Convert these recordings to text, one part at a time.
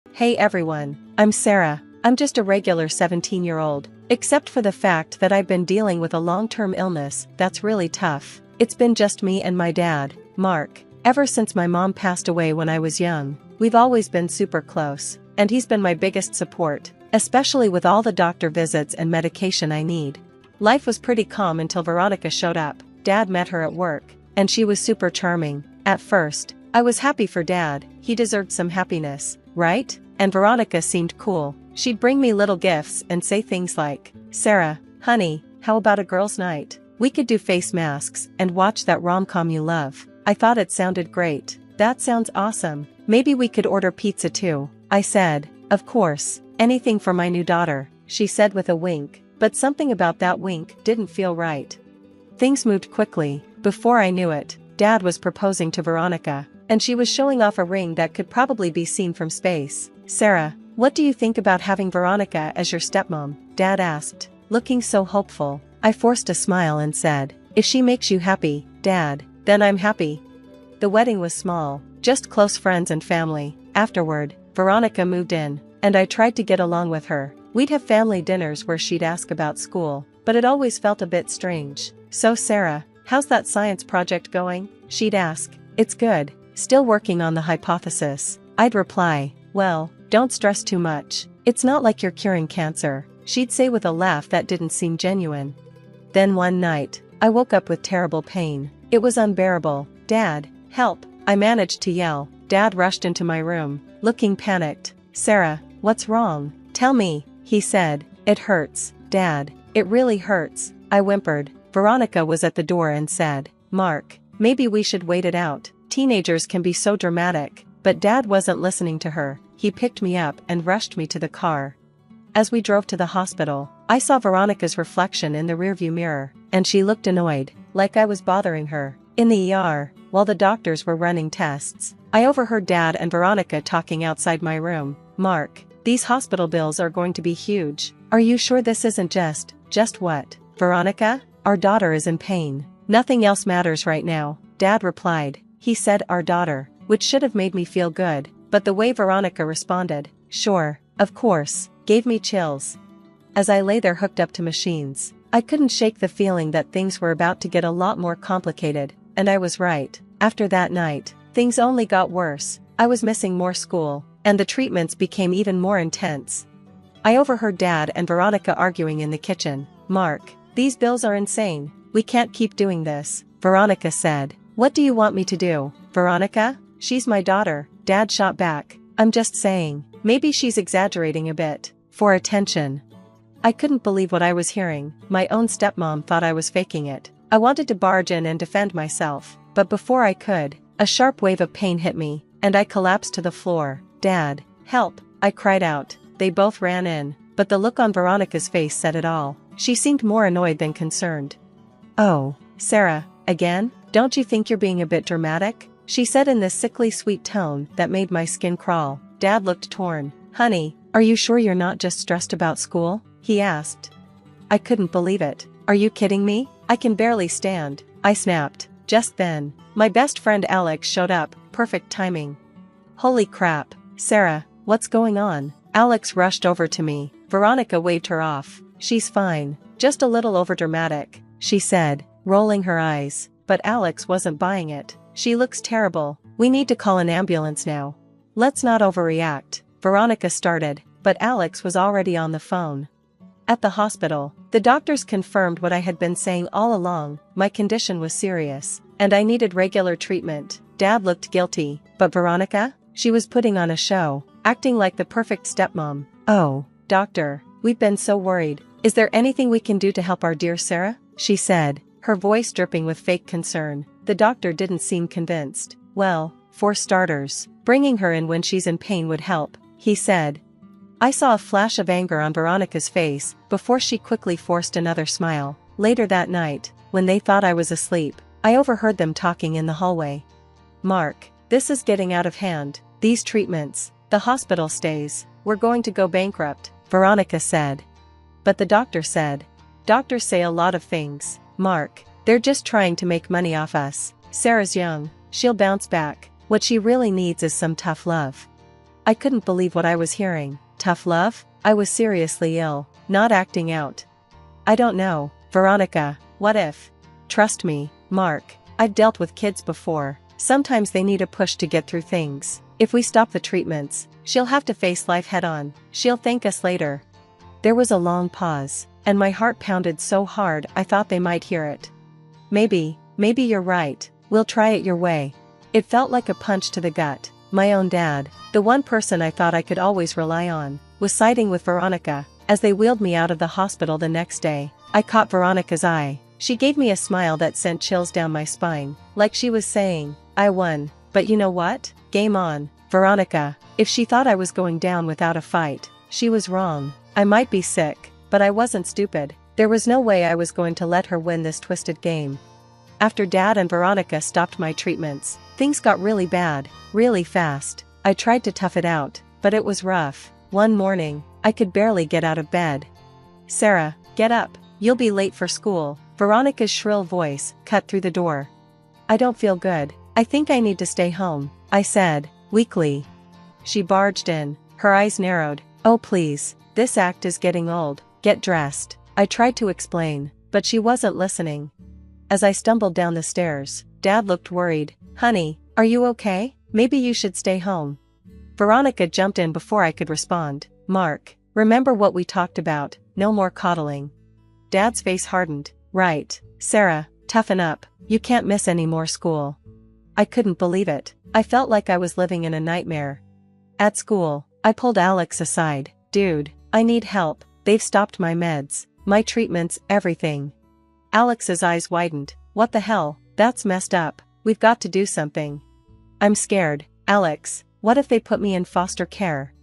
Hey everyone, I'm Sarah. I'm just a regular 17-year-old, except for the fact that I've been dealing with a long-term illness that's really tough. It's been just me and my dad, Mark. Ever since my mom passed away when I was young, we've always been super close, and he's been my biggest support, especially with all the doctor visits and medication I need. Life was pretty calm until Veronica showed up. Dad met her at work, and she was super charming. At first, I was happy for Dad. He deserved some happiness, right? And Veronica seemed cool. She'd bring me little gifts and say things like, "Sarah, honey, how about a girls' night? We could do face masks and watch that rom-com you love." I thought it sounded great. "That sounds awesome. Maybe we could order pizza too," I said. "Of course, anything for my new daughter," she said with a wink, but something about that wink didn't feel right. Things moved quickly. Before I knew it, Dad was proposing to Veronica, and she was showing off a ring that could probably be seen from space. "Sarah, what do you think about having Veronica as your stepmom?" Dad asked, looking so hopeful. I forced a smile and said, "If she makes you happy, Dad, then I'm happy." The wedding was small, just close friends and family. Afterward, Veronica moved in, and I tried to get along with her. We'd have family dinners where she'd ask about school, but it always felt a bit strange. "So Sarah, how's that science project going?" she'd ask. "It's good, still working on the hypothesis." I'd reply, "Well, don't stress too much. It's not like you're curing cancer," she'd say with a laugh that didn't seem genuine. Then one night, I woke up with terrible pain. It was unbearable. "Dad, help," I managed to yell. Dad rushed into my room, looking panicked. "Sarah, what's wrong? Tell me," he said. "It hurts, Dad. It really hurts," I whimpered. Veronica was at the door and said, "Mark, maybe we should wait it out. Teenagers can be so dramatic." But Dad wasn't listening to her. He picked me up and rushed me to the car. As we drove to the hospital, I saw Veronica's reflection in the rearview mirror, and she looked annoyed, like I was bothering her. In the ER, while the doctors were running tests, I overheard Dad and Veronica talking outside my room. "Mark, these hospital bills are going to be huge. Are you sure this isn't just what? Veronica, our daughter is in pain. Nothing else matters right now," Dad replied. He said "our daughter," which should have made me feel good, but the way Veronica responded, "Sure, of course," gave me chills. As I lay there hooked up to machines, I couldn't shake the feeling that things were about to get a lot more complicated, and I was right. After that night, things only got worse. I was missing more school, and the treatments became even more intense. I overheard Dad and Veronica arguing in the kitchen. "Mark, these bills are insane. We can't keep doing this," Veronica said. "What do you want me to do, Veronica? She's my daughter," Dad shot back. "I'm just saying, maybe she's exaggerating a bit, for attention." I couldn't believe what I was hearing. My own stepmom thought I was faking it. I wanted to barge in and defend myself, but before I could, a sharp wave of pain hit me, and I collapsed to the floor. "Dad, help," I cried out. They both ran in, but the look on Veronica's face said it all. She seemed more annoyed than concerned. "Oh, Sarah, again? Don't you think you're being a bit dramatic?" she said in this sickly sweet tone that made my skin crawl. Dad looked torn. "Honey, are you sure you're not just stressed about school?" he asked. I couldn't believe it. "Are you kidding me? I can barely stand," I snapped. Just then, my best friend Alex showed up. Perfect timing. "Holy crap, Sarah, what's going on?" Alex rushed over to me. Veronica waved her off. "She's fine, just a little overdramatic," she said, rolling her eyes. But Alex wasn't buying it. "She looks terrible. We need to call an ambulance now." "Let's not overreact," Veronica started, but Alex was already on the phone. At the hospital, the doctors confirmed what I had been saying all along. My condition was serious, and I needed regular treatment. Dad looked guilty, but Veronica? She was putting on a show, acting like the perfect stepmom. "Oh, doctor, we've been so worried. Is there anything we can do to help our dear Sarah?" she said, her voice dripping with fake concern. The doctor didn't seem convinced. "Well, for starters, bringing her in when she's in pain would help," he said. I saw a flash of anger on Veronica's face, before she quickly forced another smile. Later that night, when they thought I was asleep, I overheard them talking in the hallway. "Mark, this is getting out of hand. These treatments, the hospital stays, we're going to go bankrupt," Veronica said. But the doctor said, "Doctors say a lot of things, Mark. They're just trying to make money off us. Sarah's young, she'll bounce back. What she really needs is some tough love." I couldn't believe what I was hearing. Tough love? I was seriously ill, not acting out. I don't know, Veronica, what if? Trust me, Mark, I've dealt with kids before. Sometimes they need a push to get through things. If we stop the treatments, she'll have to face life head-on. She'll thank us later. There was a long pause, and my heart pounded so hard I thought they might hear it. Maybe you're right, we'll try it your way. It felt like a punch to the gut. My own dad, the one person I thought I could always rely on, was siding with Veronica. As they wheeled me out of the hospital the next day, I caught Veronica's eye. She gave me a smile that sent chills down my spine, like she was saying, I won, but you know what? Game on, Veronica. If she thought I was going down without a fight, she was wrong. I might be sick, but I wasn't stupid. There was no way I was going to let her win this twisted game. After Dad and Veronica stopped my treatments, things got really bad, really fast. I tried to tough it out, but it was rough. One morning, I could barely get out of bed. Sarah, get up, you'll be late for school. Veronica's shrill voice cut through the door. I don't feel good. I think I need to stay home, I said, weakly. She barged in, her eyes narrowed. Oh please, this act is getting old. Get dressed. I tried to explain, but she wasn't listening. As I stumbled down the stairs, Dad looked worried. Honey, are you okay? Maybe you should stay home. Veronica jumped in before I could respond. Mark, remember what we talked about, no more coddling. Dad's face hardened. Right, Sarah, toughen up, you can't miss any more school. I couldn't believe it. I felt like I was living in a nightmare. At school, I pulled Alex aside. Dude, I need help. They've stopped my meds, my treatments, everything. Alex's eyes widened. What the hell? That's messed up. We've got to do something. I'm scared. Alex, what if they put me in foster care?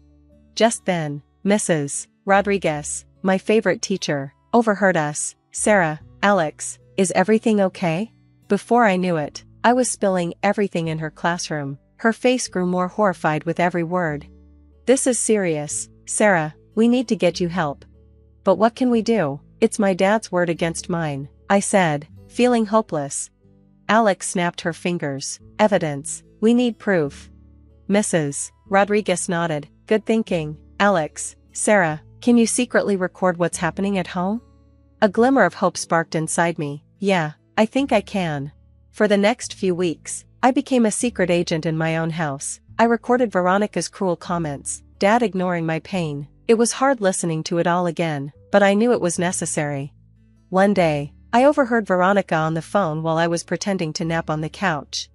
Just then, Mrs. Rodriguez, my favorite teacher, overheard us. Sarah, Alex, is everything okay? Before I knew it, I was spilling everything in her classroom. Her face grew more horrified with every word. This is serious, Sarah, we need to get you help. But what can we do? It's my dad's word against mine, I said, feeling hopeless. Alex snapped her fingers. Evidence. We need proof. Mrs. Rodriguez nodded. Good thinking. Alex, Sarah, can you secretly record what's happening at home? A glimmer of hope sparked inside me. Yeah, I think I can. For the next few weeks, I became a secret agent in my own house. I recorded Veronica's cruel comments, Dad ignoring my pain. It was hard listening to it all again, but I knew it was necessary. One day, I overheard Veronica on the phone while I was pretending to nap on the couch.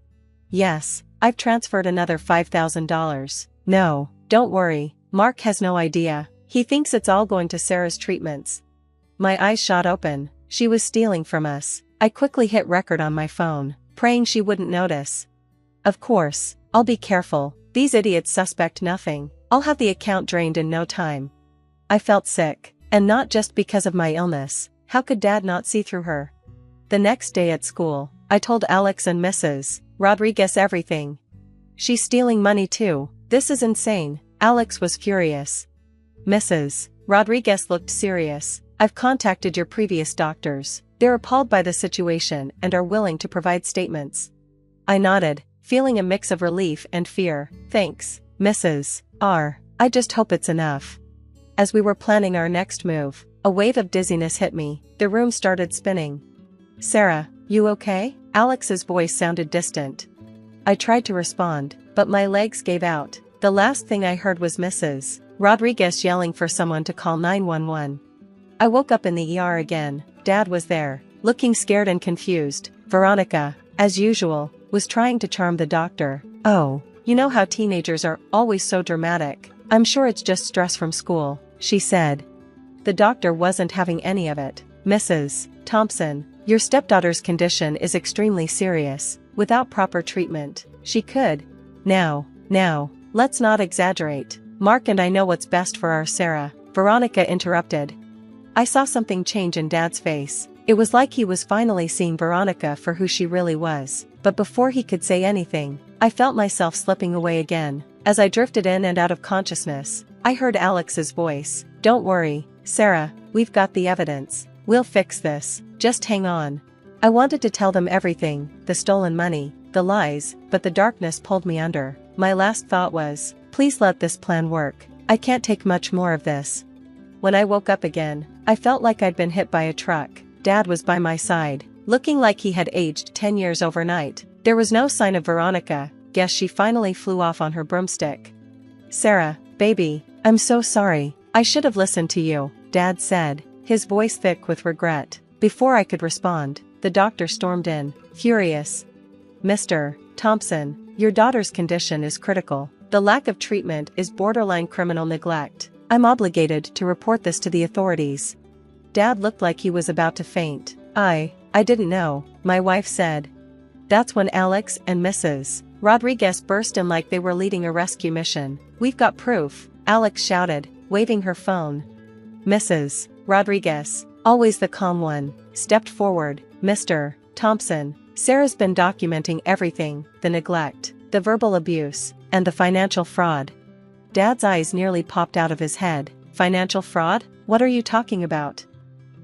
Yes, I've transferred another $5,000. No, don't worry, Mark has no idea. He thinks it's all going to Sarah's treatments. My eyes shot open. She was stealing from us. I quickly hit record on my phone, praying she wouldn't notice. Of course, I'll be careful. These idiots suspect nothing. I'll have the account drained in no time. I felt sick, and not just because of my illness. How could Dad not see through her? The next day at school, I told Alex and Mrs. Rodriguez everything. She's stealing money too. This is insane. Alex was furious. Mrs. Rodriguez looked serious. I've contacted your previous doctors. They're appalled by the situation and are willing to provide statements. I nodded, feeling a mix of relief and fear. Thanks, Mrs. R. I just hope it's enough. As we were planning our next move, a wave of dizziness hit me. The room started spinning. Sarah, you okay? Alex's voice sounded distant. I tried to respond, but my legs gave out. The last thing I heard was Mrs. Rodriguez yelling for someone to call 911. I woke up in the ER again. Dad was there, looking scared and confused. Veronica, as usual, was trying to charm the doctor. Oh, you know how teenagers are always so dramatic. I'm sure it's just stress from school, she said. The doctor wasn't having any of it. Mrs. Thompson, your stepdaughter's condition is extremely serious. Without proper treatment, she could. Now, let's not exaggerate. Mark and I know what's best for our Sarah. Veronica interrupted. I saw something change in Dad's face. It was like he was finally seeing Veronica for who she really was. But before he could say anything, I felt myself slipping away again. As I drifted in and out of consciousness, I heard Alex's voice. Don't worry, Sarah, we've got the evidence. We'll fix this. Just hang on. I wanted to tell them everything, the stolen money, the lies, but the darkness pulled me under. My last thought was, Please let this plan work. I can't take much more of this. When I woke up again, I felt like I'd been hit by a truck. Dad was by my side, looking like he had aged 10 years overnight. There was no sign of Veronica. Guess she finally flew off on her broomstick. Sarah, baby, I'm so sorry. I should have listened to you, Dad said, his voice thick with regret. Before I could respond, the doctor stormed in, furious. Mr. Thompson, your daughter's condition is critical. The lack of treatment is borderline criminal neglect. I'm obligated to report this to the authorities. Dad looked like he was about to faint. I didn't know, my wife said. That's when Alex and Mrs. Rodriguez burst in like they were leading a rescue mission. We've got proof, Alex shouted, waving her phone. Mrs. Rodriguez, always the calm one, stepped forward. Mr. Thompson, Sarah's been documenting everything, the neglect, the verbal abuse, and the financial fraud. Dad's eyes nearly popped out of his head. Financial fraud? What are you talking about?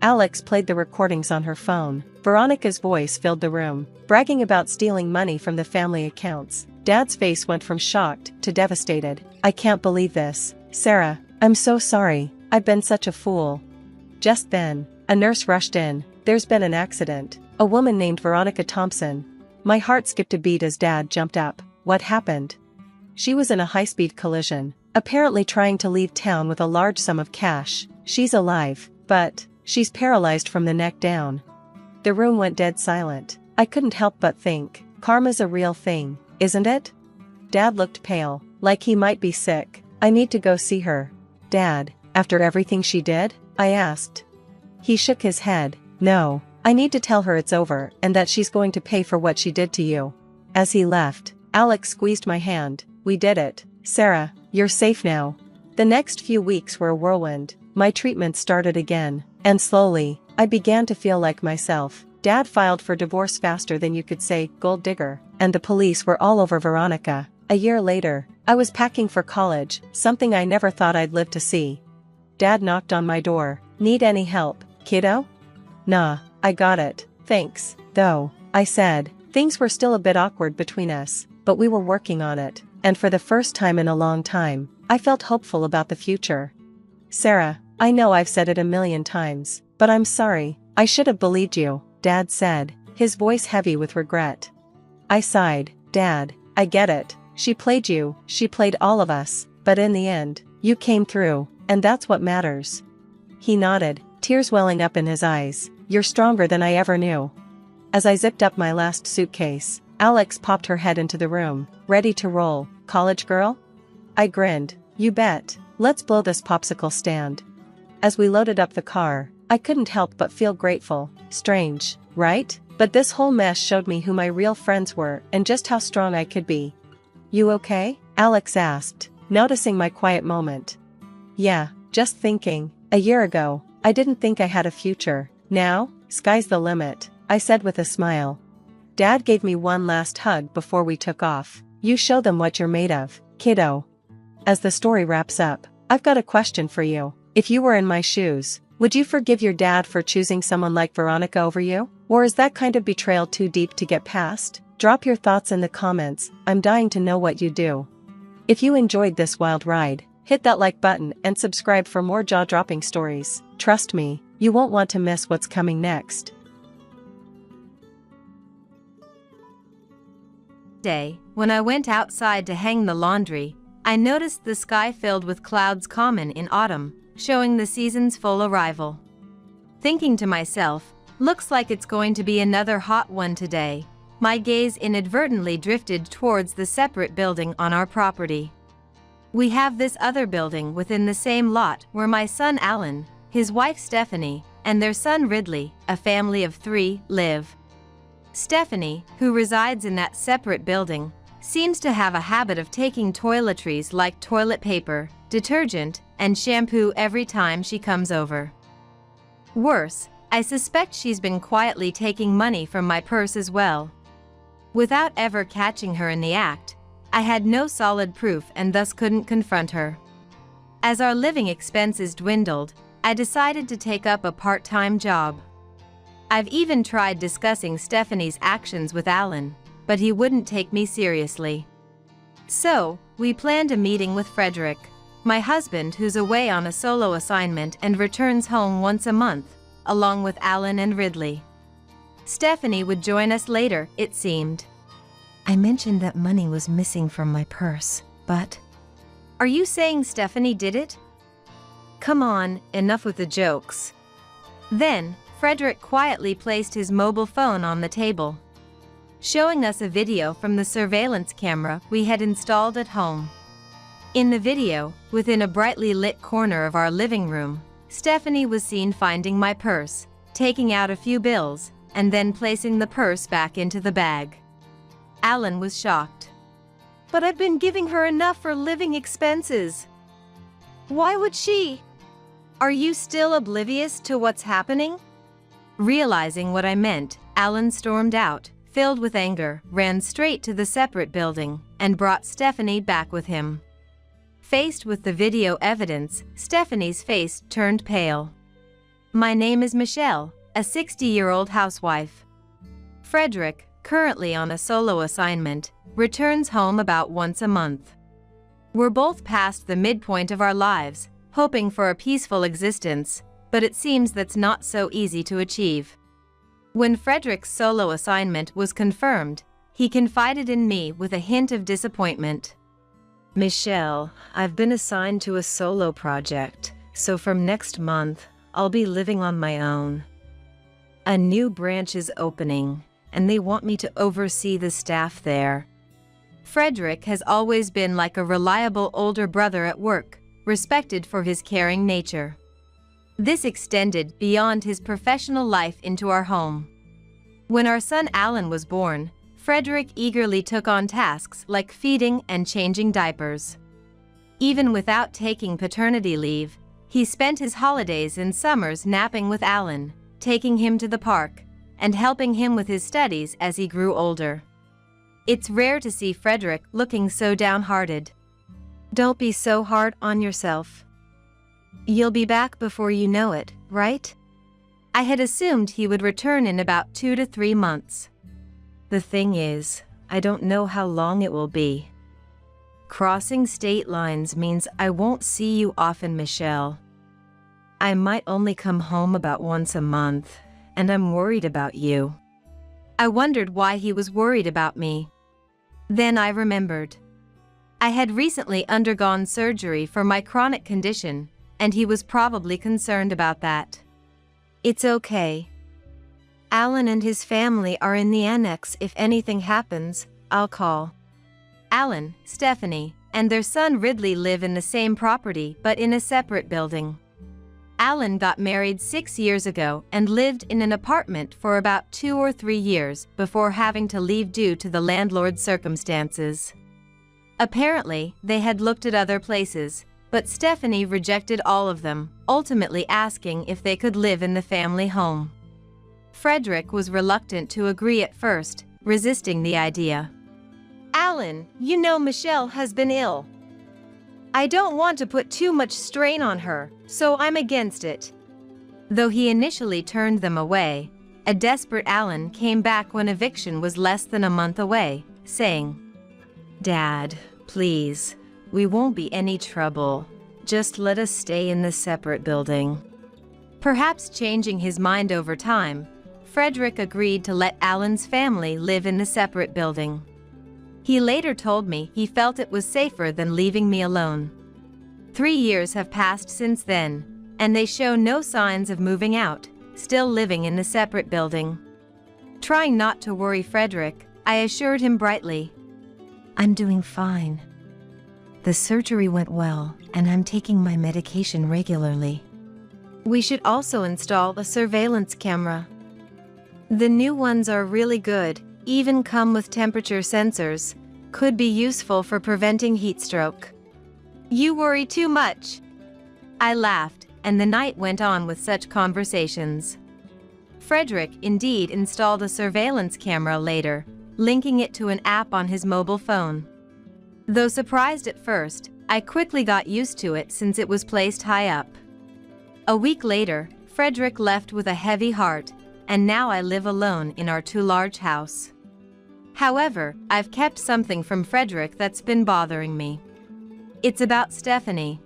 Alex played the recordings on her phone. Veronica's voice filled the room, bragging about stealing money from the family accounts. Dad's face went from shocked to devastated. I can't believe this. Sarah, I'm so sorry. I've been such a fool. Just then, a nurse rushed in. There's been an accident. A woman named Veronica Thompson. My heart skipped a beat as Dad jumped up. What happened? She was in a high-speed collision, apparently trying to leave town with a large sum of cash. She's alive, but she's paralyzed from the neck down. The room went dead silent. I couldn't help but think, karma's a real thing, isn't it? Dad looked pale, like he might be sick. I need to go see her. Dad, after everything she did? I asked. He shook his head. No, I need to tell her it's over and that she's going to pay for what she did to you. As he left, Alex squeezed my hand. We did it. Sarah, you're safe now. The next few weeks were a whirlwind. My treatment started again, and slowly, I began to feel like myself. Dad filed for divorce faster than you could say, gold digger, and the police were all over Veronica. A year later, I was packing for college, something I never thought I'd live to see. Dad knocked on my door. Need any help, kiddo? Nah, I got it, thanks, though, I said. Things were still a bit awkward between us, but we were working on it, and for the first time in a long time, I felt hopeful about the future. Sarah, I know I've said it a million times, but I'm sorry, I should have believed you, Dad said, his voice heavy with regret. I sighed. Dad, I get it, she played you, she played all of us, but in the end, you came through, and that's what matters. He nodded, tears welling up in his eyes. You're stronger than I ever knew. As I zipped up my last suitcase, Alex popped her head into the room, ready to roll. College girl? I grinned. You bet. Let's blow this popsicle stand. As we loaded up the car, I couldn't help but feel grateful. Strange, right? But this whole mess showed me who my real friends were and just how strong I could be. You okay? Alex asked, noticing my quiet moment. Yeah, just thinking. A year ago, I didn't think I had a future. Now, sky's the limit, I said with a smile. Dad gave me one last hug before we took off. You show them what you're made of, kiddo. As the story wraps up, I've got a question for you. If you were in my shoes, would you forgive your dad for choosing someone like Veronica over you? Or is that kind of betrayal too deep to get past? Drop your thoughts in the comments. I'm dying to know what you do. If you enjoyed this wild ride, hit that like button and subscribe for more jaw-dropping stories. Trust me, you won't want to miss what's coming next. Day, when I went outside to hang the laundry, I noticed the sky filled with clouds common in autumn, showing the season's full arrival. Thinking to myself, looks like it's going to be another hot one today, my gaze inadvertently drifted towards the separate building on our property. We have this other building within the same lot where my son Alan, his wife Stephanie, and their son Ridley, a family of 3, live. Stephanie, who resides in that separate building, seems to have a habit of taking toiletries like toilet paper, detergent, and shampoo every time she comes over. Worse, I suspect she's been quietly taking money from my purse as well. Without ever catching her in the act, I had no solid proof and thus couldn't confront her. As our living expenses dwindled, I decided to take up a part-time job. I've even tried discussing Stephanie's actions with Alan, but he wouldn't take me seriously. So, we planned a meeting with Frederick, my husband who's away on a solo assignment and returns home once a month, along with Alan and Ridley. Stephanie would join us later, it seemed. I mentioned that money was missing from my purse, but... Are you saying Stephanie did it? Come on, enough with the jokes. Then, Frederick quietly placed his mobile phone on the table, showing us a video from the surveillance camera we had installed at home. In the video, within a brightly lit corner of our living room, Stephanie was seen finding my purse, taking out a few bills, and then placing the purse back into the bag. Alan was shocked. But I've been giving her enough for living expenses. Why would she? Are you still oblivious to what's happening? Realizing what I meant, Alan stormed out, filled with anger, ran straight to the separate building, and brought Stephanie back with him. Faced with the video evidence, Stephanie's face turned pale. My name is Michelle, a 60-year-old housewife. Frederick, currently on a solo assignment, returns home about once a month. We're both past the midpoint of our lives, hoping for a peaceful existence, but it seems that's not so easy to achieve. When Frederick's solo assignment was confirmed, he confided in me with a hint of disappointment. Michelle, I've been assigned to a solo project, so from next month, I'll be living on my own. A new branch is opening, and they want me to oversee the staff there. Frederick has always been like a reliable older brother at work, respected for his caring nature. This extended beyond his professional life into our home. When our son Alan was born, Frederick eagerly took on tasks like feeding and changing diapers. Even without taking paternity leave, he spent his holidays and summers napping with Alan, taking him to the park, and helping him with his studies as he grew older. It's rare to see Frederick looking so downhearted. Don't be so hard on yourself. You'll be back before you know it, right? I had assumed he would return in about 2 to 3 months. The thing is, I don't know how long it will be. Crossing state lines means I won't see you often, Michelle. I might only come home about once a month, and I'm worried about you. I wondered why he was worried about me. Then I remembered. I had recently undergone surgery for my chronic condition, and he was probably concerned about that. It's okay. Alan and his family are in the annex. If anything happens, I'll call. Alan, Stephanie, and their son Ridley live in the same property but in a separate building. Alan got married 6 years ago and lived in an apartment for about 2 or 3 years before having to leave due to the landlord's circumstances. Apparently, they had looked at other places, but Stephanie rejected all of them, ultimately asking if they could live in the family home. Frederick was reluctant to agree at first, resisting the idea. Alan, you know Michelle has been ill. I don't want to put too much strain on her, so I'm against it. Though he initially turned them away, a desperate Alan came back when eviction was less than a month away, saying, Dad, please, we won't be any trouble. Just let us stay in the separate building. Perhaps changing his mind over time, Frederick agreed to let Alan's family live in the separate building. He later told me he felt it was safer than leaving me alone. 3 years have passed since then, and they show no signs of moving out, still living in the separate building. Trying not to worry Frederick, I assured him brightly, I'm doing fine. The surgery went well, and I'm taking my medication regularly. We should also install a surveillance camera. The new ones are really good, even come with temperature sensors, could be useful for preventing heat stroke. You worry too much. I laughed, and the night went on with such conversations. Frederick indeed installed a surveillance camera later, linking it to an app on his mobile phone. Though surprised at first, I quickly got used to it since it was placed high up. A week later, Frederick left with a heavy heart, and now I live alone in our too large house. However, I've kept something from Frederick that's been bothering me. It's about Stephanie.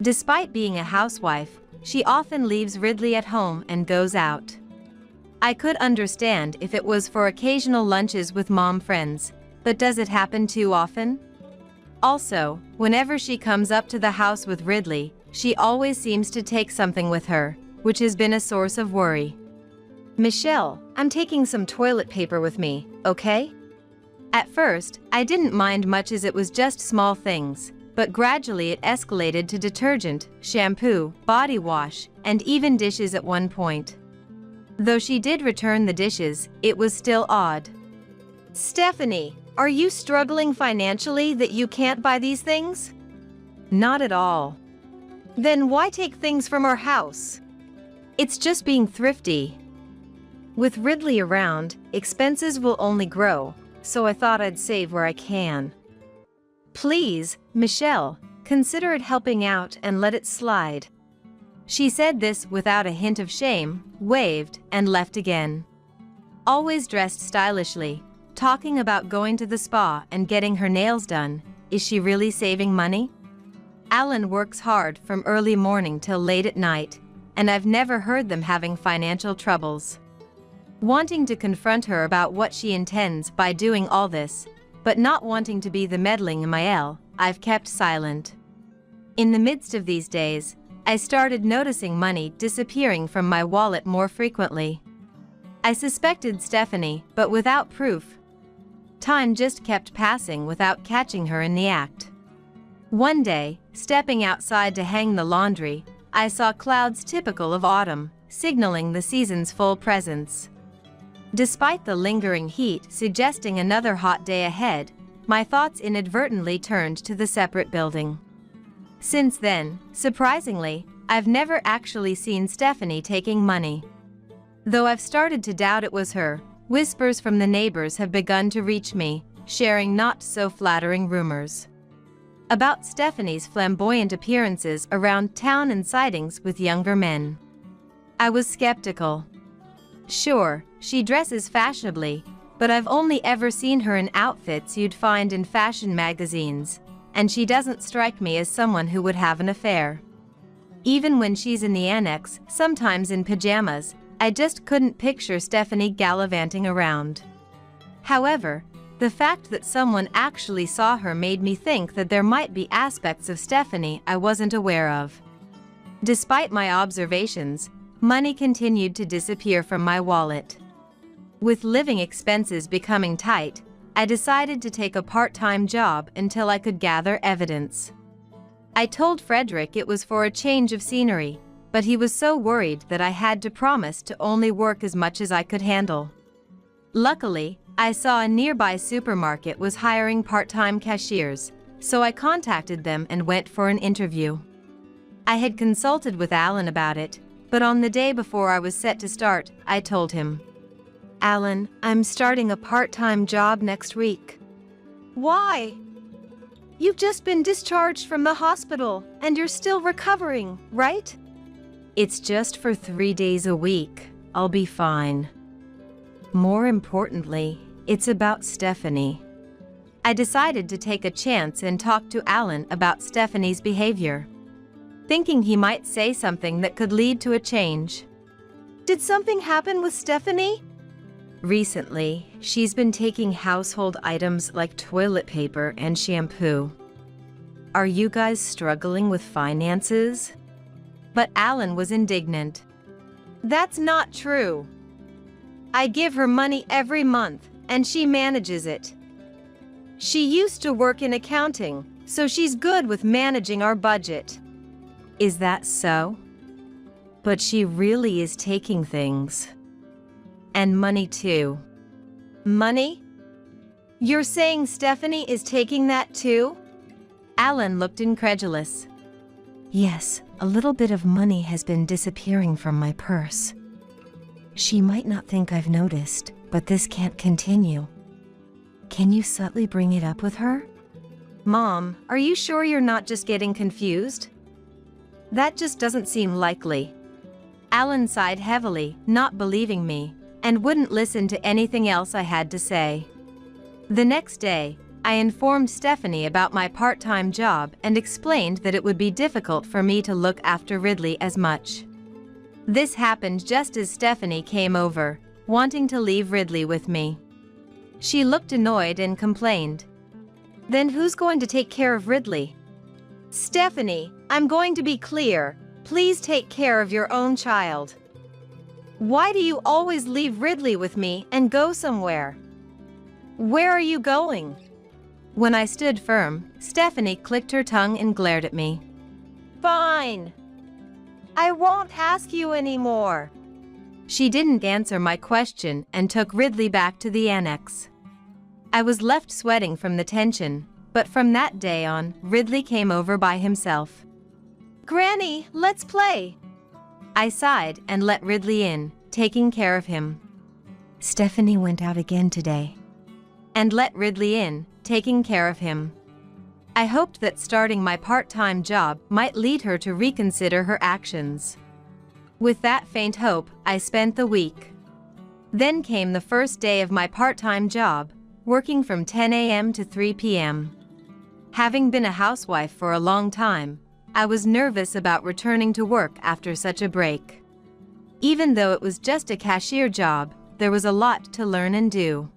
Despite being a housewife, she often leaves Ridley at home and goes out. I could understand if it was for occasional lunches with mom friends, but does it happen too often? Also, whenever she comes up to the house with Ridley, she always seems to take something with her, which has been a source of worry. Michelle, I'm taking some toilet paper with me, okay? At first, I didn't mind much as it was just small things, but gradually it escalated to detergent, shampoo, body wash, and even dishes at one point. Though she did return the dishes, it was still odd. Stephanie, are you struggling financially that you can't buy these things? Not at all. Then why take things from our house? It's just being thrifty. With Ridley around, expenses will only grow, so I thought I'd save where I can. Please, Michelle, consider it helping out and let it slide. She said this without a hint of shame, waved, and left again. Always dressed stylishly, talking about going to the spa and getting her nails done, is she really saving money? Alan works hard from early morning till late at night, and I've never heard them having financial troubles. Wanting to confront her about what she intends by doing all this, but not wanting to be the meddling Miel, I've kept silent. In the midst of these days, I started noticing money disappearing from my wallet more frequently. I suspected Stephanie, but without proof. Time just kept passing without catching her in the act. One day, stepping outside to hang the laundry, I saw clouds typical of autumn, signaling the season's full presence. Despite the lingering heat suggesting another hot day ahead, my thoughts inadvertently turned to the separate building. Since then, surprisingly, I've never actually seen Stephanie taking money. Though I've started to doubt it was her, whispers from the neighbors have begun to reach me, sharing not so flattering rumors about Stephanie's flamboyant appearances around town and sightings with younger men. I was skeptical. Sure, she dresses fashionably, but I've only ever seen her in outfits you'd find in fashion magazines, and she doesn't strike me as someone who would have an affair. Even when she's in the annex, sometimes in pajamas, I just couldn't picture Stephanie gallivanting around. However, the fact that someone actually saw her made me think that there might be aspects of Stephanie I wasn't aware of. Despite my observations, money continued to disappear from my wallet. With living expenses becoming tight, I decided to take a part-time job until I could gather evidence. I told Frederick it was for a change of scenery, but he was so worried that I had to promise to only work as much as I could handle. Luckily, I saw a nearby supermarket was hiring part-time cashiers, so I contacted them and went for an interview. I had consulted with Alan about it, but on the day before I was set to start, I told him, "Alan, I'm starting a part-time job next week." "Why?" "You've just been discharged from the hospital, and you're still recovering, right?" "It's just for 3 days a week. I'll be fine." More importantly, it's about Stephanie. I decided to take a chance and talk to Alan about Stephanie's behavior, thinking he might say something that could lead to a change. "Did something happen with Stephanie?" "Recently, she's been taking household items like toilet paper and shampoo." "Are you guys struggling with finances?" But Alan was indignant. "That's not true. I give her money every month, and she manages it. She used to work in accounting, so she's good with managing our budget." "Is that so? But she really is taking things. And money too." "Money? You're saying Stephanie is taking that too?" Alan looked incredulous. "Yes, a little bit of money has been disappearing from my purse. She might not think I've noticed, but this can't continue. Can you subtly bring it up with her?" "Mom, are you sure you're not just getting confused? That just doesn't seem likely." Alan sighed heavily, not believing me, and wouldn't listen to anything else I had to say. The next day, I informed Stephanie about my part-time job and explained that it would be difficult for me to look after Ridley as much. This happened just as Stephanie came over, wanting to leave Ridley with me. She looked annoyed and complained. "Then who's going to take care of Ridley?" "Stephanie, I'm going to be clear. Please take care of your own child. Why do you always leave Ridley with me and go somewhere? Where are you going?" When I stood firm, Stephanie clicked her tongue and glared at me. "Fine. I won't ask you anymore." She didn't answer my question and took Ridley back to the annex. I was left sweating from the tension, but from that day on, Ridley came over by himself. "Granny, let's play." I sighed and let Ridley in, taking care of him. Stephanie went out again today. And let Ridley in, taking care of him. I hoped that starting my part-time job might lead her to reconsider her actions. With that faint hope, I spent the week. Then came the first day of my part-time job, working from 10 a.m. to 3 p.m. Having been a housewife for a long time, I was nervous about returning to work after such a break. Even though it was just a cashier job, there was a lot to learn and do.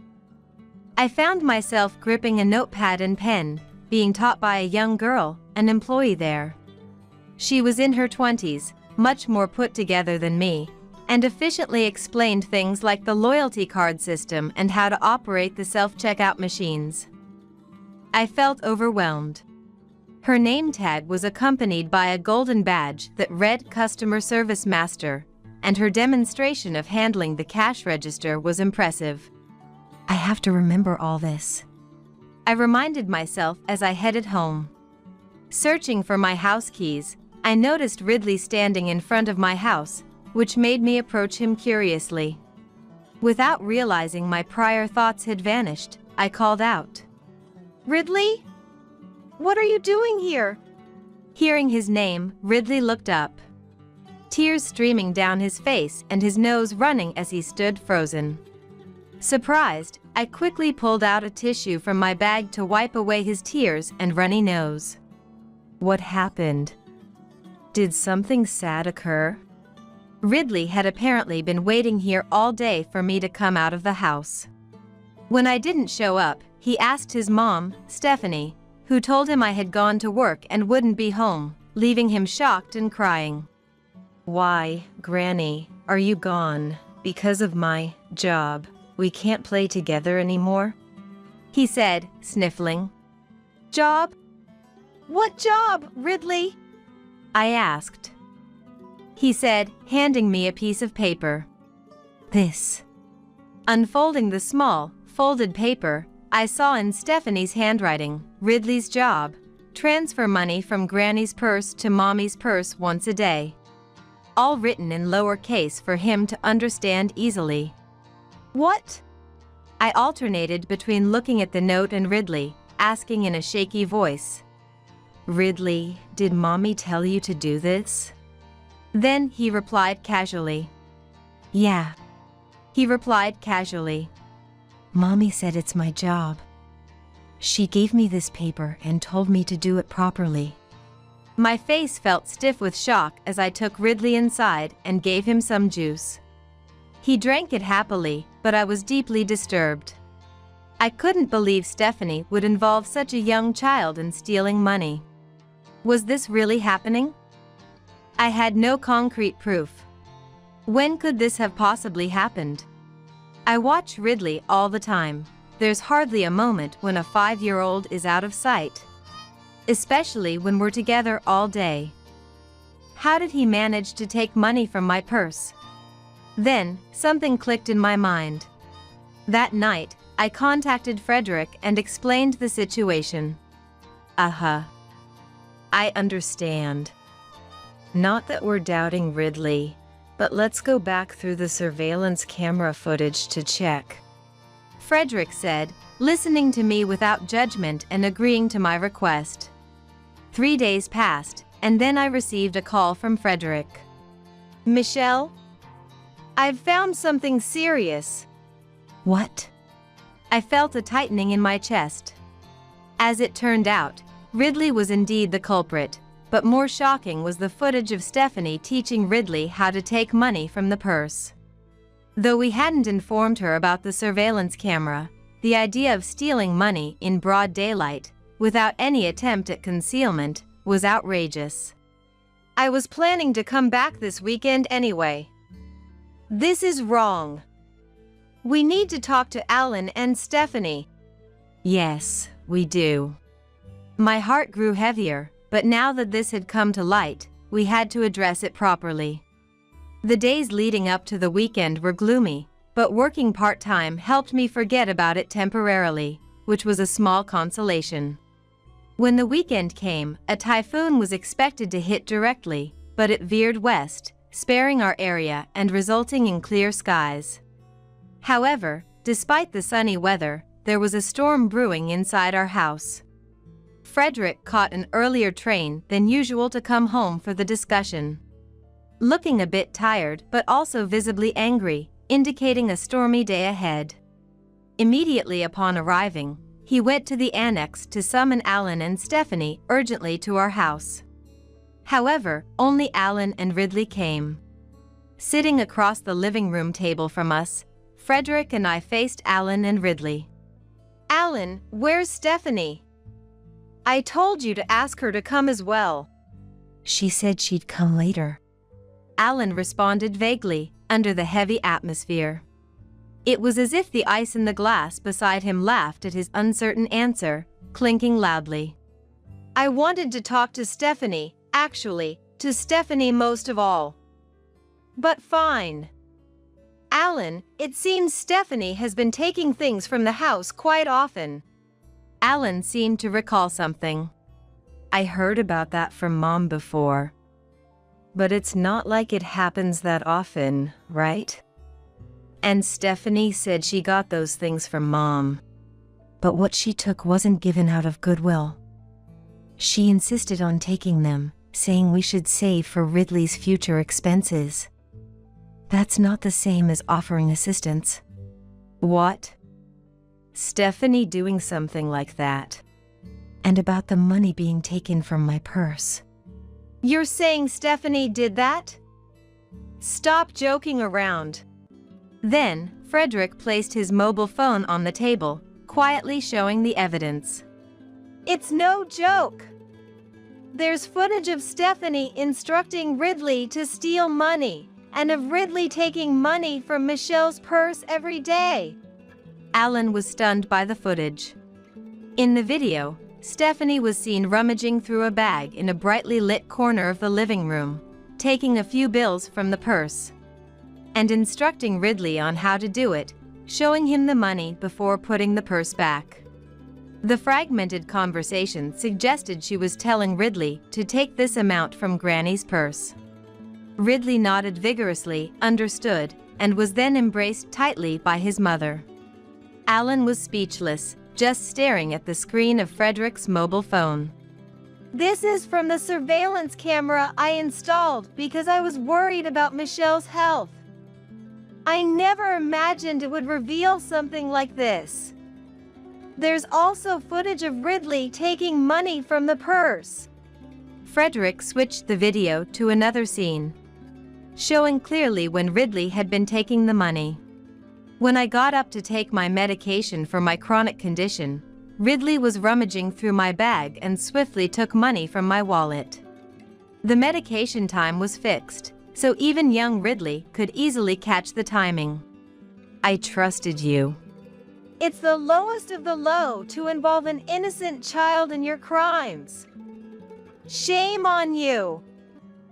I found myself gripping a notepad and pen, being taught by a young girl, an employee there. She was in her 20s, much more put together than me, and efficiently explained things like the loyalty card system and how to operate the self-checkout machines. I felt overwhelmed. Her name tag was accompanied by a golden badge that read Customer Service Master, and her demonstration of handling the cash register was impressive. I have to remember all this. I reminded myself as I headed home. Searching for my house keys, I noticed Ridley standing in front of my house, which made me approach him curiously. Without realizing my prior thoughts had vanished, I called out, "Ridley? What are you doing here?" Hearing his name, Ridley looked up. Tears streaming down his face and his nose running as he stood frozen. Surprised, I quickly pulled out a tissue from my bag to wipe away his tears and runny nose. What happened? Did something sad occur? Ridley had apparently been waiting here all day for me to come out of the house. When I didn't show up, he asked his mom, Stephanie, who told him I had gone to work and wouldn't be home, leaving him shocked and crying. "Why, Granny, are you gone? Because of my job? We can't play together anymore?" he said, sniffling. "Job? What job, Ridley?" I asked. He said, handing me a piece of paper. "This." Unfolding the small, folded paper, I saw in Stephanie's handwriting, Ridley's job, transfer money from Granny's purse to Mommy's purse once a day. All written in lowercase for him to understand easily. "What?" I alternated between looking at the note and Ridley, asking in a shaky voice. "Ridley, did Mommy tell you to do this?" Then he replied casually. "Yeah." He replied casually. "Mommy said it's my job. She gave me this paper and told me to do it properly." My face felt stiff with shock as I took Ridley inside and gave him some juice. He drank it happily, but I was deeply disturbed. I couldn't believe Stephanie would involve such a young child in stealing money. Was this really happening? I had no concrete proof. When could this have possibly happened? I watch Ridley all the time. There's hardly a moment when a 5-year-old is out of sight. Especially when we're together all day. How did he manage to take money from my purse? Then, something clicked in my mind. That night, I contacted Frederick and explained the situation. I understand. Not that we're doubting Ridley, but let's go back through the surveillance camera footage to check," Frederick said, listening to me without judgment and agreeing to my request. 3 days passed, and then I received a call from Frederick. "Michelle? I've found something serious." "What?" I felt a tightening in my chest. As it turned out, Ridley was indeed the culprit, but more shocking was the footage of Stephanie teaching Ridley how to take money from the purse. Though we hadn't informed her about the surveillance camera, the idea of stealing money in broad daylight, without any attempt at concealment, was outrageous. I was planning to come back this weekend anyway. This is wrong. We need to talk to Alan and Stephanie. Yes, we do. My heart grew heavier, but now that this had come to light, we had to address it properly. The days leading up to the weekend were gloomy, but working part-time helped me forget about it temporarily, which was a small consolation. When the weekend came, a typhoon was expected to hit directly, but it veered west, sparing our area and resulting in clear skies. However, despite the sunny weather, there was a storm brewing inside our house. Frederick caught an earlier train than usual to come home for the discussion. Looking a bit tired but also visibly angry, indicating a stormy day ahead. Immediately upon arriving, he went to the annex to summon Alan and Stephanie urgently to our house. However, only Alan and Ridley came. Sitting across the living room table from us, Frederick and I faced Alan and Ridley. Alan, where's Stephanie? I told you to ask her to come as well. She said she'd come later. Alan responded vaguely, under the heavy atmosphere. It was as if the ice in the glass beside him laughed at his uncertain answer, clinking loudly. I wanted to talk to Stephanie, actually, to Stephanie most of all. But fine. Alan, it seems Stephanie has been taking things from the house quite often. Alan seemed to recall something. I heard about that from Mom before. But it's not like it happens that often, right? And Stephanie said she got those things from Mom. But what she took wasn't given out of goodwill. She insisted on taking them, saying we should save for Ridley's future expenses. That's not the same as offering assistance. What? Stephanie doing something like that. And about the money being taken from my purse. You're saying Stephanie did that? Stop joking around. Then, Frederick placed his mobile phone on the table, quietly showing the evidence. It's no joke. There's footage of Stephanie instructing Ridley to steal money, and of Ridley taking money from Michelle's purse every day. Alan was stunned by the footage. In the video, Stephanie was seen rummaging through a bag in a brightly lit corner of the living room, taking a few bills from the purse, and instructing Ridley on how to do it, showing him the money before putting the purse back. The fragmented conversation suggested she was telling Ridley to take this amount from Granny's purse. Ridley nodded vigorously, understood, and was then embraced tightly by his mother. Alan was speechless, just staring at the screen of Frederick's mobile phone. This is from the surveillance camera I installed because I was worried about Michelle's health. I never imagined it would reveal something like this. There's also footage of Ridley taking money from the purse. Frederick switched the video to another scene, showing clearly when Ridley had been taking the money. When I got up to take my medication for my chronic condition, Ridley was rummaging through my bag and swiftly took money from my wallet. The medication time was fixed, so even young Ridley could easily catch the timing. I trusted you. It's the lowest of the low to involve an innocent child in your crimes. Shame on you.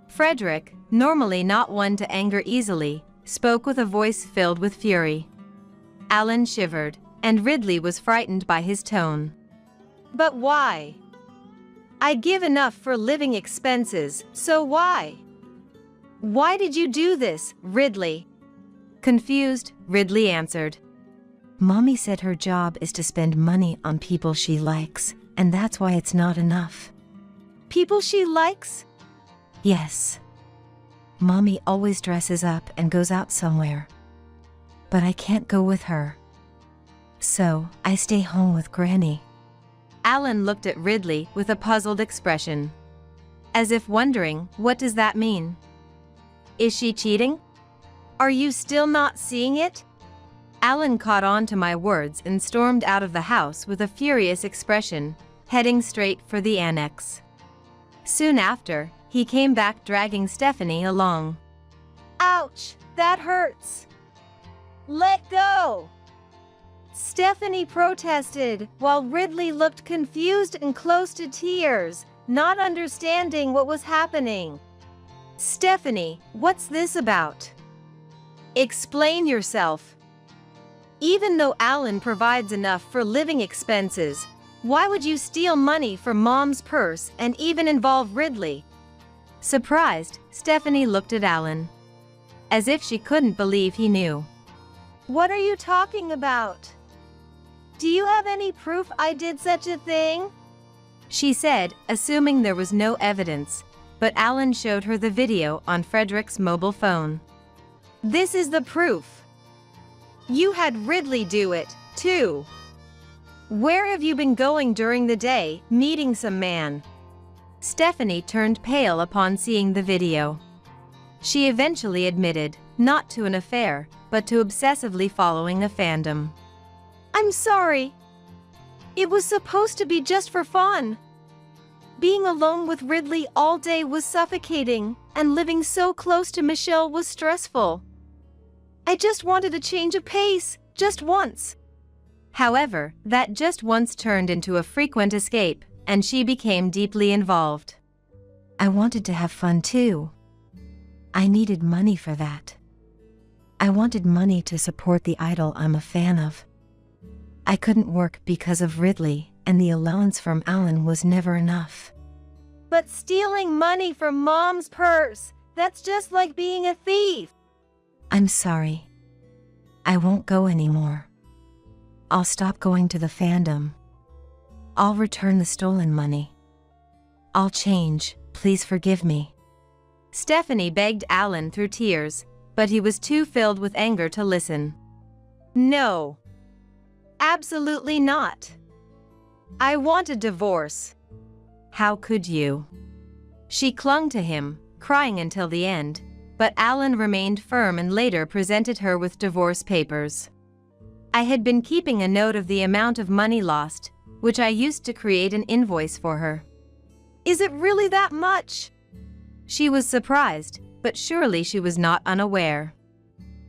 Frederick, normally not one to anger easily, spoke with a voice filled with fury. Alan shivered, and Ridley was frightened by his tone. But why? I give enough for living expenses, so why? Why did you do this, Ridley? Confused, Ridley answered. Mommy said her job is to spend money on people she likes, and that's why it's not enough. People she likes? Yes. Mommy always dresses up and goes out somewhere. But I can't go with her. So, I stay home with Granny. Alan looked at Ridley with a puzzled expression, as if wondering, what does that mean? Is she cheating? Are you still not seeing it? Alan caught on to my words and stormed out of the house with a furious expression, heading straight for the annex. Soon after, he came back dragging Stephanie along. Ouch, that hurts. Let go! Stephanie protested, while Ridley looked confused and close to tears, not understanding what was happening. Stephanie, what's this about? Explain yourself. Even though Alan provides enough for living expenses, why would you steal money from Mom's purse and even involve Ridley? Surprised, Stephanie looked at Alan, as if she couldn't believe he knew. What are you talking about? Do you have any proof I did such a thing? She said, assuming there was no evidence, but Alan showed her the video on Frederick's mobile phone. This is the proof. You had Ridley do it, too. Where have you been going during the day, meeting some man? Stephanie turned pale upon seeing the video. She eventually admitted, not to an affair, but to obsessively following a fandom. I'm sorry. It was supposed to be just for fun. Being alone with Ridley all day was suffocating, and living so close to Michelle was stressful. I just wanted a change of pace, just once. However, that just once turned into a frequent escape, and she became deeply involved. I wanted to have fun too. I needed money for that. I wanted money to support the idol I'm a fan of. I couldn't work because of Ridley, and the allowance from Alan was never enough. But stealing money from Mom's purse, that's just like being a thief. I'm sorry. I won't go anymore. I'll stop going to the fandom. I'll return the stolen money. I'll change, please forgive me. Stephanie begged Alan through tears, but he was too filled with anger to listen. No. Absolutely not. I want a divorce. How could you? She clung to him, crying until the end, but Alan remained firm and later presented her with divorce papers. I had been keeping a note of the amount of money lost, which I used to create an invoice for her. Is it really that much? She was surprised, but surely she was not unaware.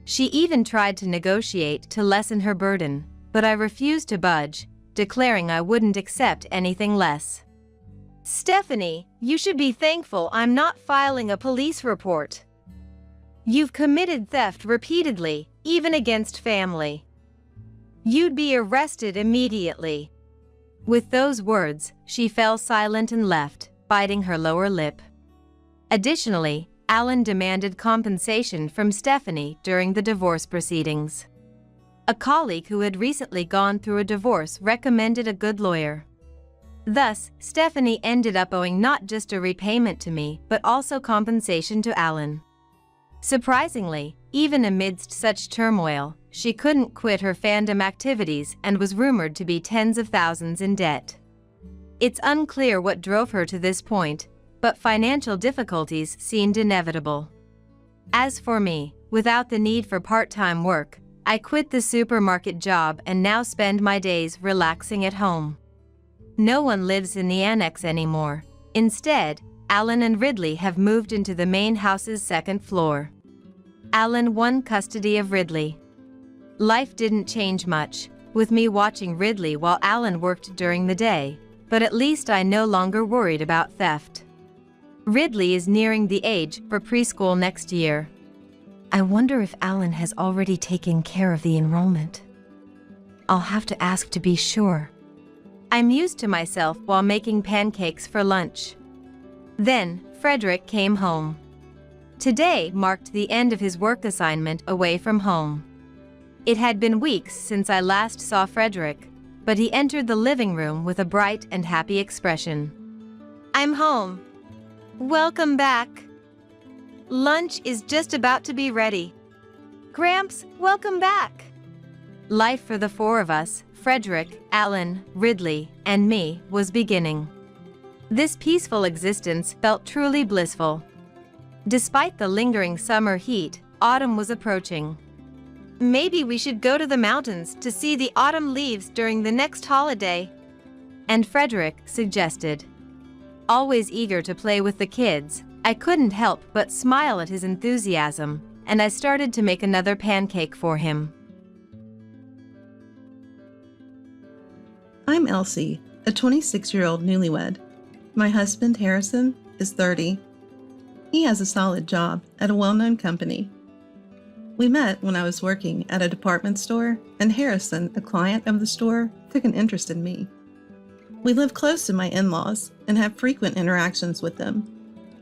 She even tried to negotiate to lessen her burden, but I refused to budge, declaring I wouldn't accept anything less. Stephanie, you should be thankful I'm not filing a police report. You've committed theft repeatedly, even against family. You'd be arrested immediately. With those words, she fell silent and left, biting her lower lip. Additionally, Alan demanded compensation from Stephanie during the divorce proceedings. A colleague who had recently gone through a divorce recommended a good lawyer. Thus, Stephanie ended up owing not just a repayment to me, but also compensation to Alan. Surprisingly, even amidst such turmoil, she couldn't quit her fandom activities and was rumored to be tens of thousands in debt. It's unclear what drove her to this point, but financial difficulties seemed inevitable. As for me, without the need for part-time work, I quit the supermarket job and now spend my days relaxing at home. No one lives in the annex anymore. Instead, Alan and Ridley have moved into the main house's second floor. Alan won custody of Ridley. Life didn't change much, with me watching Ridley while Alan worked during the day, but at least I no longer worried about theft. Ridley is nearing the age for preschool next year. I wonder if Alan has already taken care of the enrollment. I'll have to ask to be sure. I mused to myself while making pancakes for lunch. Then, Frederick came home. Today marked the end of his work assignment away from home. It had been weeks since I last saw Frederick, but he entered the living room with a bright and happy expression. I'm home. Welcome back. Lunch is just about to be ready. Gramps, welcome back. Life for the four of us, Frederick, Alan, Ridley, and me, was beginning. This peaceful existence felt truly blissful. Despite the lingering summer heat, autumn was approaching. Maybe we should go to the mountains to see the autumn leaves during the next holiday, and Frederick suggested. Always eager to play with the kids, I couldn't help but smile at his enthusiasm, and I started to make another pancake for him. I'm Elsie, a 26-year-old newlywed. My husband, Harrison, is 30. He has a solid job at a well-known company. We met when I was working at a department store, and Harrison, a client of the store, took an interest in me. We live close to my in-laws and have frequent interactions with them.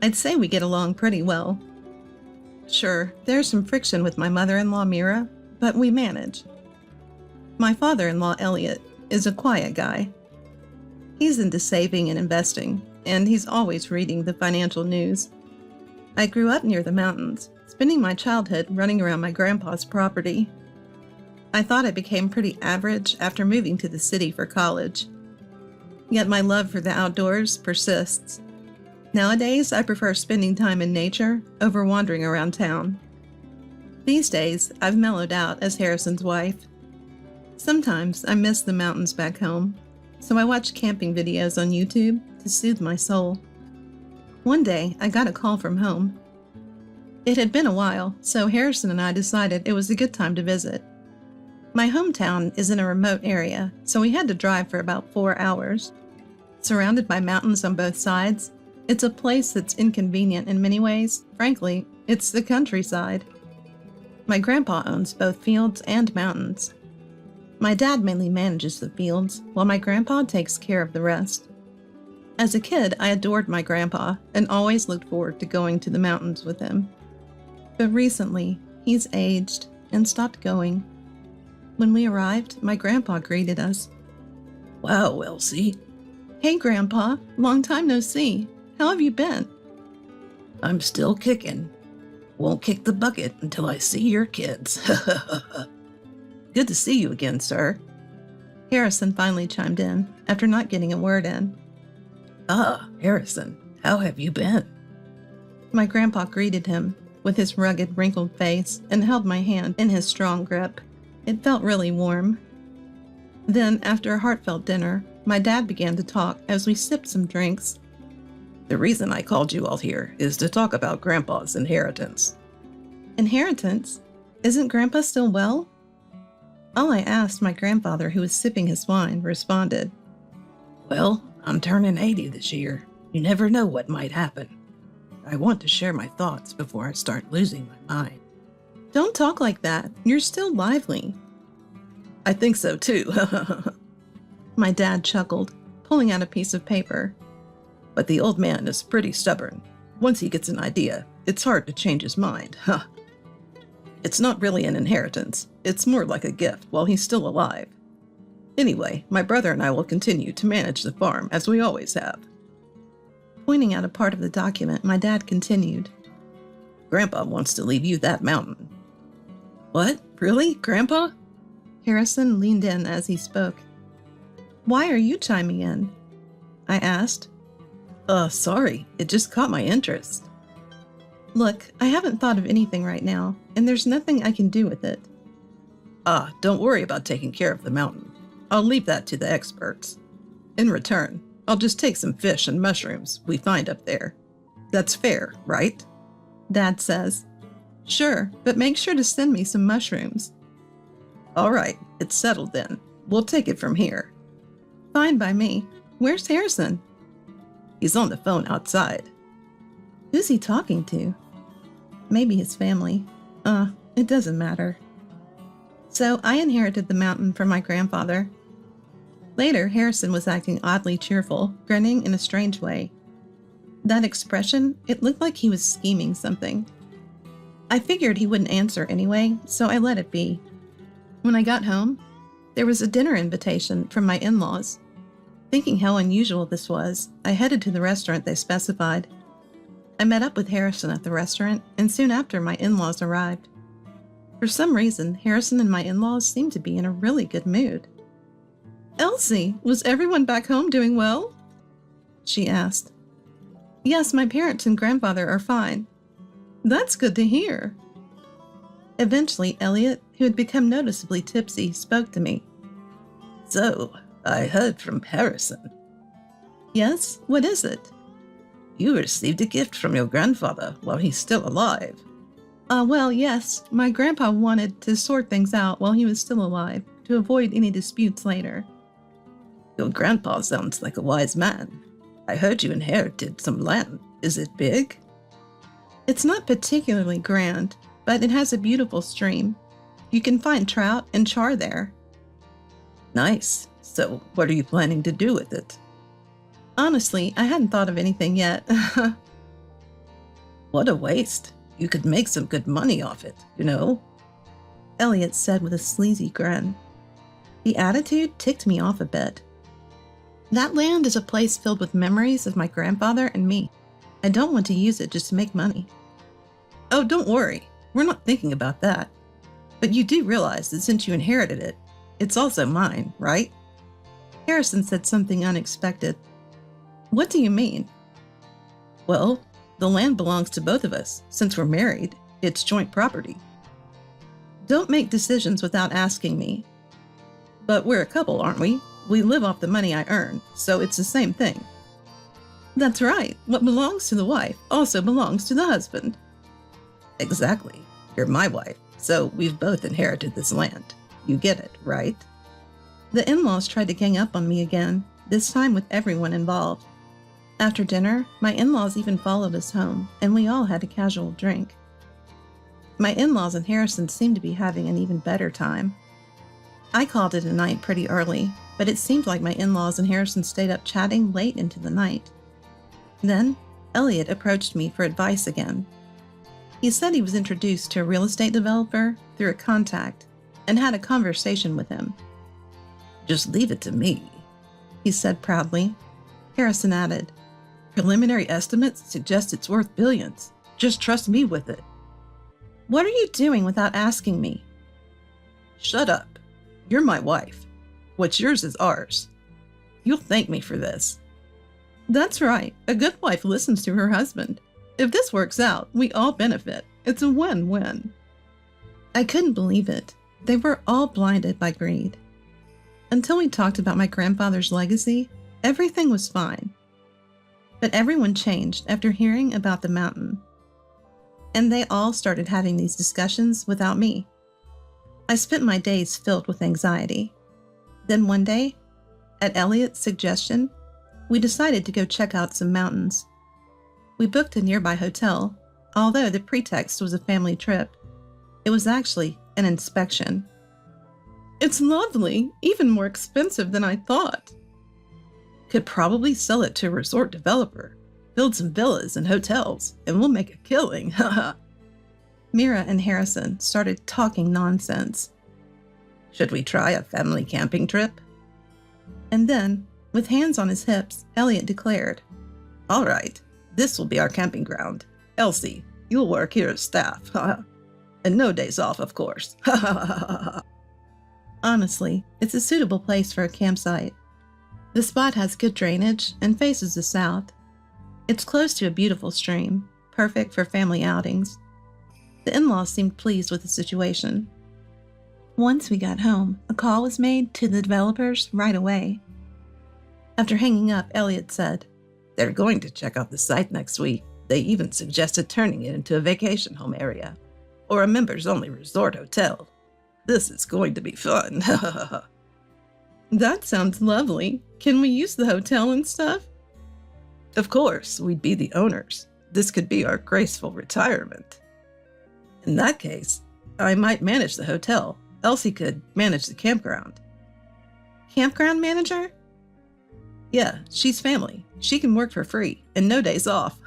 I'd say we get along pretty well. Sure, there's some friction with my mother-in-law, Mira, but we manage. My father-in-law, Elliot, is a quiet guy. He's into saving and investing, and he's always reading the financial news. I grew up near the mountains, spending my childhood running around my grandpa's property. I thought I became pretty average after moving to the city for college. Yet my love for the outdoors persists. Nowadays, I prefer spending time in nature over wandering around town. These days, I've mellowed out as Harrison's wife. Sometimes I miss the mountains back home, so I watch camping videos on YouTube to soothe my soul. One day, I got a call from home. It had been a while, so Harrison and I decided it was a good time to visit. My hometown is in a remote area, so we had to drive for about 4 hours. Surrounded by mountains on both sides, it's a place that's inconvenient in many ways. Frankly, it's the countryside. My grandpa owns both fields and mountains. My dad mainly manages the fields, while my grandpa takes care of the rest. As a kid, I adored my grandpa and always looked forward to going to the mountains with him. But recently, he's aged and stopped going. When we arrived, my grandpa greeted us. Wow, Elsie. Hey, Grandpa. Long time no see. How have you been? I'm still kicking. Won't kick the bucket until I see your kids. Good to see you again, sir. Harrison finally chimed in after not getting a word in. Ah, Harrison, how have you been? My grandpa greeted him with his rugged, wrinkled face and held my hand in his strong grip. It felt really warm. Then, after a heartfelt dinner, my dad began to talk as we sipped some drinks. The reason I called you all here is to talk about Grandpa's inheritance. Inheritance? Isn't Grandpa still well? All I asked, my grandfather, who was sipping his wine, responded. Well, I'm turning 80 this year. You never know what might happen. I want to share my thoughts before I start losing my mind. Don't talk like that. You're still lively. I think so too. My dad chuckled, pulling out a piece of paper. But the old man is pretty stubborn. Once he gets an idea, it's hard to change his mind. It's not really an inheritance. It's more like a gift while he's still alive. Anyway, my brother and I will continue to manage the farm as we always have. Pointing out a part of the document, my dad continued. Grandpa wants to leave you that mountain. What? Really, Grandpa? Harrison leaned in as he spoke. Why are you chiming in? I asked. Sorry, it just caught my interest. Look, I haven't thought of anything right now, and there's nothing I can do with it. Don't worry about taking care of the mountain. I'll leave that to the experts. In return, I'll just take some fish and mushrooms we find up there. That's fair, right? Dad says. Sure, but make sure to send me some mushrooms. All right, it's settled then. We'll take it from here. Fine by me. Where's Harrison? He's on the phone outside. Who's he talking to? Maybe his family. It doesn't matter. So I inherited the mountain from my grandfather. Later, Harrison was acting oddly cheerful, grinning in a strange way. That expression, it looked like he was scheming something. I figured he wouldn't answer anyway, so I let it be. When I got home, there was a dinner invitation from my in-laws. Thinking how unusual this was, I headed to the restaurant they specified. I met up with Harrison at the restaurant, and soon after my in-laws arrived. For some reason, Harrison and my in-laws seemed to be in a really good mood. "Elsie, was everyone back home doing well?" she asked. "Yes, my parents and grandfather are fine." "That's good to hear." Eventually, Elliot, who had become noticeably tipsy, spoke to me. "So, I heard from Harrison. "Yes, what is it?" You received a gift from your grandfather while he's still alive." Well, yes, my grandpa wanted to sort things out while he was still alive to avoid any disputes later." "Your grandpa sounds like a wise man. I heard you inherited some land. Is it big?" "It's not particularly grand, but it has a beautiful stream. You can find trout and char there." "Nice. So, what are you planning to do with it?" "Honestly, I hadn't thought of anything yet." "What a waste. You could make some good money off it, you know?" Elliot said with a sleazy grin. The attitude ticked me off a bit. That land is a place filled with memories of my grandfather and me. I don't want to use it just to make money. "Oh, don't worry. We're not thinking about that. But you do realize that since you inherited it, it's also mine, right?" Harrison said something unexpected. "What do you mean?" "Well, the land belongs to both of us. Since we're married, it's joint property." "Don't make decisions without asking me." "But we're a couple, aren't we? We live off the money I earn, so it's the same thing." "That's right. What belongs to the wife also belongs to the husband." "Exactly. You're my wife, so we've both inherited this land. You get it, right?" The in-laws tried to gang up on me again, this time with everyone involved. After dinner, my in-laws even followed us home, and we all had a casual drink. My in-laws and Harrison seemed to be having an even better time. I called it a night pretty early, but it seemed like my in-laws and Harrison stayed up chatting late into the night. Then, Elliot approached me for advice again. He said he was introduced to a real estate developer through a contact and had a conversation with him. "Just leave it to me," he said proudly. Harrison added, "Preliminary estimates suggest it's worth billions. Just trust me with it." "What are you doing without asking me?" "Shut up. You're my wife. What's yours is ours. You'll thank me for this." "That's right. A good wife listens to her husband. If this works out, we all benefit. It's a win-win." I couldn't believe it. They were all blinded by greed. Until we talked about my grandfather's legacy, everything was fine. But everyone changed after hearing about the mountain. And they all started having these discussions without me. I spent my days filled with anxiety. Then one day, at Elliot's suggestion, we decided to go check out some mountains. We booked a nearby hotel, although the pretext was a family trip. It was actually an inspection. "It's lovely, even more expensive than I thought." "Could probably sell it to a resort developer, build some villas and hotels, and we'll make a killing." Mira and Harrison started talking nonsense. "Should we try a family camping trip?" And then, with hands on his hips, Elliot declared, "All right, this will be our camping ground. Elsie, you'll work here as staff. And no days off, of course." Honestly, it's a suitable place for a campsite. The spot has good drainage and faces the south. It's close to a beautiful stream, perfect for family outings. The in-laws seemed pleased with the situation. Once we got home, a call was made to the developers right away. After hanging up, Elliot said, "They're going to check out the site next week. They even suggested turning it into a vacation home area, or a members-only resort hotel. This is going to be fun." "That sounds lovely. Can we use the hotel and stuff?" "Of course, we'd be the owners. This could be our graceful retirement." "In that case, I might manage the hotel. Elsie could manage the campground." "Campground manager?" "Yeah, she's family. She can work for free and no days off."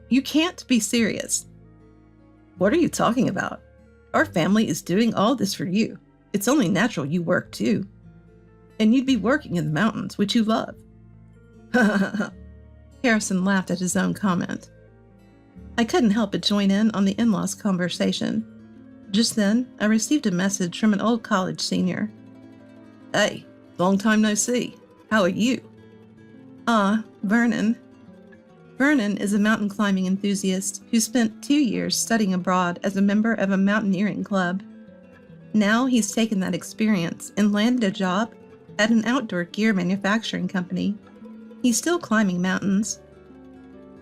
"You can't be serious." "What are you talking about? Our family is doing all this for you. It's only natural you work too. And you'd be working in the mountains, which you love." Harrison laughed at his own comment. I couldn't help but join in on the in-laws' conversation. Just then, I received a message from an old college senior. Hey, long time no see. How are you? Vernon. Vernon is a mountain climbing enthusiast who spent 2 years studying abroad as a member of a mountaineering club. Now he's taken that experience and landed a job at an outdoor gear manufacturing company. He's still climbing mountains.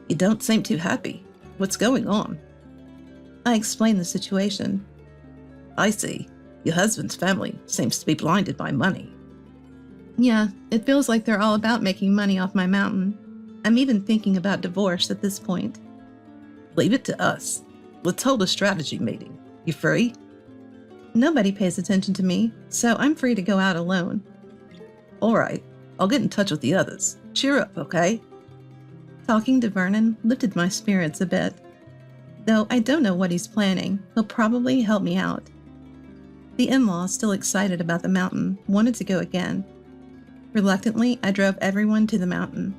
You don't seem too happy. What's going on? I explained the situation. I see. Your husband's family seems to be blinded by money. Yeah, it feels like they're all about making money off my mountain. I'm even thinking about divorce at this point. Leave it to us. Let's hold a strategy meeting. You free? Nobody pays attention to me, so I'm free to go out alone. All right, I'll get in touch with the others. Cheer up, okay? Talking to Vernon lifted my spirits a bit. Though I don't know what he's planning, he'll probably help me out. The in-laws, still excited about the mountain, wanted to go again. Reluctantly, I drove everyone to the mountain.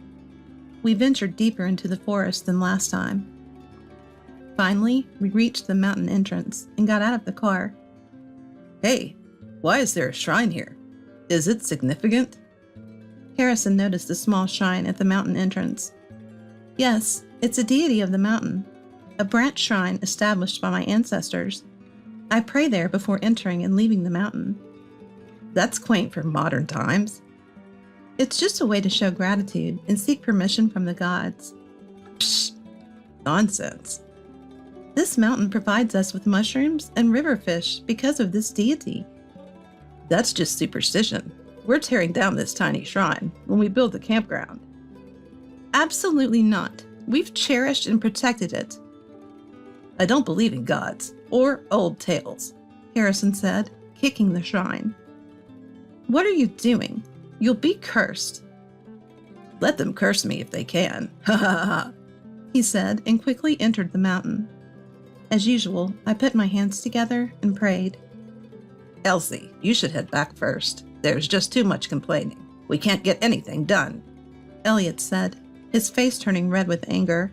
We ventured deeper into the forest than last time. Finally, we reached the mountain entrance and got out of the car. Hey, why is there a shrine here? Is it significant? Harrison noticed a small shrine at the mountain entrance. Yes, it's a deity of the mountain, a branch shrine established by my ancestors. I pray there before entering and leaving the mountain. That's quaint for modern times. It's just a way to show gratitude and seek permission from the gods. Psh, nonsense. This mountain provides us with mushrooms and river fish because of this deity. That's just superstition. We're tearing down this tiny shrine when we build the campground. Absolutely not. We've cherished and protected it. I don't believe in gods or old tales, Harrison said, kicking the shrine. What are you doing? You'll be cursed. Let them curse me if they can. Ha ha ha, he said, and quickly entered the mountain. As usual, I put my hands together and prayed. Elsie, you should head back first. There's just too much complaining. We can't get anything done, Elliot said, his face turning red with anger.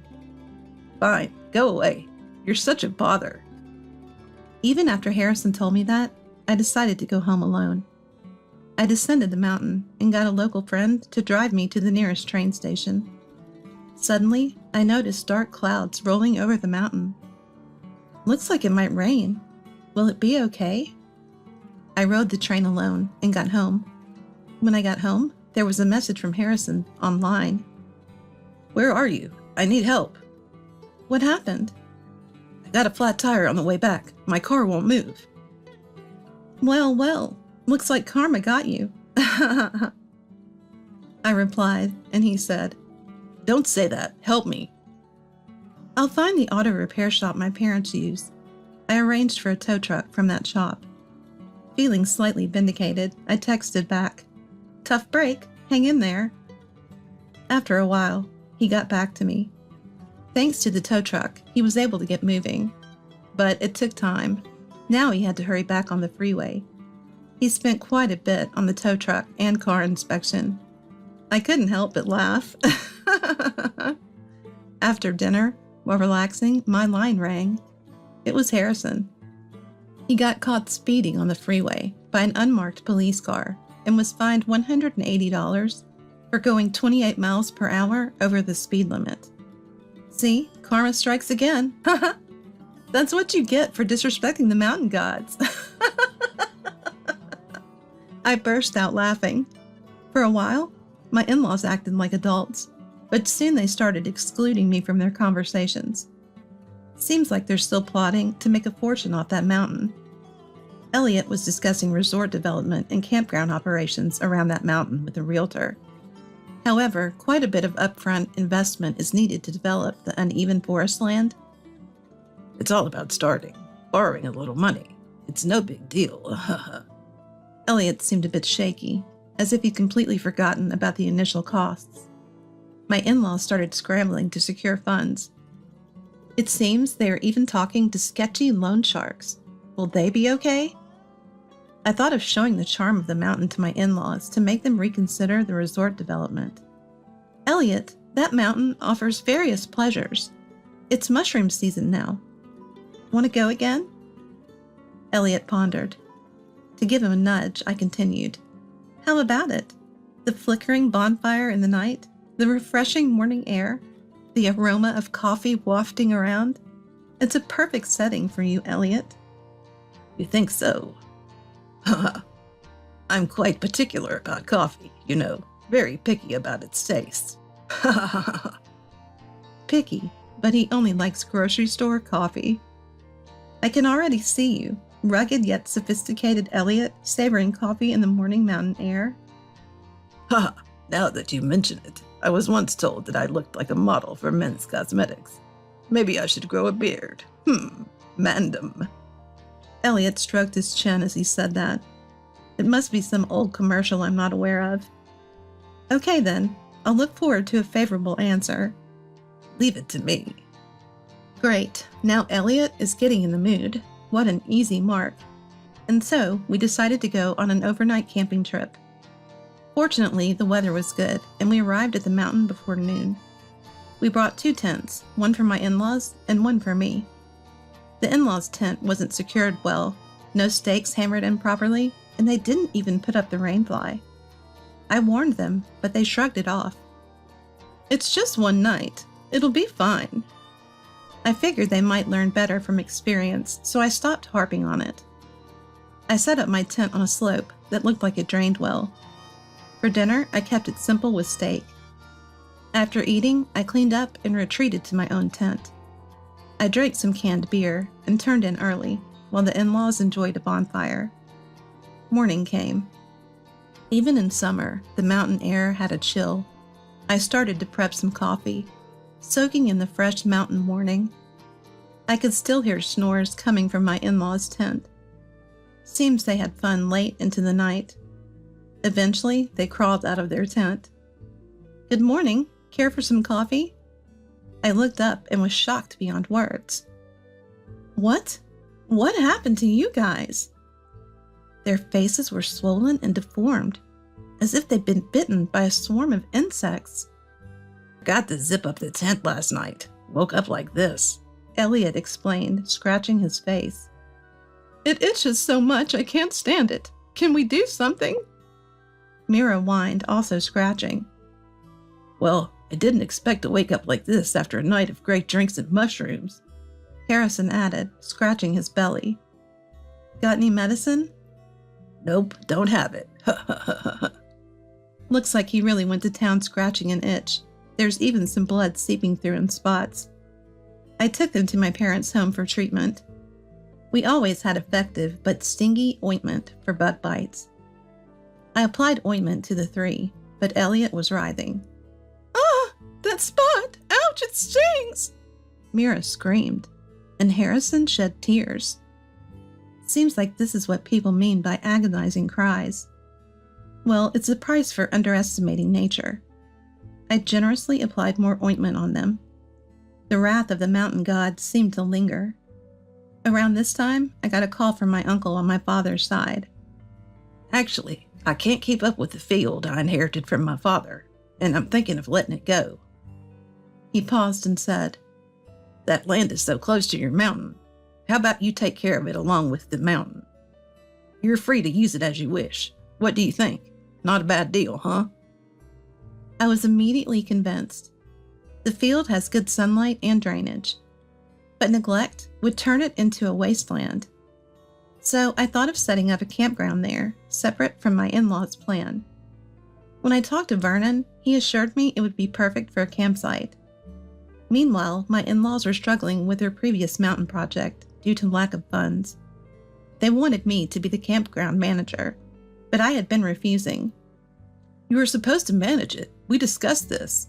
Fine, go away. You're such a bother. Even after Harrison told me that, I decided to go home alone. I descended the mountain and got a local friend to drive me to the nearest train station. Suddenly, I noticed dark clouds rolling over the mountain. Looks like it might rain. Will it be okay? I rode the train alone and got home. When I got home, there was a message from Harrison online. Where are you? I need help. What happened? I got a flat tire on the way back. My car won't move. Well, looks like karma got you. I replied, and he said, Don't say that. Help me. I'll find the auto repair shop my parents use. I arranged for a tow truck from that shop. Feeling slightly vindicated, I texted back, Tough break, hang in there. After a while, he got back to me. Thanks to the tow truck, he was able to get moving. But it took time. Now he had to hurry back on the freeway. He spent quite a bit on the tow truck and car inspection. I couldn't help but laugh. After dinner, while relaxing, my line rang. It was Harrison. He got caught speeding on the freeway by an unmarked police car and was fined $180 for going 28 miles per hour over the speed limit. See, karma strikes again. That's what you get for disrespecting the mountain gods. I burst out laughing. For a while, my in-laws acted like adults, but soon they started excluding me from their conversations. Seems like they're still plotting to make a fortune off that mountain. Elliot was discussing resort development and campground operations around that mountain with a realtor. However, quite a bit of upfront investment is needed to develop the uneven forest land. It's all about starting, borrowing a little money. It's no big deal. Elliot seemed a bit shaky, as if he'd completely forgotten about the initial costs. My in-laws started scrambling to secure funds. It seems they are even talking to sketchy loan sharks. Will they be okay? I thought of showing the charm of the mountain to my in-laws to make them reconsider the resort development. Elliot, that mountain offers various pleasures. It's mushroom season now. Want to go again? Elliot pondered. To give him a nudge, I continued. How about it? The flickering bonfire in the night, the refreshing morning air, the aroma of coffee wafting around. It's a perfect setting for you, Elliot. You think so? I'm quite particular about coffee, you know, very picky about its taste. Picky, but he only likes grocery store coffee. I can already see you, rugged yet sophisticated Elliot, savoring coffee in the morning mountain air. Now that you mention it, I was once told that I looked like a model for men's cosmetics. Maybe I should grow a beard. Mandem. Elliot stroked his chin as he said that. It must be some old commercial I'm not aware of. Okay then, I'll look forward to a favorable answer. Leave it to me. Great, now Elliot is getting in the mood. What an easy mark. And so, we decided to go on an overnight camping trip. Fortunately, the weather was good, and we arrived at the mountain before noon. We brought 2 tents, one for my in-laws and one for me. The in-laws' tent wasn't secured well, no stakes hammered in properly, and they didn't even put up the rainfly. I warned them, but they shrugged it off. It's just one night. It'll be fine. I figured they might learn better from experience, so I stopped harping on it. I set up my tent on a slope that looked like it drained well. For dinner, I kept it simple with steak. After eating, I cleaned up and retreated to my own tent. I drank some canned beer and turned in early, while the in-laws enjoyed a bonfire. Morning came. Even in summer, the mountain air had a chill. I started to prep some coffee, soaking in the fresh mountain morning. I could still hear snores coming from my in-laws' tent. Seems they had fun late into the night. Eventually, they crawled out of their tent. Good morning. Care for some coffee? I looked up and was shocked beyond words. What? What happened to you guys? Their faces were swollen and deformed, as if they'd been bitten by a swarm of insects. Got to zip up the tent last night. Woke up like this, Elliot explained, scratching his face. It itches so much I can't stand it. Can we do something? Mira whined, also scratching. Well, I didn't expect to wake up like this after a night of great drinks and mushrooms, Harrison added, scratching his belly. Got any medicine? Nope, don't have it. Looks like he really went to town scratching an itch. There's even some blood seeping through in spots. I took them to my parents' home for treatment. We always had effective but stingy ointment for bug bites. I applied ointment to the 3, but Elliot was writhing. Ah, that spot! Ouch, it stings! Mira screamed, and Harrison shed tears. Seems like this is what people mean by agonizing cries. Well, it's a price for underestimating nature. I generously applied more ointment on them. The wrath of the mountain gods seemed to linger. Around this time, I got a call from my uncle on my father's side. Actually, I can't keep up with the field I inherited from my father, and I'm thinking of letting it go. He paused and said, That land is so close to your mountain. How about you take care of it along with the mountain? You're free to use it as you wish. What do you think? Not a bad deal, huh? I was immediately convinced. The field has good sunlight and drainage, but neglect would turn it into a wasteland. So I thought of setting up a campground there, separate from my in-laws' plan. When I talked to Vernon, he assured me it would be perfect for a campsite. Meanwhile, my in-laws were struggling with their previous mountain project due to lack of funds. They wanted me to be the campground manager, but I had been refusing. You were supposed to manage it. We discussed this.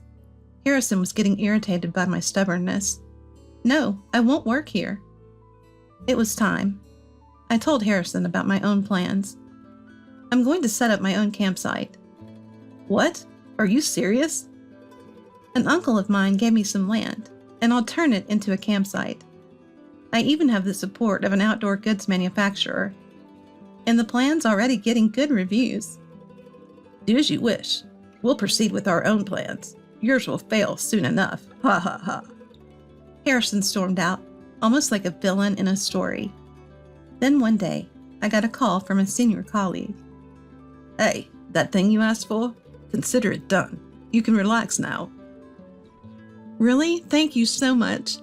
Harrison was getting irritated by my stubbornness. No, I won't work here. It was time. I told Harrison about my own plans. I'm going to set up my own campsite. What? Are you serious? An uncle of mine gave me some land, and I'll turn it into a campsite. I even have the support of an outdoor goods manufacturer, and the plan's already getting good reviews. Do as you wish. We'll proceed with our own plans. Yours will fail soon enough. Ha ha ha. Harrison stormed out, almost like a villain in a story. Then one day, I got a call from a senior colleague. Hey, that thing you asked for? Consider it done. You can relax now. Really? Thank you so much.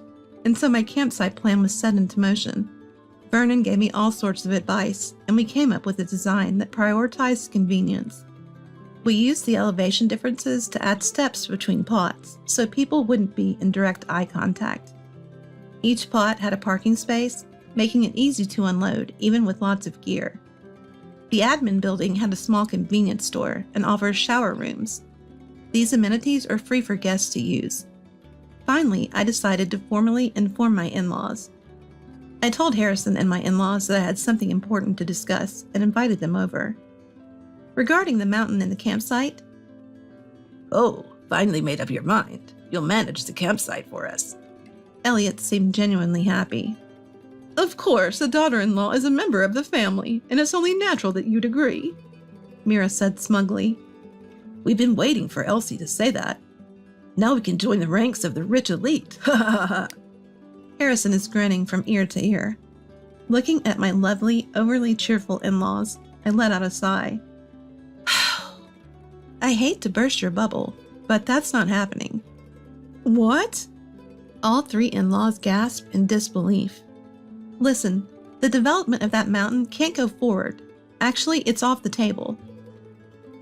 And so my campsite plan was set into motion. Vernon gave me all sorts of advice, and we came up with a design that prioritized convenience. We used the elevation differences to add steps between plots, so people wouldn't be in direct eye contact. Each plot had a parking space, making it easy to unload, even with lots of gear. The admin building had a small convenience store and offers shower rooms. These amenities are free for guests to use. Finally, I decided to formally inform my in-laws. I told Harrison and my in-laws that I had something important to discuss and invited them over. Regarding the mountain and the campsite, Oh, finally made up your mind. You'll manage the campsite for us. Elliot seemed genuinely happy. Of course, a daughter-in-law is a member of the family, and it's only natural that you'd agree, Mira said smugly. We've been waiting for Elsie to say that. Now we can join the ranks of the rich elite. Ha ha ha. Harrison is grinning from ear to ear. Looking at my lovely, overly cheerful in-laws, I let out a sigh. I hate to burst your bubble, but that's not happening. What? All three in-laws gasped in disbelief. Listen, the development of that mountain can't go forward. Actually, it's off the table.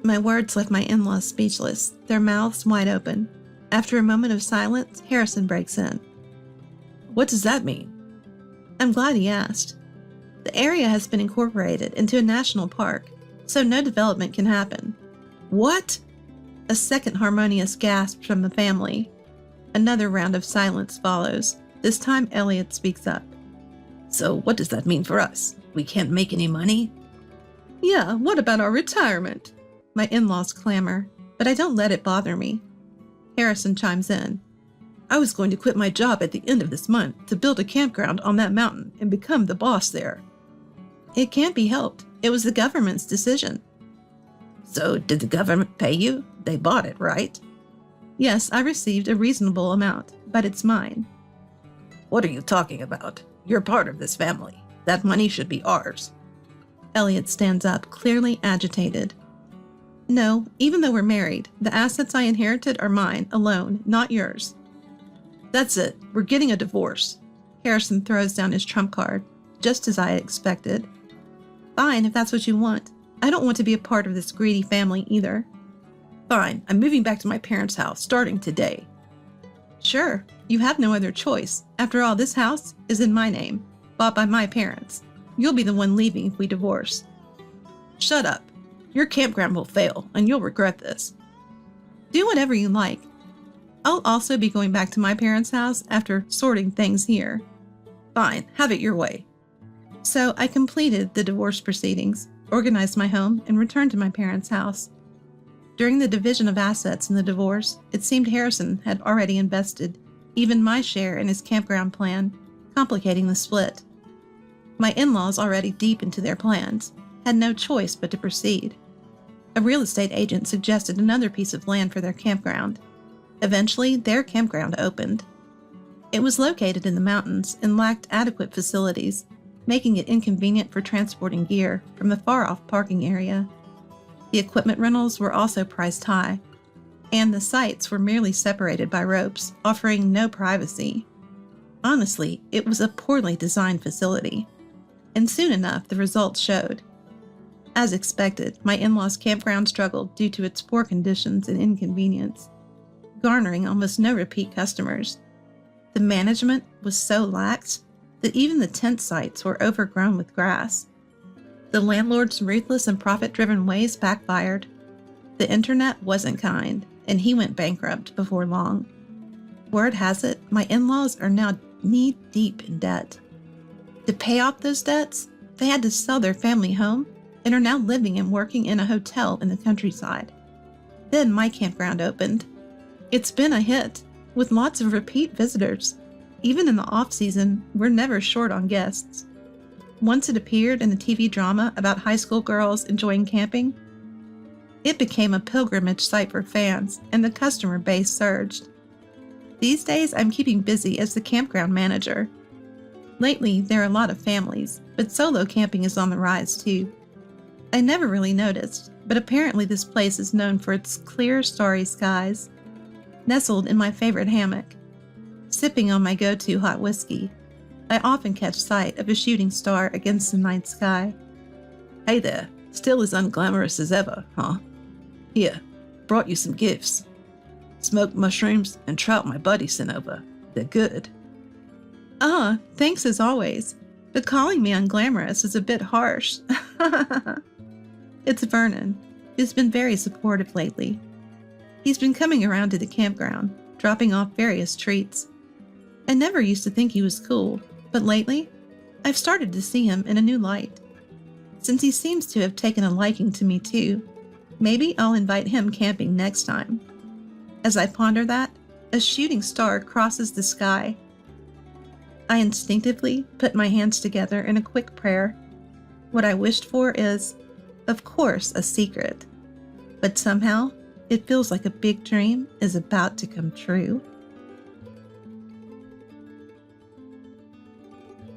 My words left my in-laws speechless, their mouths wide open. After a moment of silence, Harrison breaks in. What does that mean? I'm glad he asked. The area has been incorporated into a national park, so no development can happen. What? A second harmonious gasp from the family. Another round of silence follows. This time Elliot speaks up. So what does that mean for us? We can't make any money? Yeah, what about our retirement? My in-laws clamor, but I don't let it bother me. Harrison chimes in. I was going to quit my job at the end of this month to build a campground on that mountain and become the boss there. It can't be helped. It was the government's decision. So did the government pay you? They bought it, right? Yes, I received a reasonable amount, but it's mine. What are you talking about? You're part of this family. That money should be ours. Elliot stands up, clearly agitated. No, even though we're married, the assets I inherited are mine alone, not yours. That's it. We're getting a divorce. Harrison throws down his trump card, just as I had expected. Fine, if that's what you want. I don't want to be a part of this greedy family either. Fine, I'm moving back to my parents' house, starting today. Sure, you have no other choice. After all, this house is in my name, bought by my parents. You'll be the one leaving if we divorce. Shut up. Your campground will fail, and you'll regret this. Do whatever you like. I'll also be going back to my parents' house after sorting things here. Fine, have it your way. So I completed the divorce proceedings, organized my home, and returned to my parents' house. During the division of assets in the divorce, it seemed Harrison had already invested even my share in his campground plan, complicating the split. My in-laws, already deep into their plans, had no choice but to proceed. A real estate agent suggested another piece of land for their campground. Eventually, their campground opened. It was located in the mountains and lacked adequate facilities, making it inconvenient for transporting gear from the far-off parking area. The equipment rentals were also priced high, and the sites were merely separated by ropes, offering no privacy. Honestly, it was a poorly designed facility, and soon enough the results showed. As expected, my in-laws' campground struggled due to its poor conditions and inconvenience, garnering almost no repeat customers. The management was so lax that even the tent sites were overgrown with grass. The landlord's ruthless and profit-driven ways backfired. The internet wasn't kind, and he went bankrupt before long. Word has it, my in-laws are now knee-deep in debt. To pay off those debts, they had to sell their family home and are now living and working in a hotel in the countryside. Then my campground opened. It's been a hit, with lots of repeat visitors. Even in the off-season, we're never short on guests. Once it appeared in the TV drama about high school girls enjoying camping, it became a pilgrimage site for fans, and the customer base surged. These days, I'm keeping busy as the campground manager. Lately, there are a lot of families, but solo camping is on the rise too. I never really noticed, but apparently this place is known for its clear, starry skies. Nestled in my favorite hammock, sipping on my go-to hot whiskey, I often catch sight of a shooting star against the night sky. Hey there, still as unglamorous as ever, huh? Here, brought you some gifts. Smoked mushrooms and trout my buddy sent over. They're good. Thanks as always, but calling me unglamorous is a bit harsh. It's Vernon, who's been very supportive lately. He's been coming around to the campground, dropping off various treats. I never used to think he was cool, but lately, I've started to see him in a new light. Since he seems to have taken a liking to me too, maybe I'll invite him camping next time. As I ponder that, a shooting star crosses the sky. I instinctively put my hands together in a quick prayer. What I wished for is, of course, a secret. But somehow, it feels like a big dream is about to come true.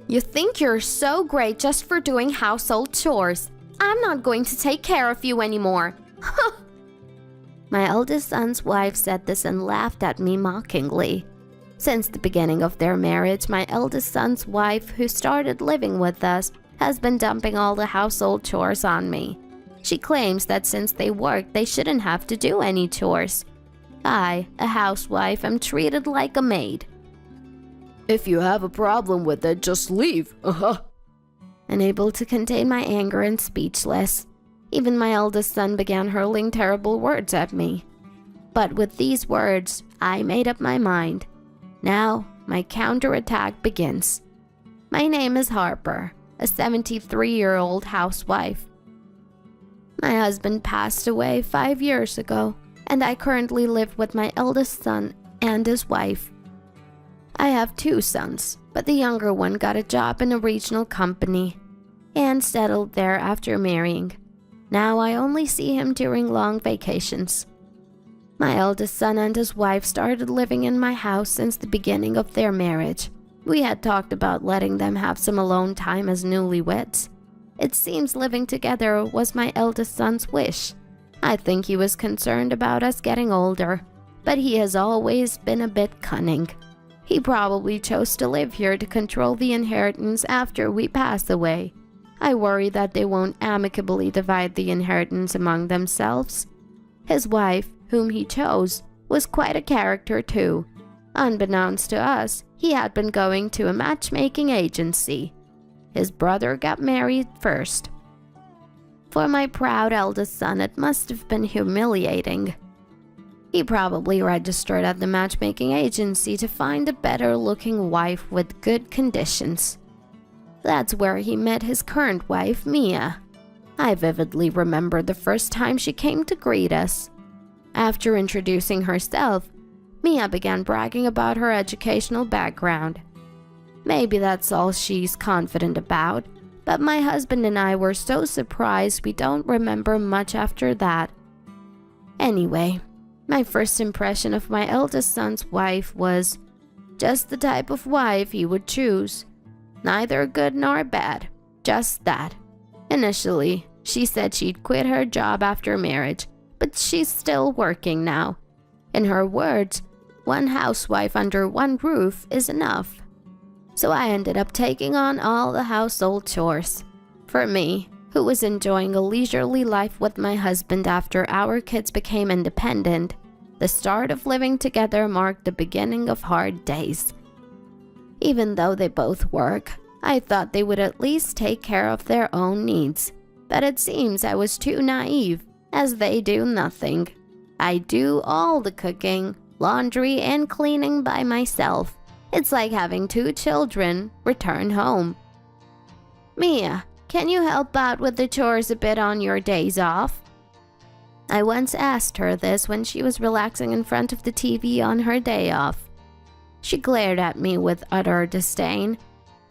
You think you're so great just for doing household chores. I'm not going to take care of you anymore. My eldest son's wife said this and laughed at me mockingly. Since the beginning of their marriage, my eldest son's wife, who started living with us, has been dumping all the household chores on me. She claims that since they work, they shouldn't have to do any chores. I, a housewife, am treated like a maid. If you have a problem with it, just leave. Unable to contain my anger and speechless, even my eldest son began hurling terrible words at me. But with these words, I made up my mind. Now, my counterattack begins. My name is Harper, a 73-year-old housewife. My husband passed away 5 years ago, and I currently live with my eldest son and his wife. I have 2 sons, but the younger one got a job in a regional company and settled there after marrying. Now I only see him during long vacations. My eldest son and his wife started living in my house since the beginning of their marriage. We had talked about letting them have some alone time as newlyweds. It seems living together was my eldest son's wish. I think he was concerned about us getting older, but he has always been a bit cunning. He probably chose to live here to control the inheritance after we pass away. I worry that they won't amicably divide the inheritance among themselves. His wife, whom he chose, was quite a character too. Unbeknownst to us, he had been going to a matchmaking agency. His brother got married first. For my proud eldest son, it must have been humiliating. He probably registered at the matchmaking agency to find a better-looking wife with good conditions. That's where he met his current wife, Mia. I vividly remember the first time she came to greet us. After introducing herself, Mia began bragging about her educational background. Maybe that's all she's confident about, but my husband and I were so surprised we don't remember much after that. Anyway, my first impression of my eldest son's wife was just the type of wife he would choose. Neither good nor bad, just that. Initially, she said she'd quit her job after marriage, but she's still working now. In her words, one housewife under one roof is enough. So I ended up taking on all the household chores. For me, who was enjoying a leisurely life with my husband after our kids became independent, the start of living together marked the beginning of hard days. Even though they both work, I thought they would at least take care of their own needs. But it seems I was too naive, as they do nothing. I do all the cooking, laundry, and cleaning by myself. It's like having 2 children return home. Mia, can you help out with the chores a bit on your days off? I once asked her this when she was relaxing in front of the TV on her day off. She glared at me with utter disdain.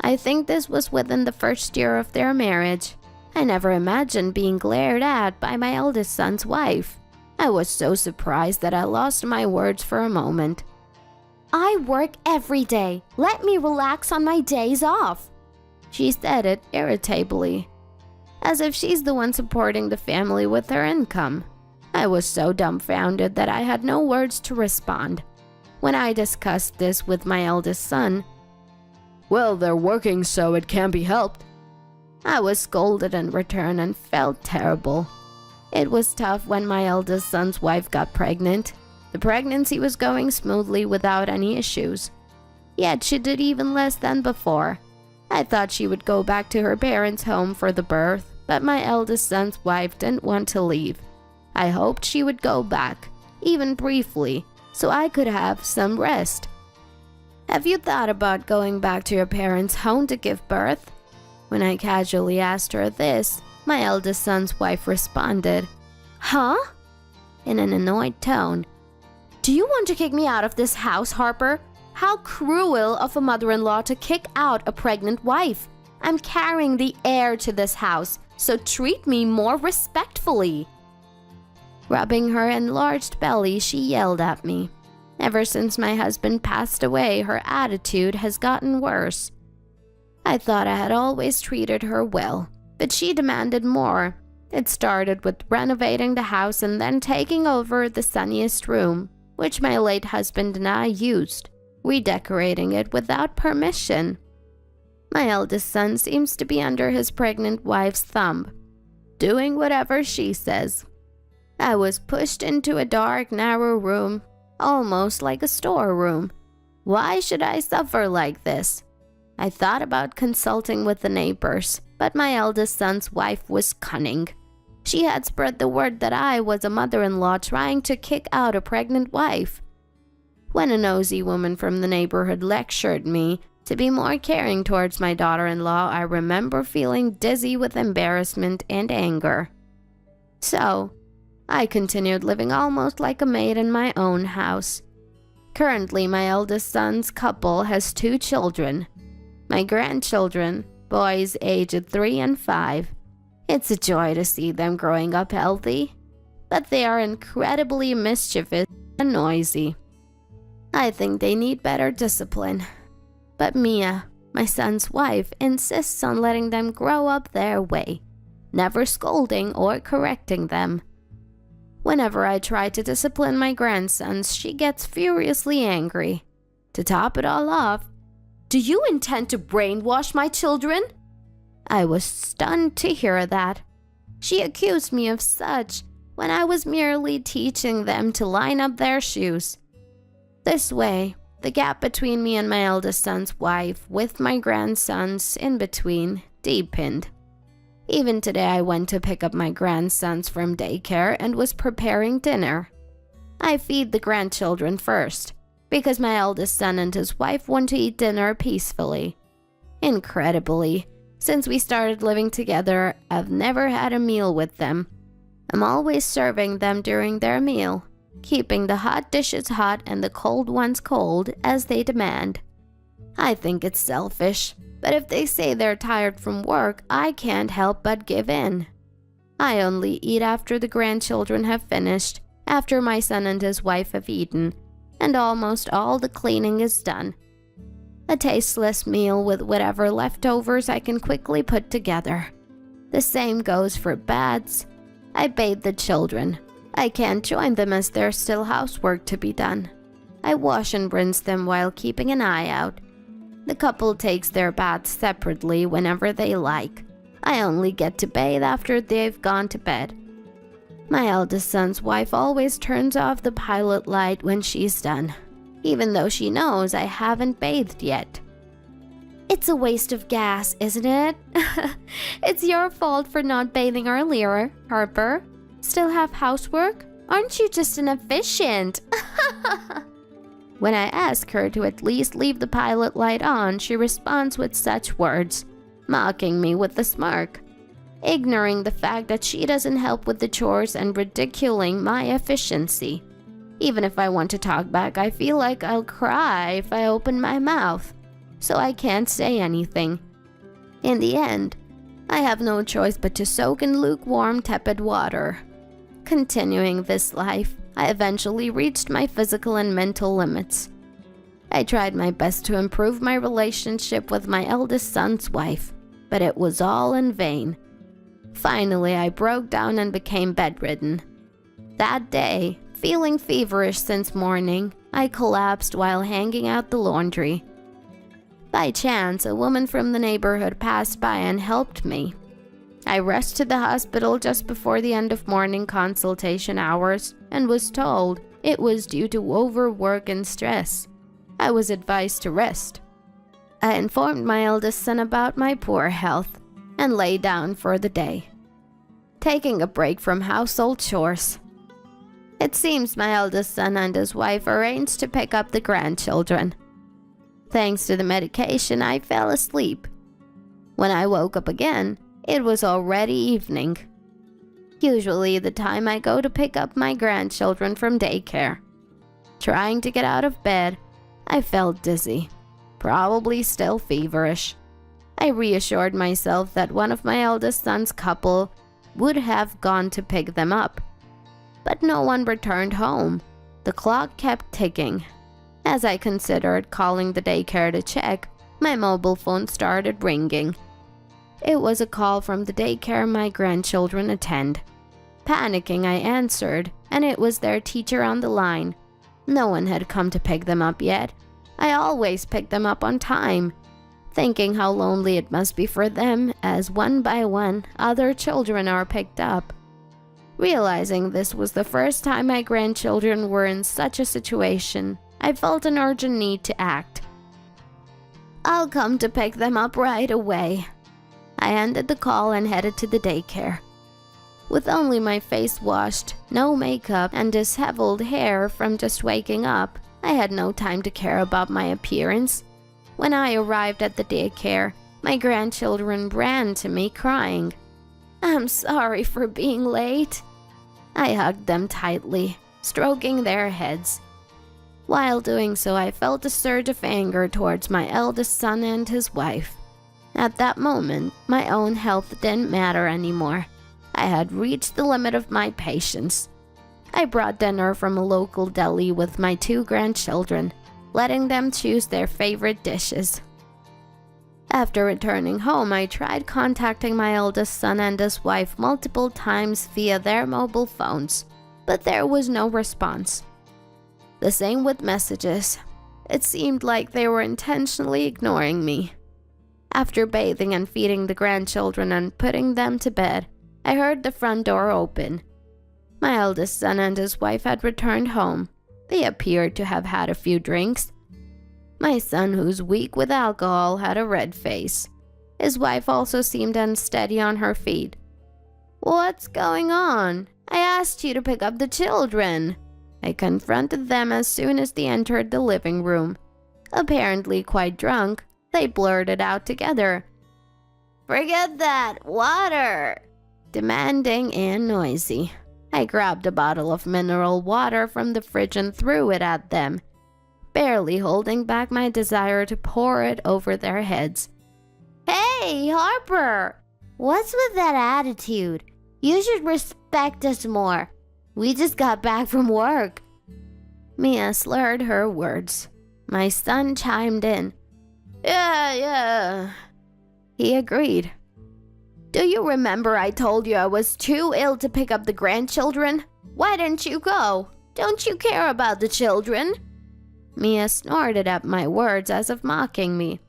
I think this was within the first year of their marriage. I never imagined being glared at by my eldest son's wife. I was so surprised that I lost my words for a moment. I work every day. Let me relax on my days off. She said it irritably, as if she's the one supporting the family with her income. I was so dumbfounded that I had no words to respond. When I discussed this with my eldest son, Well, they're working, so it can't be helped. I was scolded in return and felt terrible. It was tough when my eldest son's wife got pregnant. The pregnancy was going smoothly without any issues. Yet she did even less than before. I thought she would go back to her parents' home for the birth, but my eldest son's wife didn't want to leave. I hoped she would go back, even briefly, so I could have some rest. Have you thought about going back to your parents' home to give birth? When I casually asked her this, my eldest son's wife responded, Huh? In an annoyed tone. Do you want to kick me out of this house, Harper? How cruel of a mother-in-law to kick out a pregnant wife. I'm carrying the heir to this house, so treat me more respectfully. Rubbing her enlarged belly, she yelled at me. Ever since my husband passed away, her attitude has gotten worse. I thought I had always treated her well, but she demanded more. It started with renovating the house and then taking over the sunniest room, which my late husband and I used, redecorating it without permission. My eldest son seems to be under his pregnant wife's thumb, doing whatever she says. I was pushed into a dark, narrow room, almost like a storeroom. Why should I suffer like this? I thought about consulting with the neighbors, but my eldest son's wife was cunning. She had spread the word that I was a mother-in-law trying to kick out a pregnant wife. When a nosy woman from the neighborhood lectured me to be more caring towards my daughter-in-law, I remember feeling dizzy with embarrassment and anger. So, I continued living almost like a maid in my own house. Currently, my eldest son's couple has 2 children. My grandchildren, boys aged 3 and 5. It's a joy to see them growing up healthy, but they are incredibly mischievous and noisy. I think they need better discipline. But Mia, my son's wife, insists on letting them grow up their way, never scolding or correcting them. Whenever I try to discipline my grandsons, she gets furiously angry. To top it all off, Do you intend to brainwash my children? I was stunned to hear that. She accused me of such when I was merely teaching them to line up their shoes. This way, the gap between me and my eldest son's wife, with my grandsons in between, deepened. Even today I went to pick up my grandsons from daycare and was preparing dinner. I feed the grandchildren first, because my eldest son and his wife want to eat dinner peacefully. Incredibly, since we started living together, I've never had a meal with them. I'm always serving them during their meal, keeping the hot dishes hot and the cold ones cold as they demand. I think it's selfish, but if they say they're tired from work, I can't help but give in. I only eat after the grandchildren have finished, after my son and his wife have eaten, and almost all the cleaning is done. A tasteless meal with whatever leftovers I can quickly put together. The same goes for baths. I bathe the children. I can't join them as there's still housework to be done. I wash and rinse them while keeping an eye out. The couple takes their baths separately whenever they like. I only get to bathe after they've gone to bed. My eldest son's wife always turns off the pilot light when she's done, even though she knows I haven't bathed yet. It's a waste of gas, isn't it? It's your fault for not bathing earlier, Harper. Still have housework? Aren't you just inefficient? When I ask her to at least leave the pilot light on, she responds with such words, mocking me with a smirk, ignoring the fact that she doesn't help with the chores and ridiculing my efficiency. Even if I want to talk back, I feel like I'll cry if I open my mouth, so I can't say anything. In the end, I have no choice but to soak in lukewarm, tepid water. Continuing this life, I eventually reached my physical and mental limits. I tried my best to improve my relationship with my eldest son's wife, but it was all in vain. Finally, I broke down and became bedridden. That day, feeling feverish since morning, I collapsed while hanging out the laundry. By chance, a woman from the neighborhood passed by and helped me. I rushed to the hospital just before the end of morning consultation hours and was told it was due to overwork and stress. I was advised to rest. I informed my eldest son about my poor health and lay down for the day, taking a break from household chores. It seems my eldest son and his wife arranged to pick up the grandchildren. Thanks to the medication, I fell asleep. When I woke up again, it was already evening. Usually the time I go to pick up my grandchildren from daycare. Trying to get out of bed, I felt dizzy, probably still feverish. I reassured myself that one of my eldest son's couple would have gone to pick them up. But no one returned home. The clock kept ticking. As I considered calling the daycare to check, my mobile phone started ringing. It was a call from the daycare my grandchildren attend. Panicking, I answered, and it was their teacher on the line. No one had come to pick them up yet. I always pick them up on time, thinking how lonely it must be for them as one by one other children are picked up. Realizing this was the first time my grandchildren were in such a situation, I felt an urgent need to act. "I'll come to pick them up right away." I ended the call and headed to the daycare. With only my face washed, no makeup, and disheveled hair from just waking up, I had no time to care about my appearance. When I arrived at the daycare, my grandchildren ran to me crying. "I'm sorry for being late." I hugged them tightly, stroking their heads. While doing so, I felt a surge of anger towards my eldest son and his wife. At that moment, my own health didn't matter anymore. I had reached the limit of my patience. I brought dinner from a local deli with my 2 grandchildren, letting them choose their favorite dishes. After returning home, I tried contacting my eldest son and his wife multiple times via their mobile phones, but there was no response. The same with messages. It seemed like they were intentionally ignoring me. After bathing and feeding the grandchildren and putting them to bed, I heard the front door open. My eldest son and his wife had returned home. They appeared to have had a few drinks. My son, who's weak with alcohol, had a red face. His wife also seemed unsteady on her feet. "What's going on? I asked you to pick up the children." I confronted them as soon as they entered the living room. Apparently quite drunk, they blurted out together, "Forget that! Water!" Demanding and noisy. I grabbed a bottle of mineral water from the fridge and threw it at them, barely holding back my desire to pour it over their heads. "Hey, Harper! What's with that attitude? You should respect us more. We just got back from work." Mia slurred her words. My son chimed in. Yeah. He agreed. "Do you remember I told you I was too ill to pick up the grandchildren? Why didn't you go? Don't you care about the children?" Mia snorted at my words as if mocking me.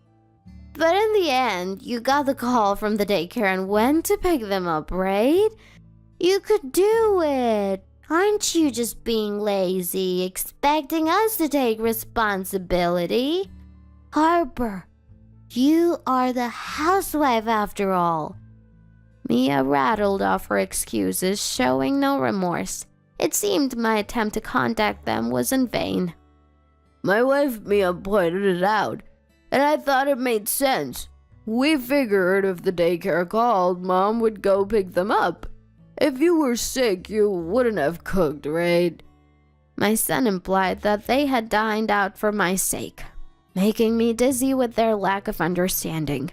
"But in the end, you got the call from the daycare and went to pick them up, right? You could do it. Aren't you just being lazy, expecting us to take responsibility? Harper, you are the housewife after all." Mia rattled off her excuses, showing no remorse. It seemed my attempt to contact them was in vain. My wife Mia pointed it out, and I thought it made sense. We figured if the daycare called, Mom would go pick them up. If you were sick, you wouldn't have cooked, right? My son implied that they had dined out for my sake, making me dizzy with their lack of understanding.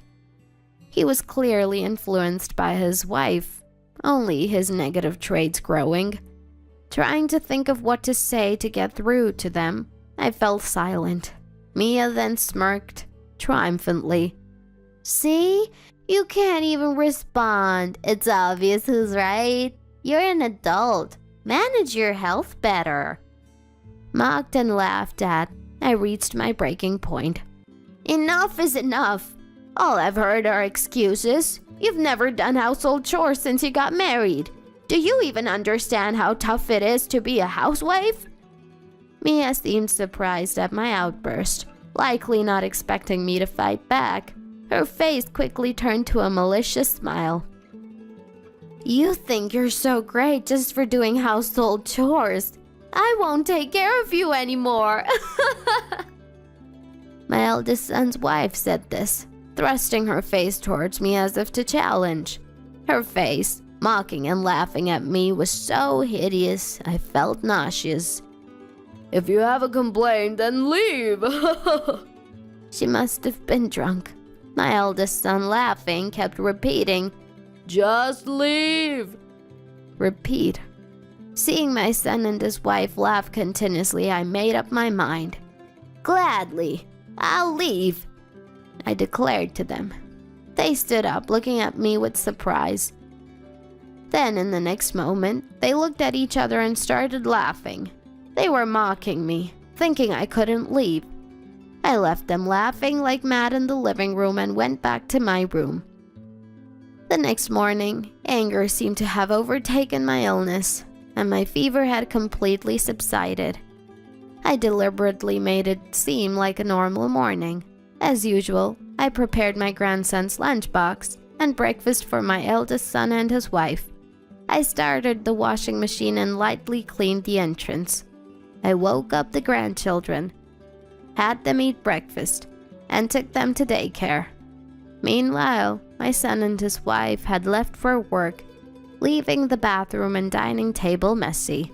He was clearly influenced by his wife, only his negative traits growing. Trying to think of what to say to get through to them, I fell silent. Mia then smirked triumphantly. See? You can't even respond. It's obvious who's right. You're an adult. Manage your health better. Mocked and laughed at, I reached my breaking point. Enough is enough. All I've heard are excuses. You've never done household chores since you got married. Do you even understand how tough it is to be a housewife? Mia seemed surprised at my outburst, likely not expecting me to fight back. Her face quickly turned to a malicious smile. You think you're so great just for doing household chores. I won't take care of you anymore. My eldest son's wife said this, thrusting her face towards me as if to challenge. Her face, mocking and laughing at me, was so hideous I felt nauseous. If you have a complaint, then leave. She must have been drunk. My eldest son, laughing, kept repeating, Just leave. Repeat. Seeing my son and his wife laugh continuously, I made up my mind. Gladly, I'll leave, I declared to them. They stood up, looking at me with surprise. Then, in the next moment, they looked at each other and started laughing. They were mocking me, thinking I couldn't leave. I left them laughing like mad in the living room and went back to my room. The next morning, anger seemed to have overtaken my illness, and my fever had completely subsided. I deliberately made it seem like a normal morning. As usual, I prepared my grandson's lunchbox and breakfast for my eldest son and his wife. I started the washing machine and lightly cleaned the entrance. I woke up the grandchildren, had them eat breakfast, and took them to daycare. Meanwhile, my son and his wife had left for work, leaving the bathroom and dining table messy.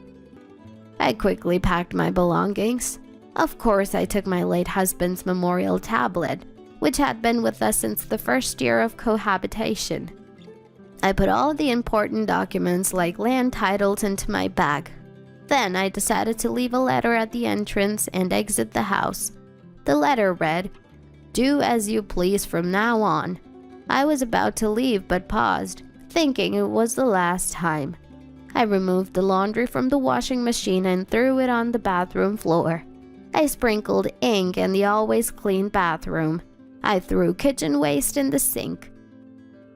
I quickly packed my belongings. Of course, I took my late husband's memorial tablet, which had been with us since the first year of cohabitation. I put all the important documents like land titles into my bag. Then I decided to leave a letter at the entrance and exit the house. The letter read, Do as you please from now on. I was about to leave but paused, thinking it was the last time. I removed the laundry from the washing machine and threw it on the bathroom floor. I sprinkled ink in the always clean bathroom. I threw kitchen waste in the sink.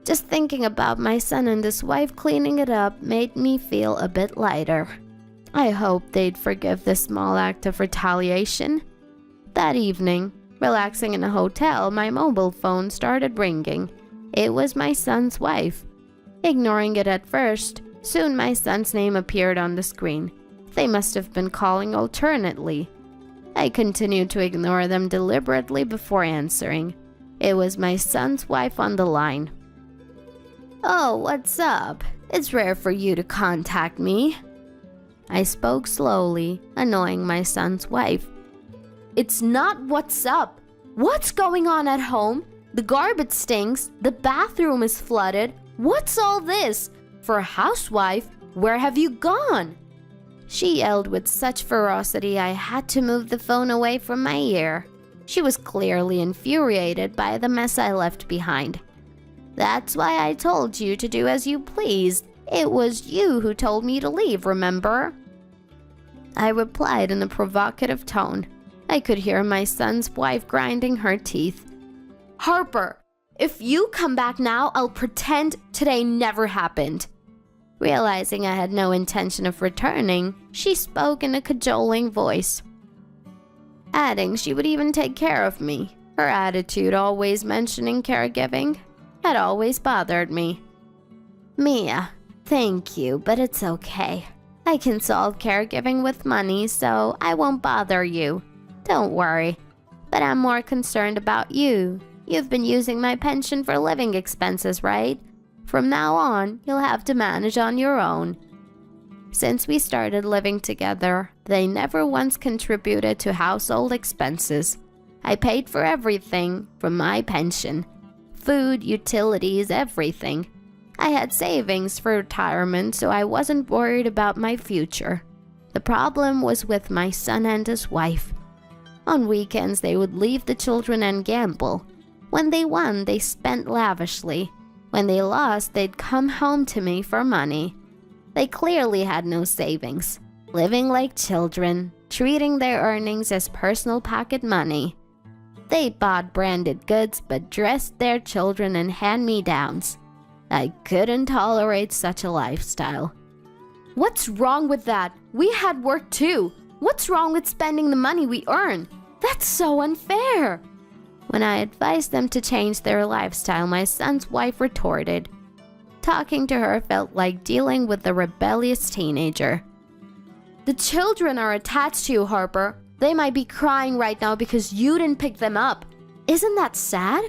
Just thinking about my son and his wife cleaning it up made me feel a bit lighter. I hoped they'd forgive this small act of retaliation. That evening, relaxing in a hotel, my mobile phone started ringing. It was my son's wife. Ignoring it at first, soon my son's name appeared on the screen. They must have been calling alternately. I continued to ignore them deliberately before answering. It was my son's wife on the line. Oh, what's up? It's rare for you to contact me. I spoke slowly, annoying my son's wife. It's not what's up. What's going on at home? The garbage stinks. The bathroom is flooded. What's all this? For a housewife, where have you gone? She yelled with such ferocity I had to move the phone away from my ear. She was clearly infuriated by the mess I left behind. That's why I told you to do as you pleased. It was you who told me to leave, remember? I replied in a provocative tone. I could hear my son's wife grinding her teeth. Harper, if you come back now, I'll pretend today never happened. Realizing I had no intention of returning, she spoke in a cajoling voice, adding she would even take care of me. Her attitude, always mentioning caregiving, had always bothered me. Mia, thank you, but it's okay. I can solve caregiving with money, so I won't bother you. Don't worry. But I'm more concerned about you. You've been using my pension for living expenses, right? From now on, you'll have to manage on your own. Since we started living together, they never once contributed to household expenses. I paid for everything from my pension. Food, utilities, everything. I had savings for retirement, so I wasn't worried about my future. The problem was with my son and his wife. On weekends, they would leave the children and gamble. When they won, they spent lavishly. When they lost, they'd come home to me for money. They clearly had no savings, living like children, treating their earnings as personal pocket money. They bought branded goods but dressed their children in hand-me-downs. I couldn't tolerate such a lifestyle. What's wrong with that? We had work too. What's wrong with spending the money we earn? That's so unfair. When I advised them to change their lifestyle, my son's wife retorted. Talking to her felt like dealing with a rebellious teenager. The children are attached to you, Harper. They might be crying right now because you didn't pick them up. Isn't that sad?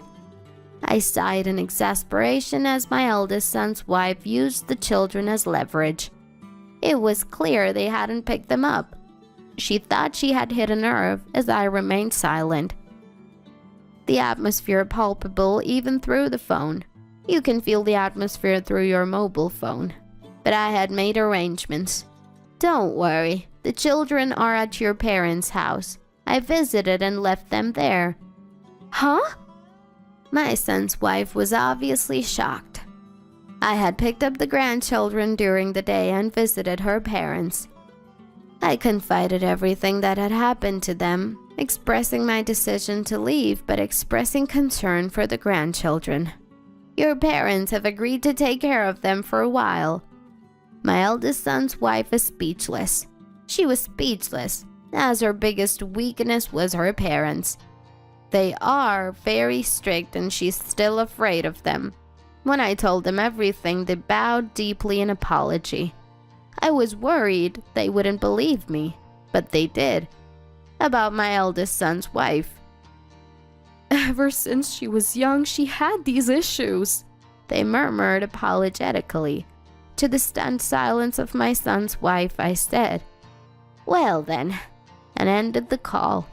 I sighed in exasperation as my eldest son's wife used the children as leverage. It was clear they hadn't picked them up. She thought she had hit a nerve as I remained silent. The atmosphere palpable even through the phone. You can feel the atmosphere through your mobile phone. But I had made arrangements. Don't worry, the children are at your parents' house. I visited and left them there. Huh? My son's wife was obviously shocked. I had picked up the grandchildren during the day and visited her parents. I confided everything that had happened to them, expressing my decision to leave but expressing concern for the grandchildren. Your parents have agreed to take care of them for a while. My eldest son's wife is speechless. She was speechless, as her biggest weakness was her parents. They are very strict and she's still afraid of them. When I told them everything, they bowed deeply in apology. I was worried they wouldn't believe me, but they did. About my eldest son's wife. Ever since she was young, she had these issues, they murmured apologetically. To the stunned silence of my son's wife, I said, "Well then," and ended the call.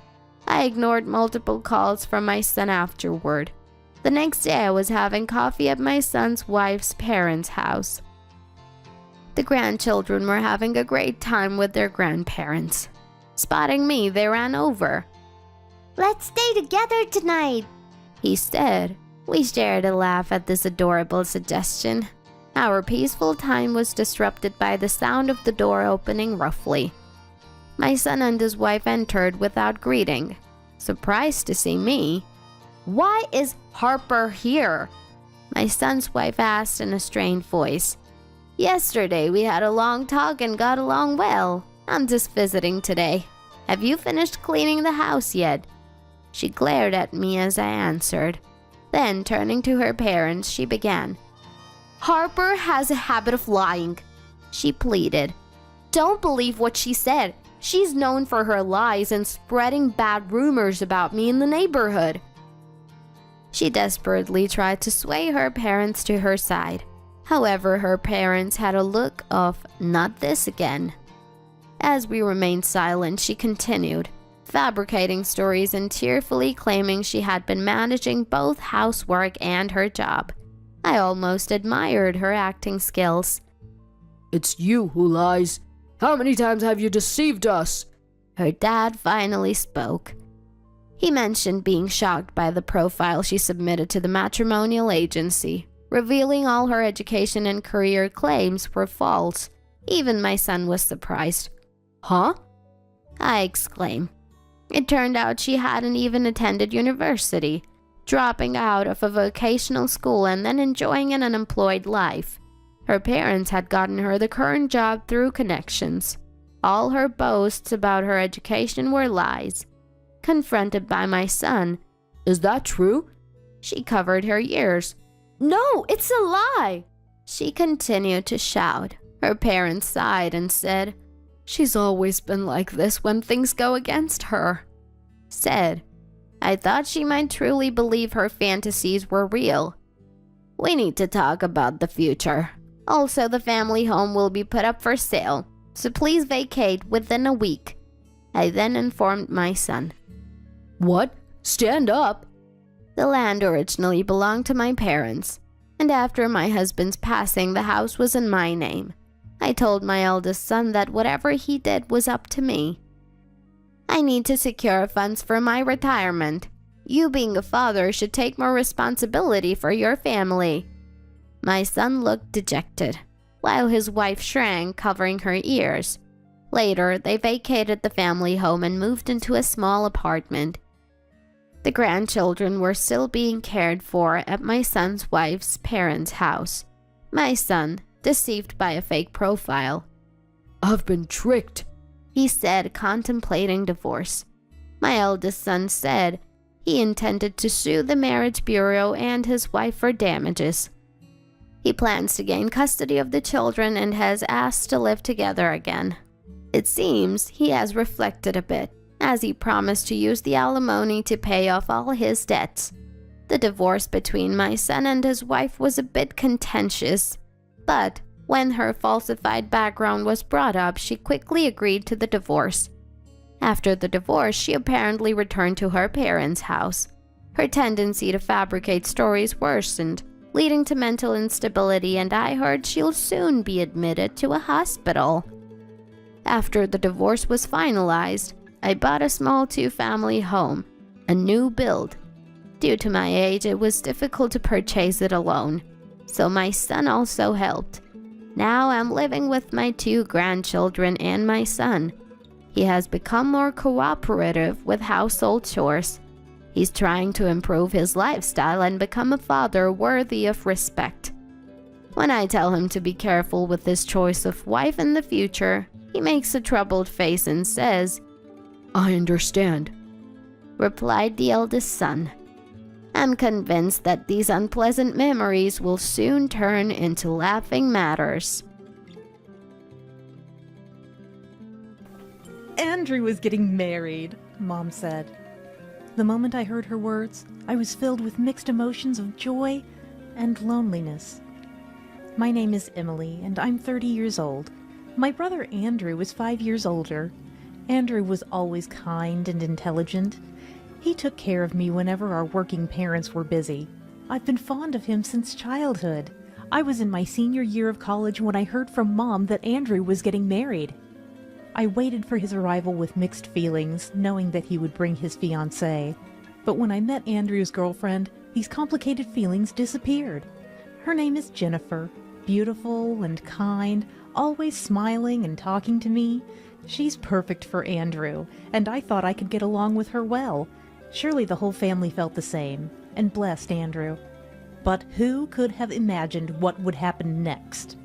I ignored multiple calls from my son afterward. The next day I was having coffee at my son's wife's parents' house. The grandchildren were having a great time with their grandparents. Spotting me, they ran over. "Let's stay together tonight," he said. We shared a laugh at this adorable suggestion. Our peaceful time was disrupted by the sound of the door opening roughly. My son and his wife entered without greeting. Surprised to see me. "Why is Harper here?" my son's wife asked in a strained voice. "Yesterday we had a long talk and got along well. I'm just visiting today. Have you finished cleaning the house yet?" She glared at me as I answered. Then, turning to her parents, she began. "Harper has a habit of lying," she pleaded. "Don't believe what she said. She's known for her lies and spreading bad rumors about me in the neighborhood." She desperately tried to sway her parents to her side. However, her parents had a look of, "Not this again." As we remained silent, she continued, fabricating stories and tearfully claiming she had been managing both housework and her job. I almost admired her acting skills. "It's you who lies. How many times have you deceived us?" Her dad finally spoke. He mentioned being shocked by the profile she submitted to the matrimonial agency, revealing all her education and career claims were false. Even my son was surprised. "Huh?" I exclaimed. It turned out she hadn't even attended university, dropping out of a vocational school and then enjoying an unemployed life. Her parents had gotten her the current job through connections. All her boasts about her education were lies. Confronted by my son, "Is that true?" she covered her ears. "No, it's a lie!" She continued to shout. Her parents sighed and said, "She's always been like this when things go against her." Said, I thought she might truly believe her fantasies were real. "We need to talk about the future. Also, the family home will be put up for sale, so please vacate within a week." I then informed my son. "What? Stand up." The land originally belonged to my parents, and after my husband's passing, the house was in my name. I told my eldest son that whatever he did was up to me. I need to secure funds for my retirement. You being a father should take more responsibility for your family." My son looked dejected, while his wife shrank, covering her ears. Later, they vacated the family home and moved into a small apartment. The grandchildren were still being cared for at my son's wife's parents' house. My son, deceived by a fake profile. "I've been tricked," he said, contemplating divorce. My eldest son said he intended to sue the marriage bureau and his wife for damages. He plans to gain custody of the children and has asked to live together again. It seems he has reflected a bit, as he promised to use the alimony to pay off all his debts. The divorce between my son and his wife was a bit contentious, but when her falsified background was brought up, she quickly agreed to the divorce. After the divorce, she apparently returned to her parents' house. Her tendency to fabricate stories worsened, leading to mental instability, and I heard she'll soon be admitted to a hospital. After the divorce was finalized, I bought a small two-family home, a new build. Due to my age, it was difficult to purchase it alone, so my son also helped. Now I'm living with my 2 grandchildren and my son. He has become more cooperative with household chores. He's trying to improve his lifestyle and become a father worthy of respect. When I tell him to be careful with his choice of wife in the future, he makes a troubled face and says, "I understand," replied the eldest son. I'm convinced that these unpleasant memories will soon turn into laughing matters. Andrew was getting married, Mom said. The moment I heard her words, I was filled with mixed emotions of joy and loneliness. My name is Emily, and I'm 30 years old. My brother Andrew is 5 years older. Andrew was always kind and intelligent. He took care of me whenever our working parents were busy. I've been fond of him since childhood. I was in my senior year of college when I heard from Mom that Andrew was getting married. I waited for his arrival with mixed feelings, knowing that he would bring his fiancée. But when I met Andrew's girlfriend, these complicated feelings disappeared. Her name is Jennifer, beautiful and kind, always smiling and talking to me. She's perfect for Andrew, and I thought I could get along with her well. Surely the whole family felt the same, and blessed Andrew. But who could have imagined what would happen next?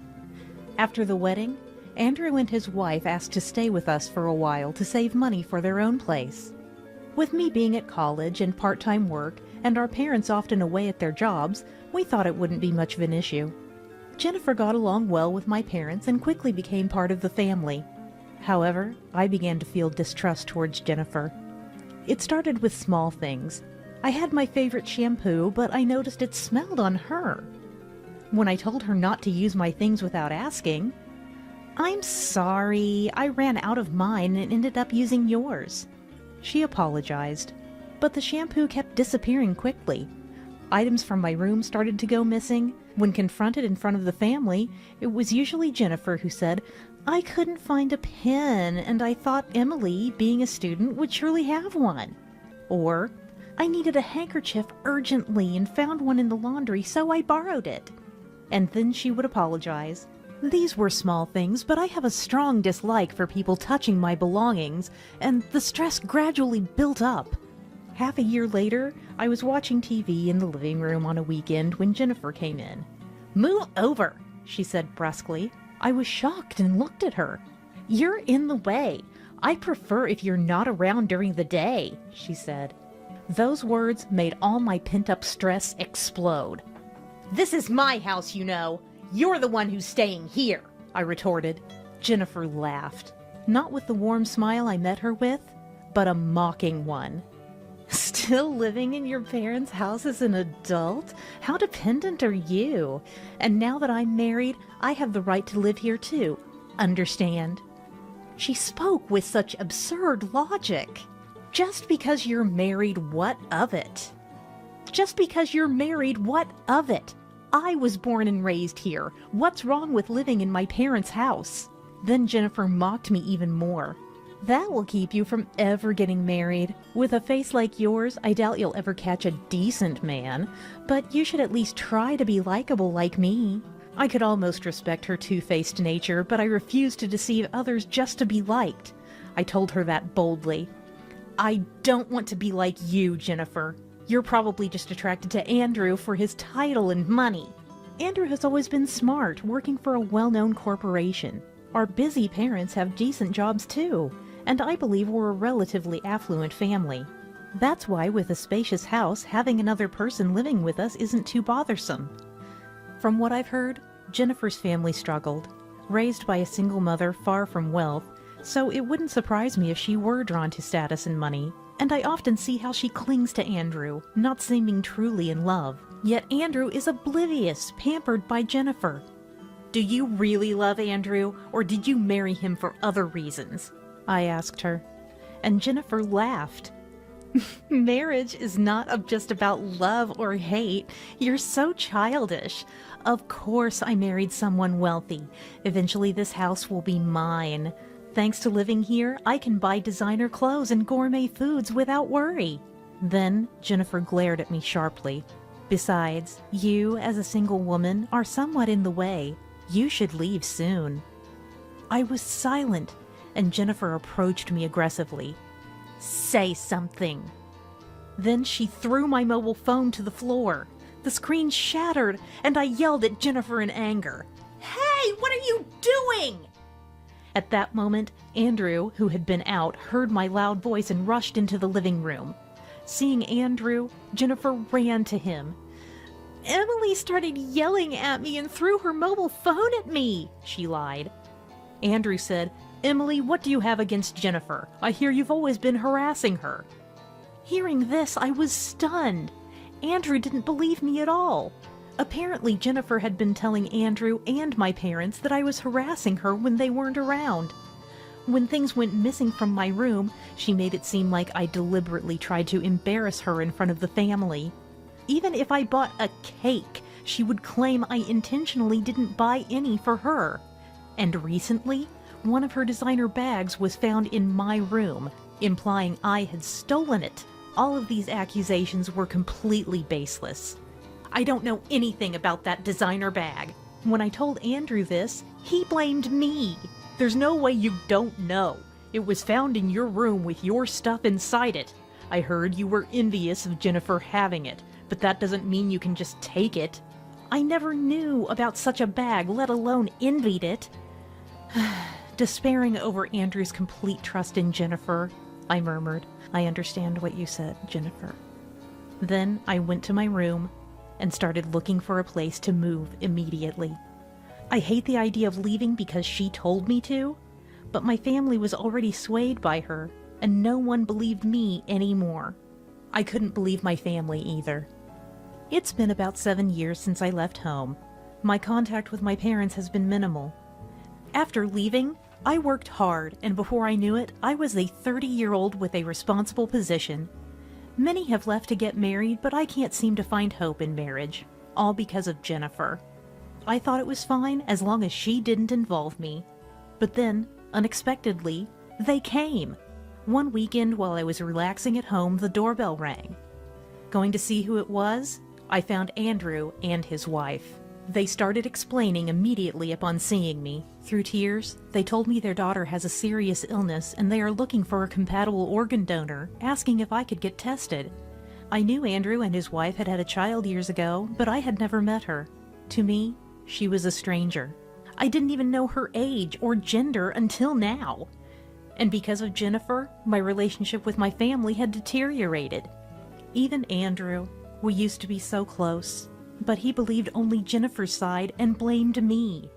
After the wedding, Andrew and his wife asked to stay with us for a while to save money for their own place. With me being at college and part-time work, and our parents often away at their jobs, we thought it wouldn't be much of an issue. Jennifer got along well with my parents and quickly became part of the family. However, I began to feel distrust towards Jennifer. It started with small things. I had my favorite shampoo, but I noticed it smelled on her. When I told her not to use my things without asking, "I'm sorry, I ran out of mine and ended up using yours." She apologized, but the shampoo kept disappearing quickly. Items from my room started to go missing. When confronted in front of the family, it was usually Jennifer who said, "I couldn't find a pen, and I thought Emily, being a student, would surely have one." Or, "I needed a handkerchief urgently and found one in the laundry, so I borrowed it." And then she would apologize. These were small things, but I have a strong dislike for people touching my belongings, and the stress gradually built up. Half a year later, I was watching TV in the living room on a weekend when Jennifer came in. "Move over," she said brusquely. I was shocked and looked at her. "You're in the way. I prefer if you're not around during the day," she said. Those words made all my pent-up stress explode. "This is my house, you know. You're the one who's staying here," I retorted. Jennifer laughed, not with the warm smile I met her with, but a mocking one. "Still living in your parents' house as an adult? How dependent are you? And now that I'm married, I have the right to live here too. Understand?" She spoke with such absurd logic. Just because you're married, what of it? Just because you're married, what of it? I was born and raised here. What's wrong with living in my parents' house? Then Jennifer mocked me even more. That will keep you from ever getting married. With a face like yours, I doubt you'll ever catch a decent man, but you should at least try to be likable like me. I could almost respect her two-faced nature, but I refuse to deceive others just to be liked. I told her that boldly. I don't want to be like you, Jennifer. You're probably just attracted to Andrew for his title and money. Andrew has always been smart, working for a well-known corporation. Our busy parents have decent jobs too, and I believe we're a relatively affluent family. That's why with a spacious house, having another person living with us isn't too bothersome. From what I've heard, Jennifer's family struggled, raised by a single mother far from wealth, so it wouldn't surprise me if she were drawn to status and money. And I often see how she clings to Andrew, not seeming truly in love. Yet Andrew is oblivious, pampered by Jennifer. Do you really love Andrew, or did you marry him for other reasons? I asked her. And Jennifer laughed. Marriage is not just about love or hate. You're so childish. Of course I married someone wealthy. Eventually this house will be mine. Thanks to living here, I can buy designer clothes and gourmet foods without worry. Then Jennifer glared at me sharply. Besides, you, as a single woman, are somewhat in the way. You should leave soon. I was silent, and Jennifer approached me aggressively. Say something. Then she threw my mobile phone to the floor. The screen shattered, and I yelled at Jennifer in anger. Hey, what are you doing? At that moment, Andrew, who had been out, heard my loud voice and rushed into the living room. Seeing Andrew, Jennifer ran to him. Emily started yelling at me and threw her mobile phone at me, she lied. Andrew said, Emily, what do you have against Jennifer? I hear you've always been harassing her. Hearing this, I was stunned. Andrew didn't believe me at all. Apparently, Jennifer had been telling Andrew and my parents that I was harassing her when they weren't around. When things went missing from my room, she made it seem like I deliberately tried to embarrass her in front of the family. Even if I bought a cake, she would claim I intentionally didn't buy any for her. And recently, one of her designer bags was found in my room, implying I had stolen it. All of these accusations were completely baseless. I don't know anything about that designer bag. When I told Andrew this, he blamed me. There's no way you don't know. It was found in your room with your stuff inside it. I heard you were envious of Jennifer having it, but that doesn't mean you can just take it. I never knew about such a bag, let alone envied it. Despairing over Andrew's complete trust in Jennifer, I murmured, I understand what you said, Jennifer. Then I went to my room and started looking for a place to move immediately. I hate the idea of leaving because she told me to, but my family was already swayed by her, and no one believed me anymore. I couldn't believe my family either. It's been about 7 years since I left home. My contact with my parents has been minimal. After leaving, I worked hard, and before I knew it, I was a 30-year-old with a responsible position. Many have left to get married, but I can't seem to find hope in marriage, all because of Jennifer. I thought it was fine as long as she didn't involve me. But then, unexpectedly, they came. One weekend while I was relaxing at home, the doorbell rang. Going to see who it was, I found Andrew and his wife. They started explaining immediately upon seeing me. Through tears, they told me their daughter has a serious illness and they are looking for a compatible organ donor, asking if I could get tested. I knew Andrew and his wife had had a child years ago, but I had never met her. To me, she was a stranger. I didn't even know her age or gender until now. And because of Jennifer, my relationship with my family had deteriorated. Even Andrew, we used to be so close, but he believed only Jennifer's side and blamed me.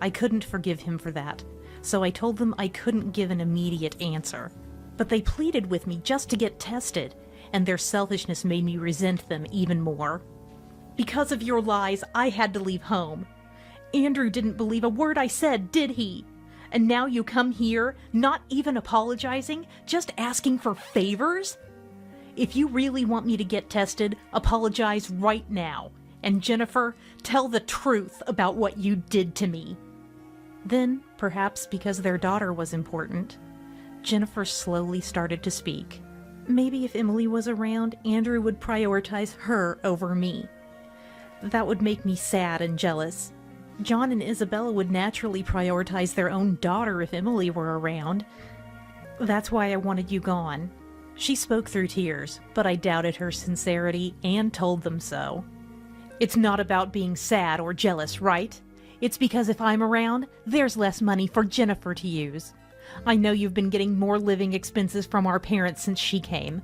I couldn't forgive him for that, so I told them I couldn't give an immediate answer. But they pleaded with me just to get tested, and their selfishness made me resent them even more. Because of your lies, I had to leave home. Andrew didn't believe a word I said, did he? And now you come here, not even apologizing, just asking for favors? If you really want me to get tested, apologize right now. And Jennifer, tell the truth about what you did to me. Then, perhaps because their daughter was important, Jennifer slowly started to speak. Maybe if Emily was around, Andrew would prioritize her over me. That would make me sad and jealous. John and Isabella would naturally prioritize their own daughter if Emily were around. That's why I wanted you gone. She spoke through tears, but I doubted her sincerity and told them so. It's not about being sad or jealous, right? It's because if I'm around, there's less money for Jennifer to use. I know you've been getting more living expenses from our parents since she came.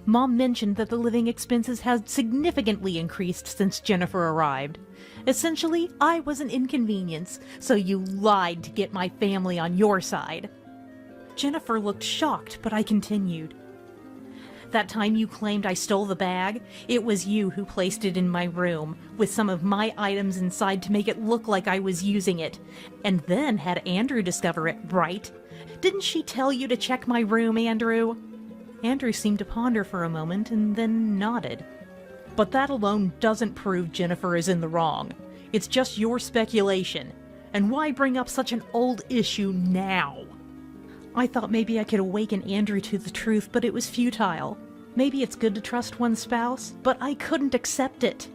Mom mentioned that the living expenses had significantly increased since Jennifer arrived. Essentially, I was an inconvenience, so you lied to get my family on your side. Jennifer looked shocked, but I continued. That time you claimed I stole the bag, it was you who placed it in my room, with some of my items inside to make it look like I was using it, and then had Andrew discover it, right? Didn't she tell you to check my room, Andrew? Andrew seemed to ponder for a moment and then nodded. But that alone doesn't prove Jennifer is in the wrong. It's just your speculation. And why bring up such an old issue now? I thought maybe I could awaken Andrew to the truth, but it was futile. Maybe it's good to trust one's spouse, but I couldn't accept it.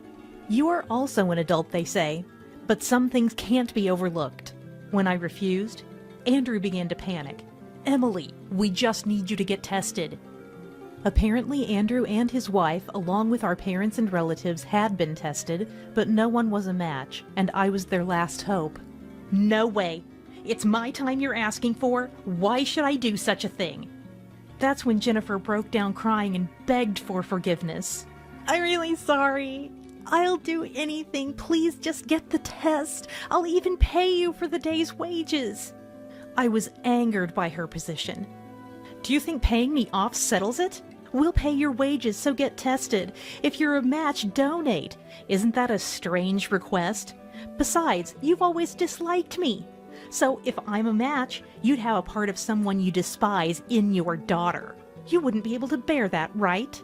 You are also an adult, they say, but some things can't be overlooked. When I refused, Andrew began to panic. Emily, we just need you to get tested. Apparently, Andrew and his wife, along with our parents and relatives, had been tested, but no one was a match, and I was their last hope. No way. It's my time you're asking for. Why should I do such a thing? That's when Jennifer broke down crying and begged for forgiveness. I'm really sorry. I'll do anything. Please just get the test. I'll even pay you for the day's wages. I was angered by her position. Do you think paying me off settles it? We'll pay your wages, so get tested. If you're a match, donate. Isn't that a strange request? Besides, you've always disliked me. So if I'm a match, you'd have a part of someone you despise in your daughter. You wouldn't be able to bear that, right?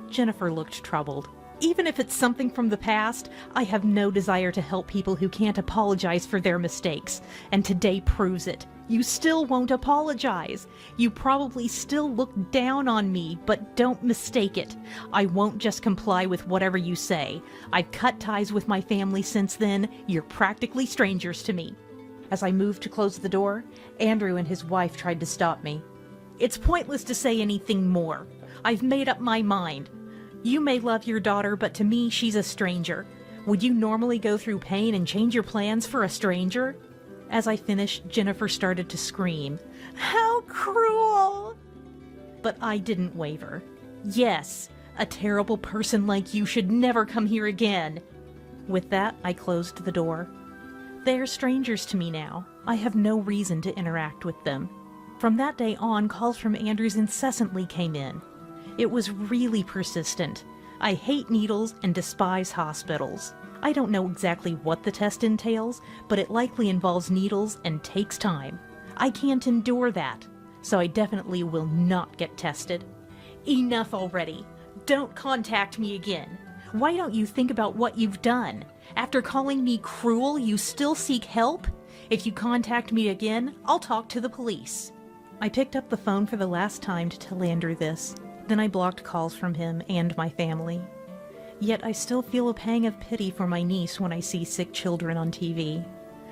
Jennifer looked troubled. Even if it's something from the past, I have no desire to help people who can't apologize for their mistakes, and today proves it. You still won't apologize. You probably still look down on me, but don't mistake it. I won't just comply with whatever you say. I've cut ties with my family since then. You're practically strangers to me. As I moved to close the door, Andrew and his wife tried to stop me. It's pointless to say anything more. I've made up my mind. You may love your daughter, but to me, she's a stranger. Would you normally go through pain and change your plans for a stranger? As I finished, Jennifer started to scream. How cruel! But I didn't waver. Yes, a terrible person like you should never come here again. With that, I closed the door. They are strangers to me now. I have no reason to interact with them. From that day on, calls from Andrews incessantly came in. It was really persistent. I hate needles and despise hospitals. I don't know exactly what the test entails, but it likely involves needles and takes time. I can't endure that, so I definitely will not get tested. Enough already. Don't contact me again. Why don't you think about what you've done? After calling me cruel, you still seek help? If you contact me again, I'll talk to the police. I picked up the phone for the last time to tell Andrew this. Then I blocked calls from him and my family. Yet I still feel a pang of pity for my niece when I see sick children on TV.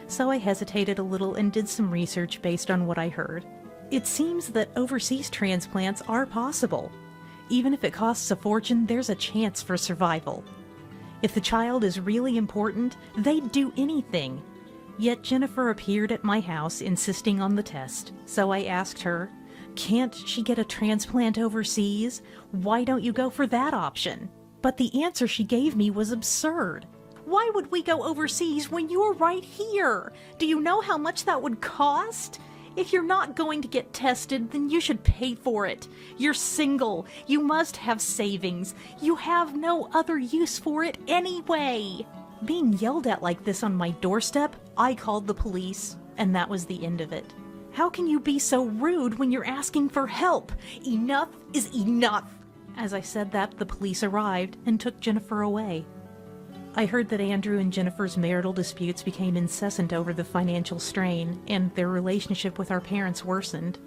So I hesitated a little and did some research based on what I heard. It seems that overseas transplants are possible. Even if it costs a fortune, there's a chance for survival. If the child is really important, they'd do anything. Yet Jennifer appeared at my house insisting on the test, so I asked her, "Can't she get a transplant overseas? Why don't you go for that option?" But the answer she gave me was absurd. Why would we go overseas when you're right here? Do you know how much that would cost? If you're not going to get tested, then you should pay for it. You're single. You must have savings. You have no other use for it anyway. Being yelled at like this on my doorstep, I called the police, and that was the end of it. How can you be so rude when you're asking for help? Enough is enough. As I said that, the police arrived and took Jennifer away. I heard that Andrew and Jennifer's marital disputes became incessant over the financial strain, and their relationship with our parents worsened.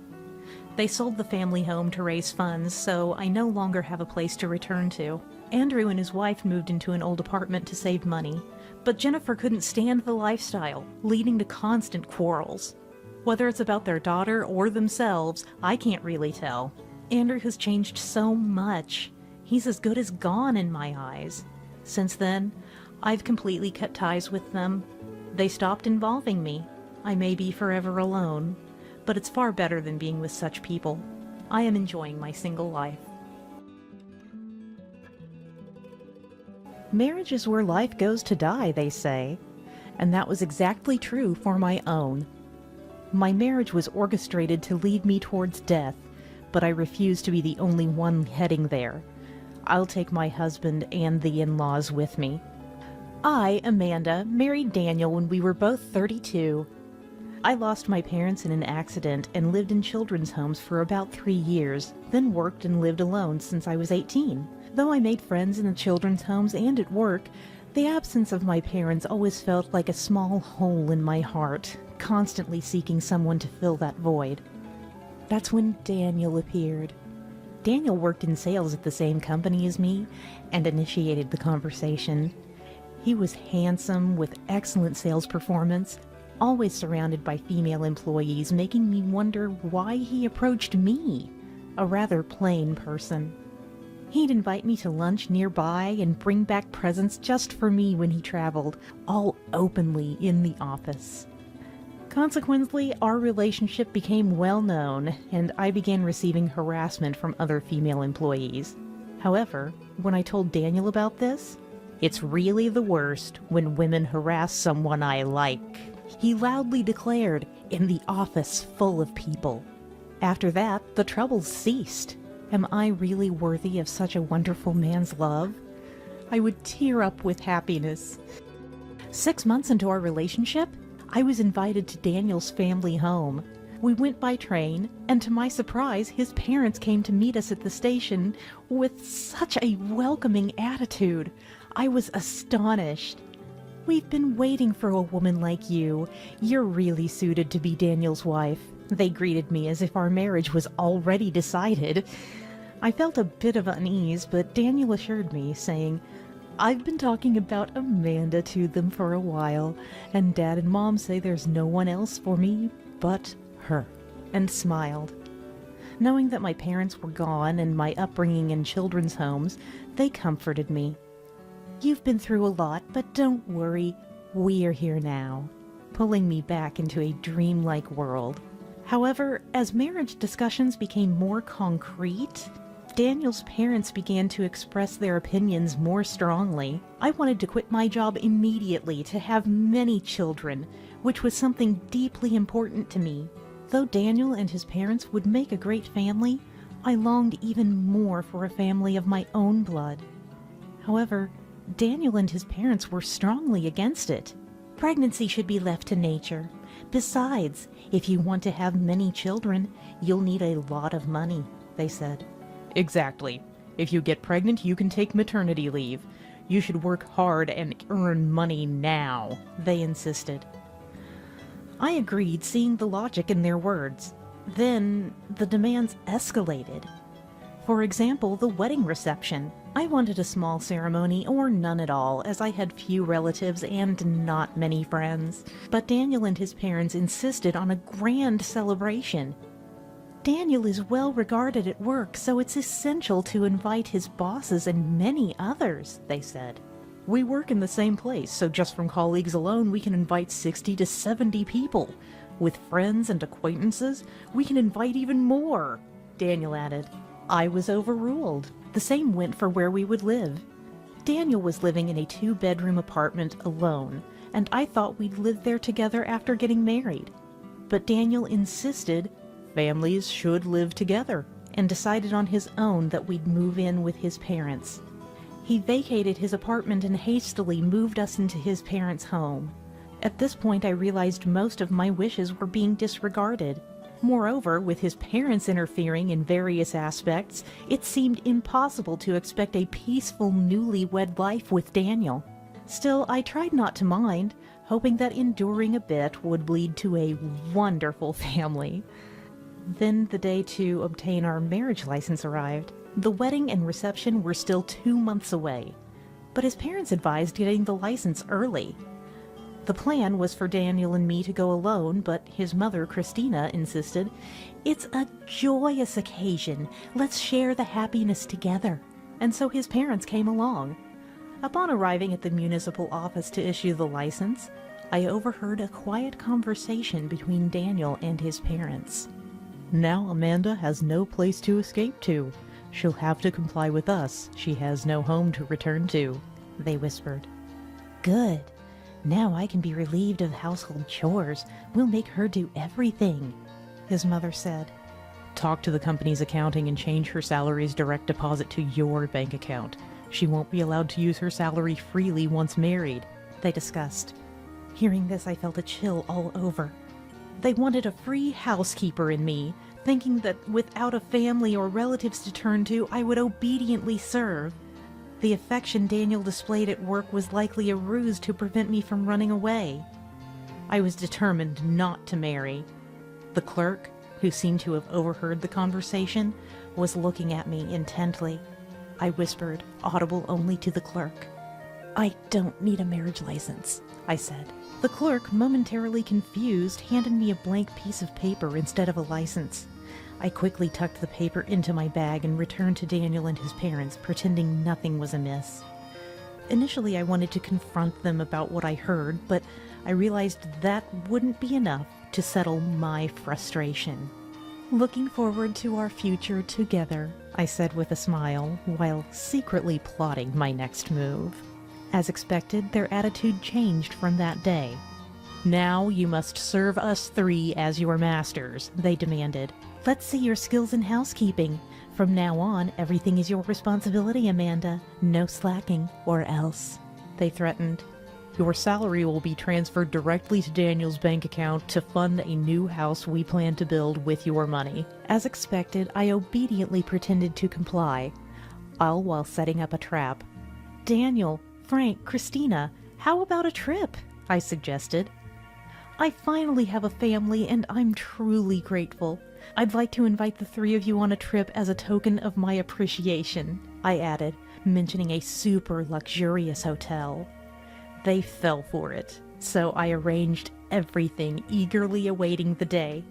They sold the family home to raise funds, so I no longer have a place to return to. Andrew and his wife moved into an old apartment to save money, but Jennifer couldn't stand the lifestyle, leading to constant quarrels. Whether it's about their daughter or themselves, I can't really tell. Andrew has changed so much. He's as good as gone in my eyes. Since then, I've completely cut ties with them. They stopped involving me. I may be forever alone, but it's far better than being with such people. I am enjoying my single life. Marriage is where life goes to die, they say, and that was exactly true for my own. My marriage was orchestrated to lead me towards death, but I refuse to be the only one heading there. I'll take my husband and the in-laws with me. I, Amanda, married Daniel when we were both 32. I lost my parents in an accident and lived in children's homes for about 3 years, then worked and lived alone since I was 18. Though I made friends in the children's homes and at work, the absence of my parents always felt like a small hole in my heart, constantly seeking someone to fill that void. That's when Daniel appeared. Daniel worked in sales at the same company as me and initiated the conversation. He was handsome with excellent sales performance, always surrounded by female employees, making me wonder why he approached me, a rather plain person. He'd invite me to lunch nearby and bring back presents just for me when he traveled, all openly in the office. Consequently, our relationship became well known, and I began receiving harassment from other female employees. However, when I told Daniel about this, "It's really the worst when women harass someone I like," he loudly declared in the office full of people. After that, the troubles ceased. Am I really worthy of such a wonderful man's love? I would tear up with happiness. 6 months into our relationship, I was invited to Daniel's family home. We went by train, and to my surprise, his parents came to meet us at the station with such a welcoming attitude. I was astonished. "We've been waiting for a woman like you. You're really suited to be Daniel's wife." They greeted me as if our marriage was already decided. I felt a bit of unease, but Daniel assured me, saying, "I've been talking about Amanda to them for a while, and Dad and Mom say there's no one else for me but her," and smiled. Knowing that my parents were gone and my upbringing in children's homes, they comforted me. "You've been through a lot, but don't worry, we're here now," pulling me back into a dreamlike world. However, as marriage discussions became more concrete, Daniel's parents began to express their opinions more strongly. I wanted to quit my job immediately to have many children, which was something deeply important to me. Though Daniel and his parents would make a great family, I longed even more for a family of my own blood. However, Daniel and his parents were strongly against it. Pregnancy should be left to nature. Besides, if you want to have many children, you'll need a lot of money, they said. "Exactly. If you get pregnant, you can take maternity leave. You should work hard and earn money now," they insisted. I agreed, seeing the logic in their words. Then, the demands escalated. For example, the wedding reception. I wanted a small ceremony or none at all, as I had few relatives and not many friends. But Daniel and his parents insisted on a grand celebration. Daniel is well regarded at work, so it's essential to invite his bosses and many others, they said. "We work in the same place, so just from colleagues alone we can invite 60 to 70 people. With friends and acquaintances, we can invite even more," Daniel added. I was overruled. The same went for where we would live. Daniel was living in a 2-bedroom apartment alone, and I thought we'd live there together after getting married. But Daniel insisted families should live together, and decided on his own that we'd move in with his parents. He vacated his apartment and hastily moved us into his parents' home. At this point, I realized most of my wishes were being disregarded. Moreover, with his parents interfering in various aspects, it seemed impossible to expect a peaceful newlywed life with Daniel. Still, I tried not to mind, hoping that enduring a bit would lead to a wonderful family. Then the day to obtain our marriage license arrived. The wedding and reception were still 2 months away, but his parents advised getting the license early. The plan was for Daniel and me to go alone, but his mother, Christina, insisted, "It's a joyous occasion. Let's share the happiness together." And so his parents came along. Upon arriving at the municipal office to issue the license, I overheard a quiet conversation between Daniel and his parents. "Now Amanda has no place to escape to. She'll have to comply with us. She has no home to return to," they whispered. "Good. Now I can be relieved of household chores. We'll make her do everything," his mother said. "Talk to the company's accounting and change her salary's direct deposit to your bank account. She won't be allowed to use her salary freely once married," they discussed. Hearing this, I felt a chill all over. They wanted a free housekeeper in me, thinking that without a family or relatives to turn to, I would obediently serve. The affection Daniel displayed at work was likely a ruse to prevent me from running away. I was determined not to marry. The clerk, who seemed to have overheard the conversation, was looking at me intently. I whispered, audible only to the clerk. "I don't need a marriage license," I said. The clerk, momentarily confused, handed me a blank piece of paper instead of a license. I quickly tucked the paper into my bag and returned to Daniel and his parents, pretending nothing was amiss. Initially, I wanted to confront them about what I heard, but I realized that wouldn't be enough to settle my frustration. "Looking forward to our future together," I said with a smile, while secretly plotting my next move. As expected, their attitude changed from that day. "Now you must serve us 3 as your masters," they demanded. "Let's see your skills in housekeeping. From now on, everything is your responsibility, Amanda. No slacking, or else," they threatened. "Your salary will be transferred directly to Daniel's bank account to fund a new house we plan to build with your money." As expected, I obediently pretended to comply, all while setting up a trap. "Daniel, Frank, Christina, how about a trip?" I suggested. "I finally have a family and I'm truly grateful. I'd like to invite the 3 of you on a trip as a token of my appreciation," I added, mentioning a super luxurious hotel. They fell for it, so I arranged everything, eagerly awaiting the day.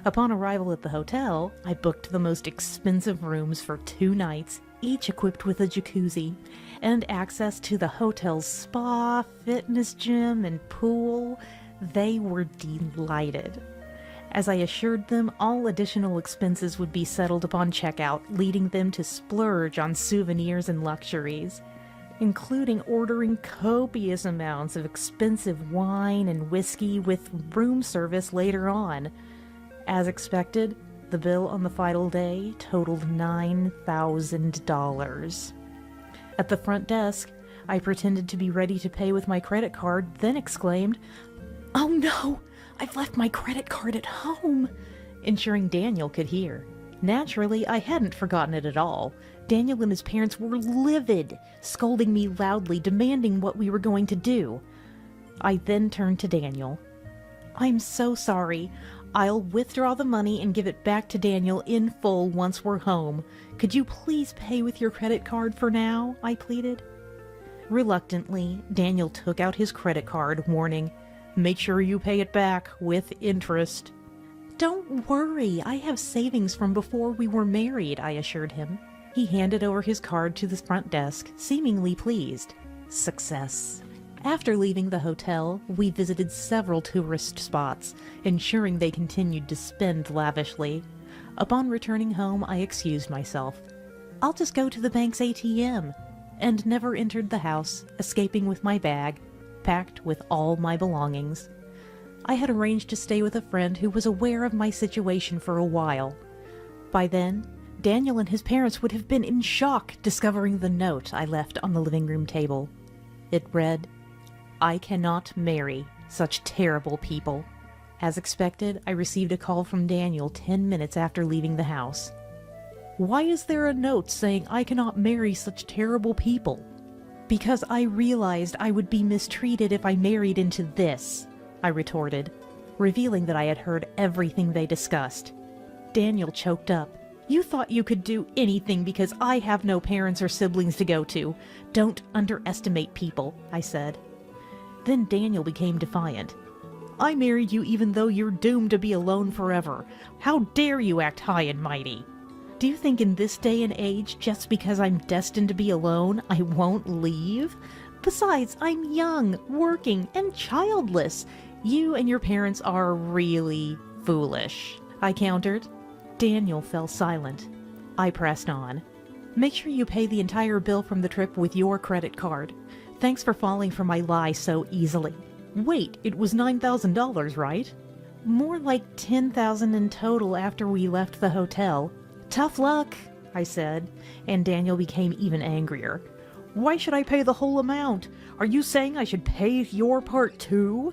Upon arrival at the hotel, I booked the most expensive rooms for 2 nights, each equipped with a jacuzzi, and access to the hotel's spa, fitness gym, and pool. They were delighted. As I assured them, all additional expenses would be settled upon checkout, leading them to splurge on souvenirs and luxuries, including ordering copious amounts of expensive wine and whiskey with room service later on. As expected, the bill on the final day totaled $9,000. At the front desk, I pretended to be ready to pay with my credit card, then exclaimed, "Oh no! I've left my credit card at home," ensuring Daniel could hear. Naturally, I hadn't forgotten it at all. Daniel and his parents were livid, scolding me loudly, demanding what we were going to do. I then turned to Daniel. "I'm so sorry. I'll withdraw the money and give it back to Daniel in full once we're home. Could you please pay with your credit card for now?" I pleaded. Reluctantly, Daniel took out his credit card, warning, "Make sure you pay it back with interest." "Don't worry, I have savings from before we were married," I assured him. He handed over his card to the front desk, seemingly pleased. Success. After leaving the hotel, we visited several tourist spots, ensuring they continued to spend lavishly. Upon returning home, I excused myself. "I'll just go to the bank's ATM," and never entered the house, escaping with my bag, packed with all my belongings. I had arranged to stay with a friend who was aware of my situation for a while. By then, Daniel and his parents would have been in shock discovering the note I left on the living room table. It read, "I cannot marry such terrible people." As expected, I received a call from Daniel 10 minutes after leaving the house. "Why is there a note saying I cannot marry such terrible people?" "Because I realized I would be mistreated if I married into this," I retorted, revealing that I had heard everything they discussed. Daniel choked up. You thought you could do anything because I have no parents or siblings to go to. Don't underestimate people, I said. Then Daniel became defiant. I married you even though you're doomed to be alone forever. How dare you act high and mighty? Do you think in this day and age, just because I'm destined to be alone, I won't leave? Besides, I'm young, working, and childless. You and your parents are really foolish, I countered. Daniel fell silent. I pressed on. Make sure you pay the entire bill from the trip with your credit card. Thanks for falling for my lie so easily. Wait, it was $9,000, right? More like $10,000 in total after we left the hotel. Tough luck, I said, and Daniel became even angrier. Why should I pay the whole amount? Are you saying I should pay your part too?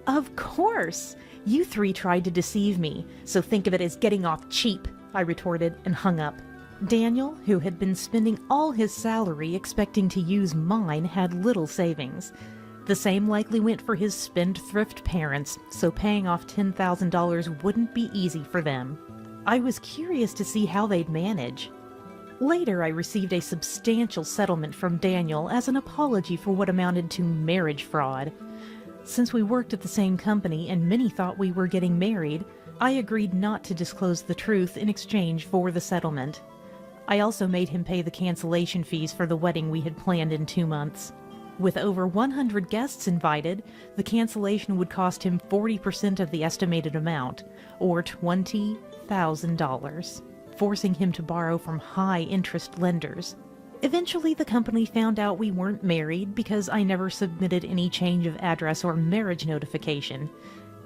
Of course! You three tried to deceive me, so think of it as getting off cheap, I retorted and hung up. Daniel, who had been spending all his salary expecting to use mine, had little savings. The same likely went for his spendthrift parents, so paying off $10,000 wouldn't be easy for them. I was curious to see how they'd manage. Later, I received a substantial settlement from Daniel as an apology for what amounted to marriage fraud. Since we worked at the same company and many thought we were getting married, I agreed not to disclose the truth in exchange for the settlement. I also made him pay the cancellation fees for the wedding we had planned in 2 months. With over 100 guests invited, the cancellation would cost him 40% of the estimated amount, or $20,000, forcing him to borrow from high-interest lenders. Eventually, the company found out we weren't married because I never submitted any change of address or marriage notification.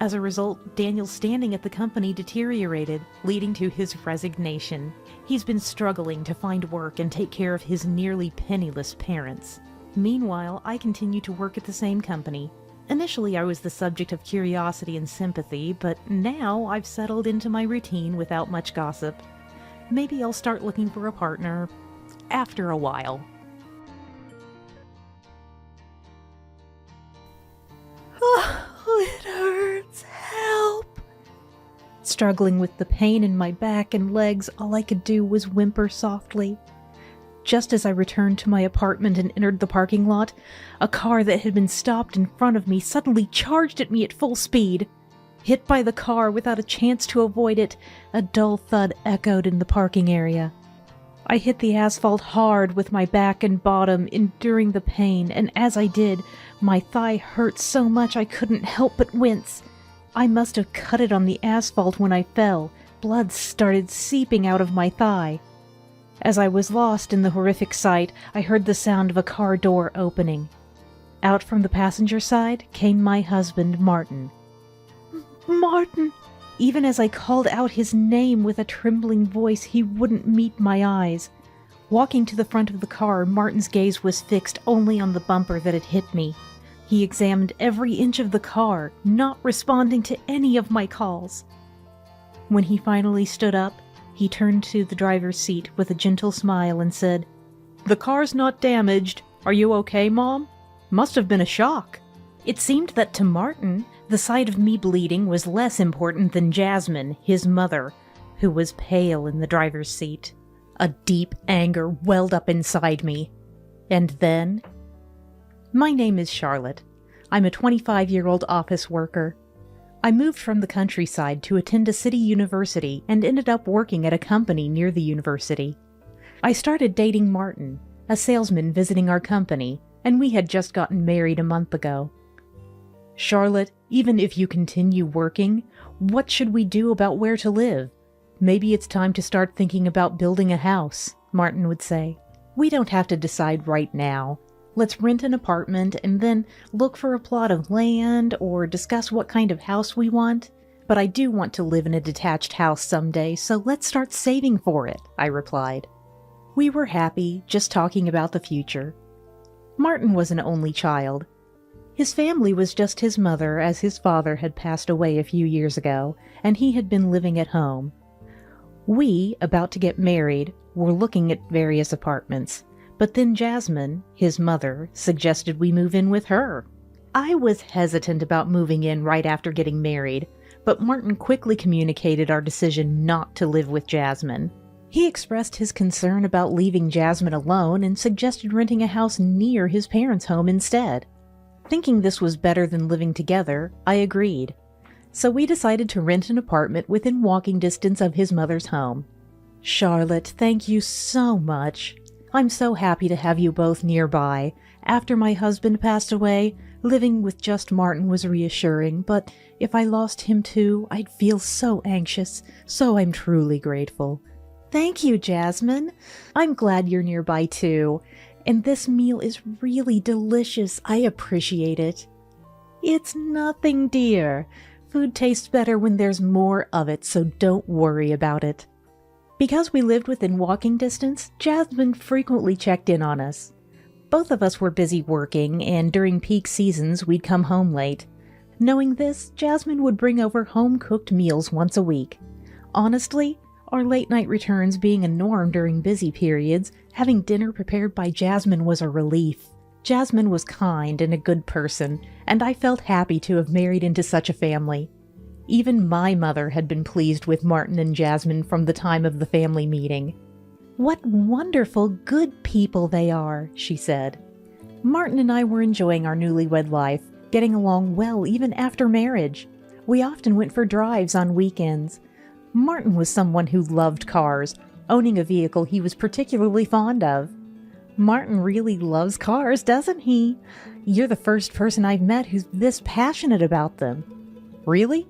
As a result, Daniel's standing at the company deteriorated, leading to his resignation. He's been struggling to find work and take care of his nearly penniless parents. Meanwhile, I continue to work at the same company. Initially, I was the subject of curiosity and sympathy, but now I've settled into my routine without much gossip. Maybe I'll start looking for a partner after a while. It hurts. Help! Struggling with the pain in my back and legs, all I could do was whimper softly. Just as I returned to my apartment and entered the parking lot, a car that had been stopped in front of me suddenly charged at me at full speed. Hit by the car without a chance to avoid it, a dull thud echoed in the parking area. I hit the asphalt hard with my back and bottom, enduring the pain, and as I did, my thigh hurt so much I couldn't help but wince. I must have cut it on the asphalt when I fell. Blood started seeping out of my thigh. As I was lost in the horrific sight, I heard the sound of a car door opening. Out from the passenger side came my husband, Martin. Martin! Even as I called out his name with a trembling voice, he wouldn't meet my eyes. Walking to the front of the car, Martin's gaze was fixed only on the bumper that had hit me. He examined every inch of the car, not responding to any of my calls. When he finally stood up, he turned to the driver's seat with a gentle smile and said, "The car's not damaged. Are you okay, Mom? Must have been a shock." It seemed that to Martin, the sight of me bleeding was less important than Jasmine, his mother, who was pale in the driver's seat. A deep anger welled up inside me. And then... My name is Charlotte. I'm a 25-year-old office worker. I moved from the countryside to attend a city university and ended up working at a company near the university. I started dating Martin, a salesman visiting our company, and we had just gotten married a month ago. Charlotte, even if you continue working, what should we do about where to live? Maybe it's time to start thinking about building a house, Martin would say. We don't have to decide right now. Let's rent an apartment and then look for a plot of land or discuss what kind of house we want. But I do want to live in a detached house someday, so let's start saving for it, I replied. We were happy, just talking about the future. Martin was an only child. His family was just his mother, as his father had passed away a few years ago, and he had been living at home. We, about to get married, were looking at various apartments, but then Jasmine, his mother, suggested we move in with her. I was hesitant about moving in right after getting married, but Martin quickly communicated our decision not to live with Jasmine. He expressed his concern about leaving Jasmine alone and suggested renting a house near his parents' home instead. Thinking this was better than living together, I agreed. So we decided to rent an apartment within walking distance of his mother's home. Charlotte, thank you so much. I'm so happy to have you both nearby. After my husband passed away, living with just Martin was reassuring, but if I lost him too, I'd feel so anxious, so I'm truly grateful. Thank you, Jasmine. I'm glad you're nearby too. And this meal is really delicious. I appreciate it. It's nothing, dear. Food tastes better when there's more of it, so don't worry about it. Because we lived within walking distance, Jasmine frequently checked in on us. Both of us were busy working, and during peak seasons, we'd come home late. Knowing this, Jasmine would bring over home-cooked meals once a week. Honestly, our late-night returns being a norm during busy periods, having dinner prepared by Jasmine was a relief. Jasmine was kind and a good person, and I felt happy to have married into such a family. Even my mother had been pleased with Martin and Jasmine from the time of the family meeting. What wonderful, good people they are, she said. Martin and I were enjoying our newlywed life, getting along well even after marriage. We often went for drives on weekends. Martin was someone who loved cars, owning a vehicle he was particularly fond of. Martin really loves cars, doesn't he? You're the first person I've met who's this passionate about them. Really?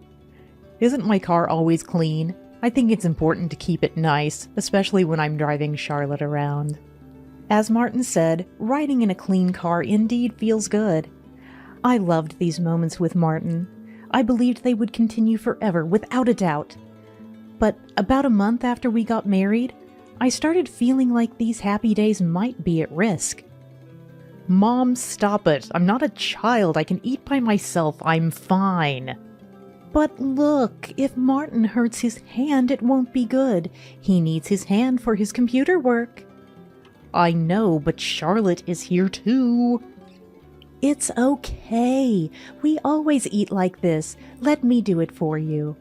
Isn't my car always clean? I think it's important to keep it nice, especially when I'm driving Charlotte around. As Martin said, riding in a clean car indeed feels good. I loved these moments with Martin. I believed they would continue forever, without a doubt. But about a month after we got married, I started feeling like these happy days might be at risk. Mom, stop it. I'm not a child. I can eat by myself. I'm fine. But look, if Martin hurts his hand, it won't be good. He needs his hand for his computer work. I know, but Charlotte is here too. It's okay. We always eat like this. Let me do it for you.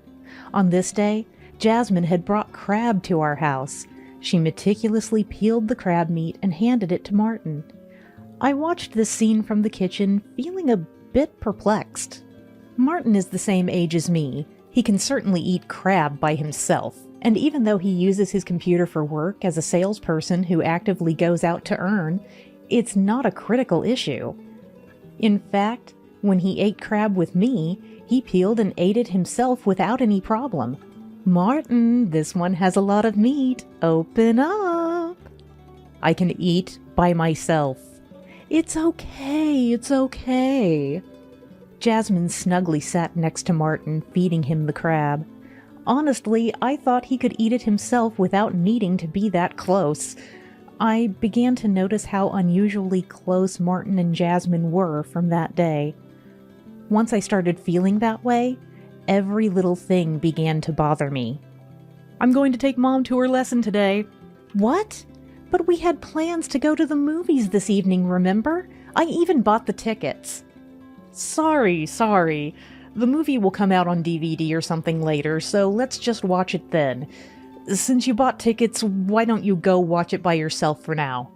On this day, Jasmine had brought crab to our house. She meticulously peeled the crab meat and handed it to Martin. I watched this scene from the kitchen, feeling a bit perplexed. Martin is the same age as me. He can certainly eat crab by himself, and even though he uses his computer for work as a salesperson who actively goes out to earn, it's not a critical issue. In fact, when he ate crab with me, he peeled and ate it himself without any problem. Martin, this one has a lot of meat. Open up. I can eat by myself. It's okay, it's okay. Jasmine snugly sat next to Martin, feeding him the crab. Honestly, I thought he could eat it himself without needing to be that close. I began to notice how unusually close Martin and Jasmine were from that day. Once I started feeling that way, every little thing began to bother me. I'm going to take Mom to her lesson today. What? But we had plans to go to the movies this evening, remember? I even bought the tickets. Sorry. The movie will come out on DVD or something later, so let's just watch it then. Since you bought tickets, why don't you go watch it by yourself for now?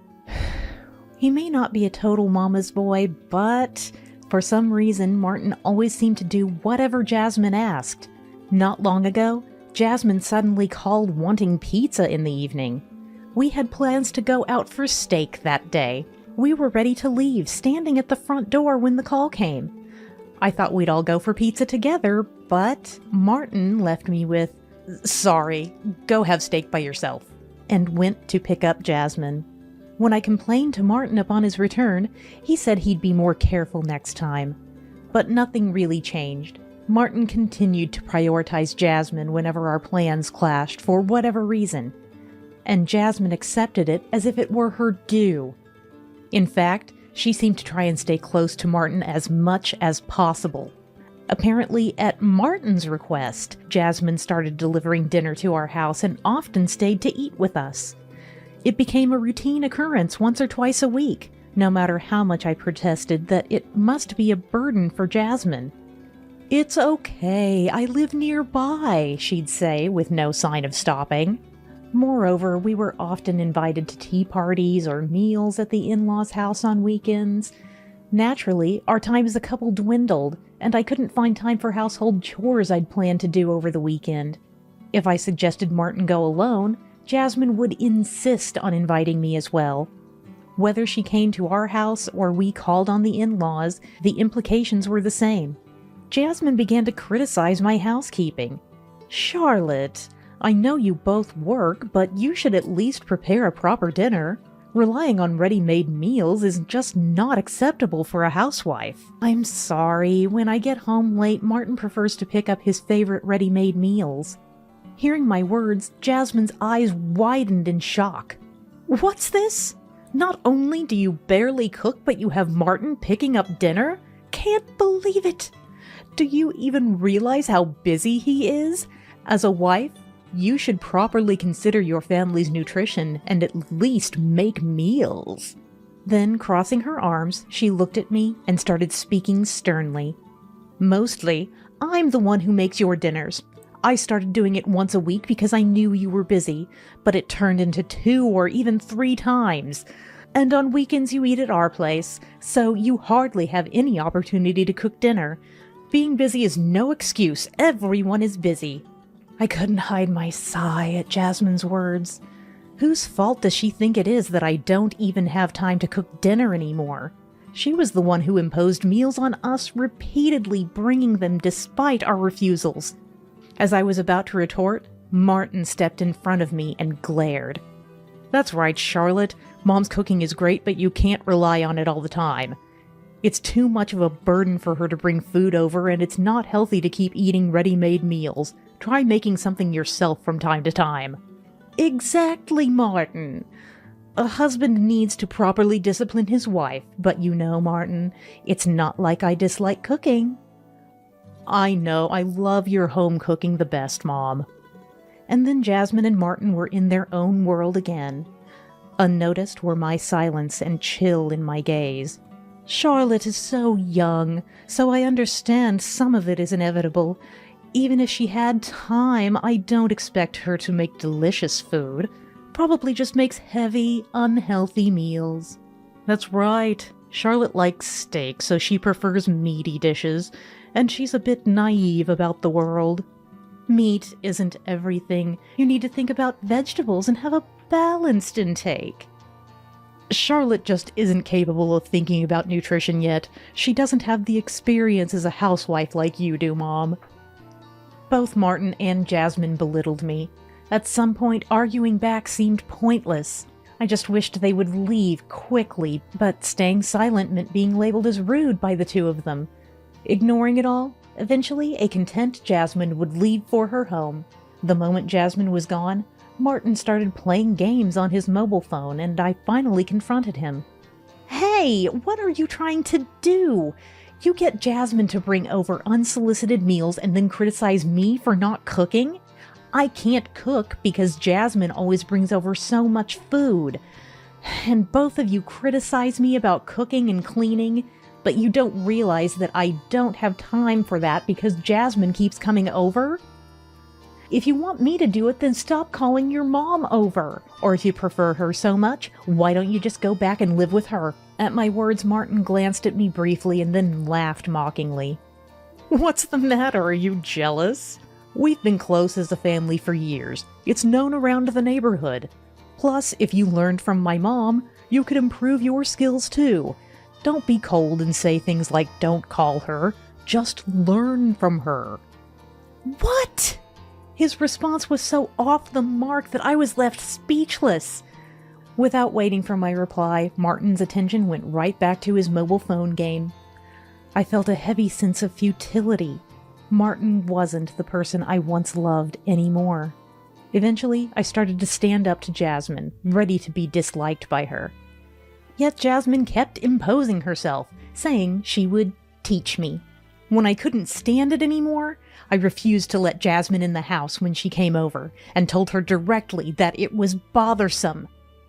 He may not be a total mama's boy, but for some reason, Martin always seemed to do whatever Jasmine asked. Not long ago, Jasmine suddenly called wanting pizza in the evening. We had plans to go out for steak that day. We were ready to leave, standing at the front door when the call came. I thought we'd all go for pizza together, but Martin left me with, "Sorry, go have steak by yourself," and went to pick up Jasmine. When I complained to Martin upon his return, he said he'd be more careful next time. But nothing really changed. Martin continued to prioritize Jasmine whenever our plans clashed for whatever reason. And Jasmine accepted it as if it were her due. In fact, she seemed to try and stay close to Martin as much as possible. Apparently, at Martin's request, Jasmine started delivering dinner to our house and often stayed to eat with us. It became a routine occurrence once or twice a week, no matter how much I protested that it must be a burden for Jasmine. "It's okay, I live nearby," she'd say with no sign of stopping. Moreover, we were often invited to tea parties or meals at the in-laws' house on weekends. Naturally, our time as a couple dwindled, and I couldn't find time for household chores I'd planned to do over the weekend. If I suggested Martin go alone, Jasmine would insist on inviting me as well. Whether she came to our house or we called on the in-laws, the implications were the same. Jasmine began to criticize my housekeeping. "Charlotte, I know you both work, but you should at least prepare a proper dinner. Relying on ready-made meals is just not acceptable for a housewife." "I'm sorry, when I get home late, Martin prefers to pick up his favorite ready-made meals." Hearing my words, Jasmine's eyes widened in shock. "What's this? Not only do you barely cook, but you have Martin picking up dinner? Can't believe it! Do you even realize how busy he is? As a wife, you should properly consider your family's nutrition and at least make meals." Then, crossing her arms, she looked at me and started speaking sternly. "Mostly, I'm the one who makes your dinners. I started doing it once a week because I knew you were busy, but it turned into 2 or even 3 times. And on weekends you eat at our place, so you hardly have any opportunity to cook dinner. Being busy is no excuse. Everyone is busy." I couldn't hide my sigh at Jasmine's words. Whose fault does she think it is that I don't even have time to cook dinner anymore? She was the one who imposed meals on us, repeatedly bringing them despite our refusals. As I was about to retort, Martin stepped in front of me and glared. "That's right, Charlotte. Mom's cooking is great, but you can't rely on it all the time. It's too much of a burden for her to bring food over, and it's not healthy to keep eating ready-made meals. Try making something yourself from time to time." "Exactly, Martin. A husband needs to properly discipline his wife, but you know, Martin, it's not like I dislike cooking." "I know, I love your home cooking the best, Mom." And then Jasmine and Martin were in their own world again. Unnoticed were my silence and chill in my gaze. "Charlotte is so young, so I understand some of it is inevitable. Even if she had time, I don't expect her to make delicious food. Probably just makes heavy, unhealthy meals." "That's right. Charlotte likes steak, so she prefers meaty dishes, and she's a bit naive about the world. Meat isn't everything. You need to think about vegetables and have a balanced intake." "Charlotte just isn't capable of thinking about nutrition yet. She doesn't have the experience as a housewife like you do, Mom." Both Martin and Jasmine belittled me. At some point, arguing back seemed pointless. I just wished they would leave quickly, but staying silent meant being labeled as rude by the two of them. Ignoring it all, eventually a content Jasmine would leave for her home. The moment Jasmine was gone, Martin started playing games on his mobile phone, and I finally confronted him. "Hey, what are you trying to do? You get Jasmine to bring over unsolicited meals and then criticize me for not cooking? I can't cook because Jasmine always brings over so much food. And both of you criticize me about cooking and cleaning, but you don't realize that I don't have time for that because Jasmine keeps coming over? If you want me to do it, then stop calling your mom over. Or if you prefer her so much, why don't you just go back and live with her?" At my words, Martin glanced at me briefly and then laughed mockingly. "What's the matter? Are you jealous? We've been close as a family for years. It's known around the neighborhood. Plus, if you learned from my mom, you could improve your skills too. Don't be cold and say things like don't call her. Just learn from her." "What?" His response was so off the mark that I was left speechless. Without waiting for my reply, Martin's attention went right back to his mobile phone game. I felt a heavy sense of futility. Martin wasn't the person I once loved anymore. Eventually, I started to stand up to Jasmine, ready to be disliked by her. Yet Jasmine kept imposing herself, saying she would teach me. When I couldn't stand it anymore, I refused to let Jasmine in the house when she came over, and told her directly that it was bothersome.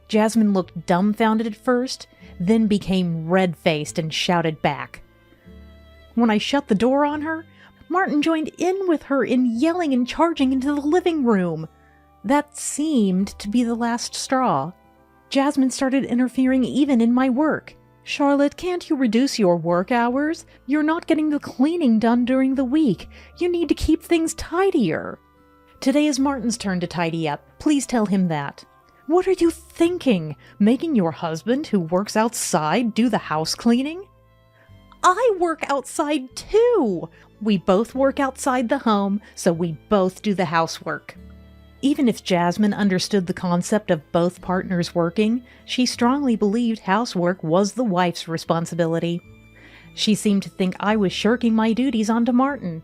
Jasmine looked dumbfounded at first, then became red-faced and shouted back. When I shut the door on her, Martin joined in with her in yelling and charging into the living room. That seemed to be the last straw. Jasmine started interfering even in my work. Charlotte, can't you reduce your work hours? You're not getting the cleaning done during the week. You need to keep things tidier. Today is Martin's turn to tidy up. Please tell him that. What are you thinking? Making your husband, who works outside, do the house cleaning? I work outside too! We both work outside the home, so we both do the housework. Even if Jasmine understood the concept of both partners working, she strongly believed housework was the wife's responsibility. She seemed to think I was shirking my duties onto Martin.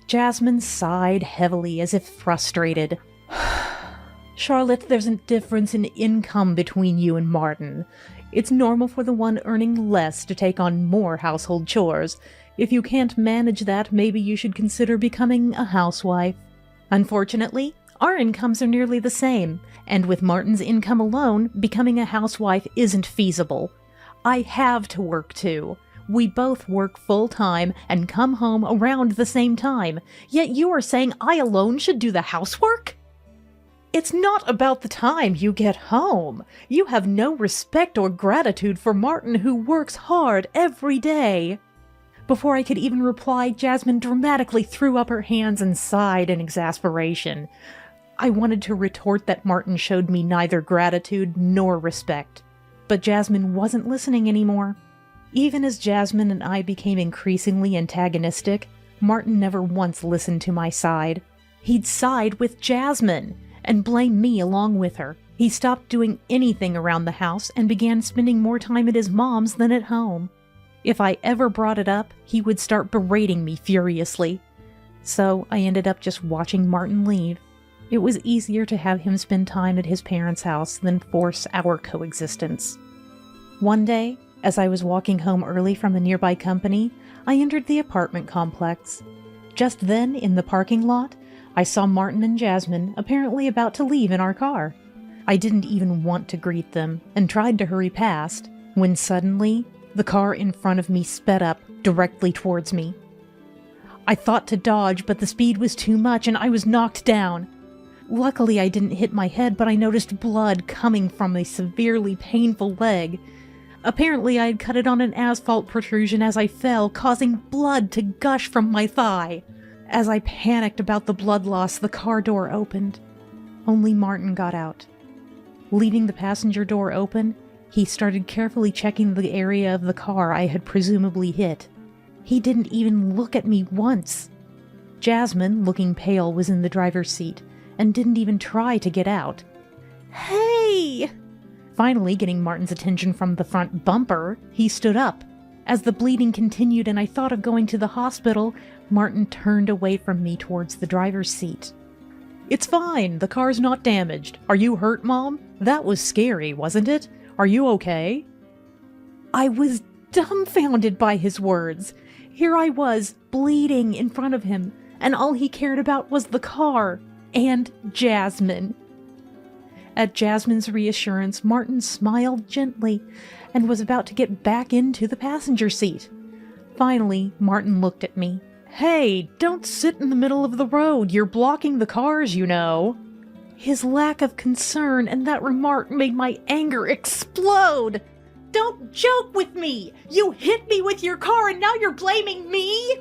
Jasmine sighed heavily as if frustrated. Charlotte, there's a difference in income between you and Martin. It's normal for the one earning less to take on more household chores. If you can't manage that, maybe you should consider becoming a housewife. Unfortunately, our incomes are nearly the same, and with Martin's income alone, becoming a housewife isn't feasible. I have to work too. We both work full-time and come home around the same time, yet you are saying I alone should do the housework? It's not about the time you get home. You have no respect or gratitude for Martin, who works hard every day. Before I could even reply, Jasmine dramatically threw up her hands and sighed in exasperation. I wanted to retort that Martin showed me neither gratitude nor respect. But Jasmine wasn't listening anymore. Even as Jasmine and I became increasingly antagonistic, Martin never once listened to my side. He'd side with Jasmine and blame me along with her. He stopped doing anything around the house and began spending more time at his mom's than at home. If I ever brought it up, he would start berating me furiously. So I ended up just watching Martin leave. It was easier to have him spend time at his parents' house than force our coexistence. One day, as I was walking home early from a nearby company, I entered the apartment complex. Just then, in the parking lot, I saw Martin and Jasmine apparently about to leave in our car. I didn't even want to greet them and tried to hurry past, when suddenly, the car in front of me sped up directly towards me. I thought to dodge, but the speed was too much and I was knocked down. Luckily, I didn't hit my head, but I noticed blood coming from a severely painful leg. Apparently, I had cut it on an asphalt protrusion as I fell, causing blood to gush from my thigh. As I panicked about the blood loss, the car door opened. Only Martin got out. Leaving the passenger door open, he started carefully checking the area of the car I had presumably hit. He didn't even look at me once. Jasmine, looking pale, was in the driver's seat and didn't even try to get out. Hey! Finally, getting Martin's attention from the front bumper, he stood up. As the bleeding continued and I thought of going to the hospital, Martin turned away from me towards the driver's seat. It's fine, the car's not damaged. Are you hurt, Mom? That was scary, wasn't it? Are you okay? I was dumbfounded by his words. Here I was, bleeding in front of him, and all he cared about was the car and Jasmine. At Jasmine's reassurance, Martin smiled gently and was about to get back into the passenger seat. Finally, Martin looked at me. Hey, don't sit in the middle of the road. You're blocking the cars, you know. His lack of concern and that remark made my anger explode. Don't joke with me! You hit me with your car and now you're blaming me?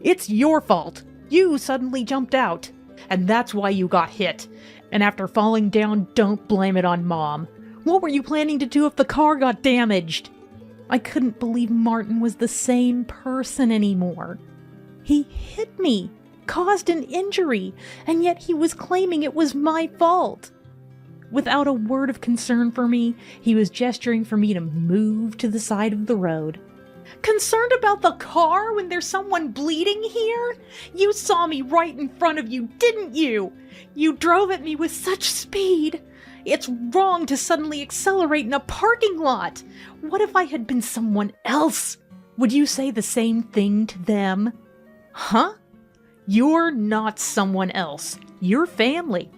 It's your fault. You suddenly jumped out. And that's why you got hit. And after falling down, don't blame it on Mom. What were you planning to do if the car got damaged? I couldn't believe Martin was the same person anymore. He hit me, caused an injury, and yet he was claiming it was my fault. Without a word of concern for me, he was gesturing for me to move to the side of the road. Concerned about the car when there's someone bleeding here? You saw me right in front of you, didn't you? You drove at me with such speed. It's wrong to suddenly accelerate in a parking lot. What if I had been someone else? Would you say the same thing to them? Huh? You're not someone else. You're family.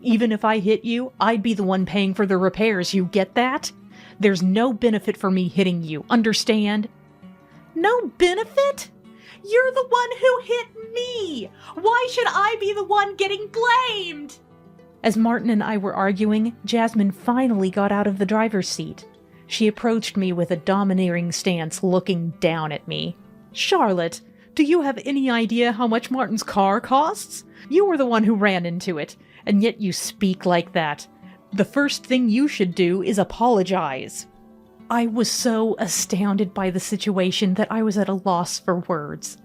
Even if I hit you, I'd be the one paying for the repairs, you get that? There's no benefit for me hitting you, understand? No benefit? You're the one who hit me! Why should I be the one getting blamed? As Martin and I were arguing, Jasmine finally got out of the driver's seat. She approached me with a domineering stance, looking down at me. Charlotte, do you have any idea how much Martin's car costs? You were the one who ran into it, and yet you speak like that. The first thing you should do is apologize. I was so astounded by the situation that I was at a loss for words.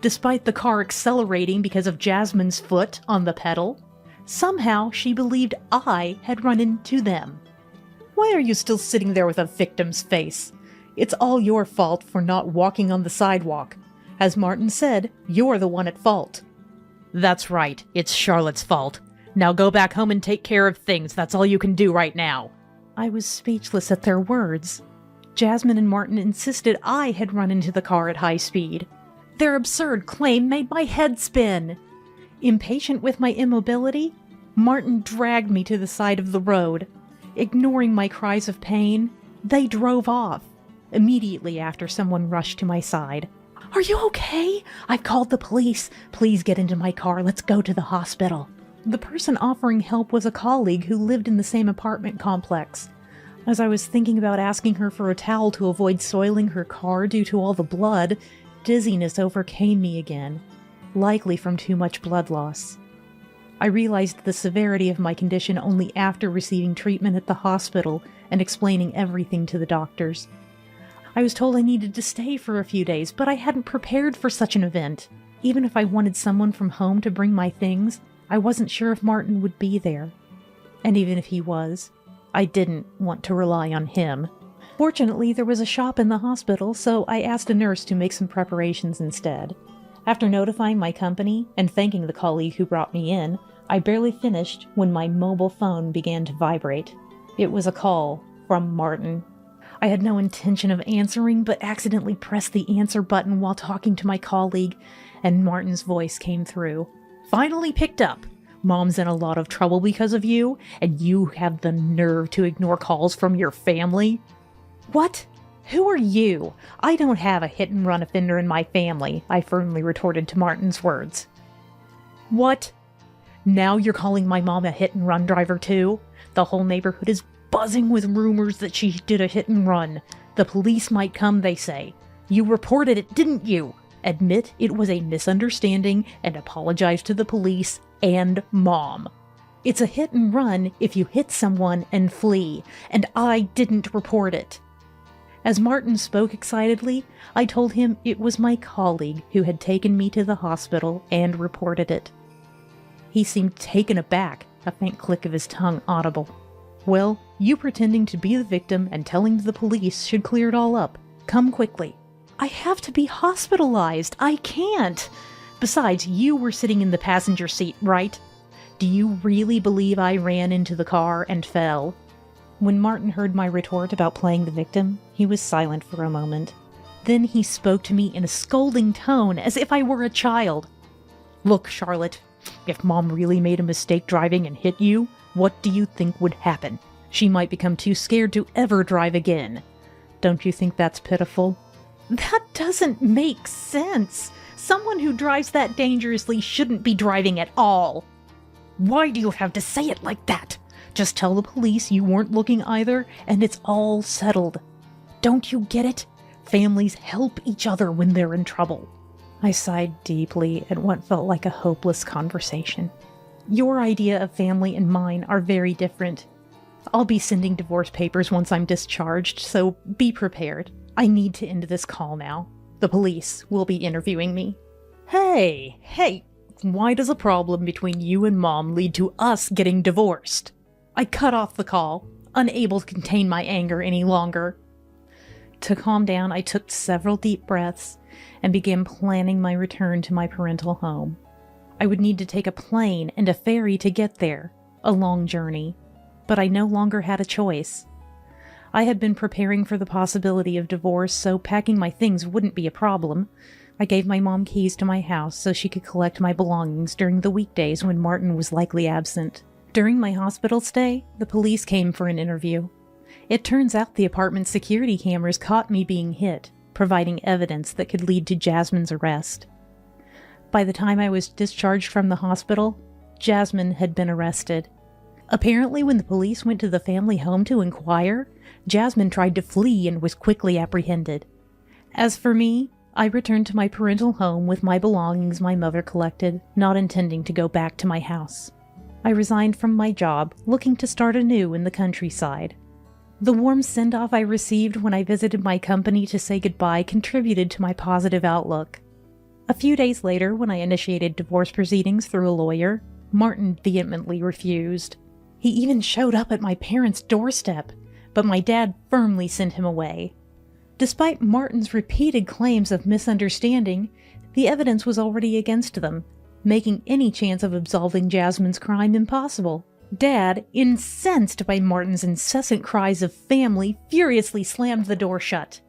Despite the car accelerating because of Jasmine's foot on the pedal, somehow she believed I had run into them. Why are you still sitting there with a victim's face? It's all your fault for not walking on the sidewalk. As Martin said, you're the one at fault. That's right, it's Charlotte's fault. Now go back home and take care of things. That's all you can do right now. I was speechless at their words. Jasmine and Martin insisted I had run into the car at high speed. Their absurd claim made my head spin. Impatient with my immobility, Martin dragged me to the side of the road. Ignoring my cries of pain, they drove off. Immediately after, someone rushed to my side. Are you okay? I've called the police. Please get into my car. Let's go to the hospital. The person offering help was a colleague who lived in the same apartment complex. As I was thinking about asking her for a towel to avoid soiling her car due to all the blood, dizziness overcame me again, likely from too much blood loss. I realized the severity of my condition only after receiving treatment at the hospital and explaining everything to the doctors. I was told I needed to stay for a few days, but I hadn't prepared for such an event. Even if I wanted someone from home to bring my things, I wasn't sure if Martin would be there. And even if he was, I didn't want to rely on him. Fortunately, there was a shop in the hospital, so I asked a nurse to make some preparations instead. After notifying my company and thanking the colleague who brought me in, I barely finished when my mobile phone began to vibrate. It was a call from Martin. I had no intention of answering, but accidentally pressed the answer button while talking to my colleague, and Martin's voice came through. Finally picked up. Mom's in a lot of trouble because of you, and you have the nerve to ignore calls from your family? What? Who are you? I don't have a hit-and-run offender in my family, I firmly retorted to Martin's words. What? Now you're calling my mom a hit-and-run driver too? The whole neighborhood is buzzing with rumors that she did a hit-and-run. The police might come, they say. You reported it, didn't you? Admit it was a misunderstanding and apologize to the police and Mom. It's a hit and run if you hit someone and flee, and I didn't report it. As Martin spoke excitedly, I told him it was my colleague who had taken me to the hospital and reported it. He seemed taken aback, a faint click of his tongue audible. Well, you pretending to be the victim and telling the police should clear it all up. Come quickly. I have to be hospitalized. I can't. Besides, you were sitting in the passenger seat, right? Do you really believe I ran into the car and fell? When Martin heard my retort about playing the victim, he was silent for a moment. Then he spoke to me in a scolding tone, as if I were a child. Look, Charlotte, if Mom really made a mistake driving and hit you, what do you think would happen? She might become too scared to ever drive again. Don't you think that's pitiful? That doesn't make sense. Someone who drives that dangerously shouldn't be driving at all. Why do you have to say it like that? Just tell the police you weren't looking either, and it's all settled. Don't you get it? Families help each other when they're in trouble. I sighed deeply at what felt like a hopeless conversation. Your idea of family and mine are very different. I'll be sending divorce papers once I'm discharged, so be prepared. I need to end this call now. The police will be interviewing me. Hey, why does a problem between you and Mom lead to us getting divorced? I cut off the call, unable to contain my anger any longer. To calm down, I took several deep breaths and began planning my return to my parental home. I would need to take a plane and a ferry to get there, a long journey, but I no longer had a choice. I had been preparing for the possibility of divorce, so packing my things wouldn't be a problem. I gave my mom keys to my house so she could collect my belongings during the weekdays when Martin was likely absent. During my hospital stay, the police came for an interview. It turns out the apartment's security cameras caught me being hit, providing evidence that could lead to Jasmine's arrest. By the time I was discharged from the hospital, Jasmine had been arrested. Apparently, when the police went to the family home to inquire, Jasmine tried to flee and was quickly apprehended. As for me, I returned to my parental home with my belongings my mother collected, not intending to go back to my house. I resigned from my job, looking to start anew in the countryside. The warm send-off I received when I visited my company to say goodbye contributed to my positive outlook. A few days later, when I initiated divorce proceedings through a lawyer, Martin vehemently refused. He even showed up at my parents' doorstep, but my dad firmly sent him away. Despite Martin's repeated claims of misunderstanding, the evidence was already against them, making any chance of absolving Jasmine's crime impossible. Dad, incensed by Martin's incessant cries of family, furiously slammed the door shut.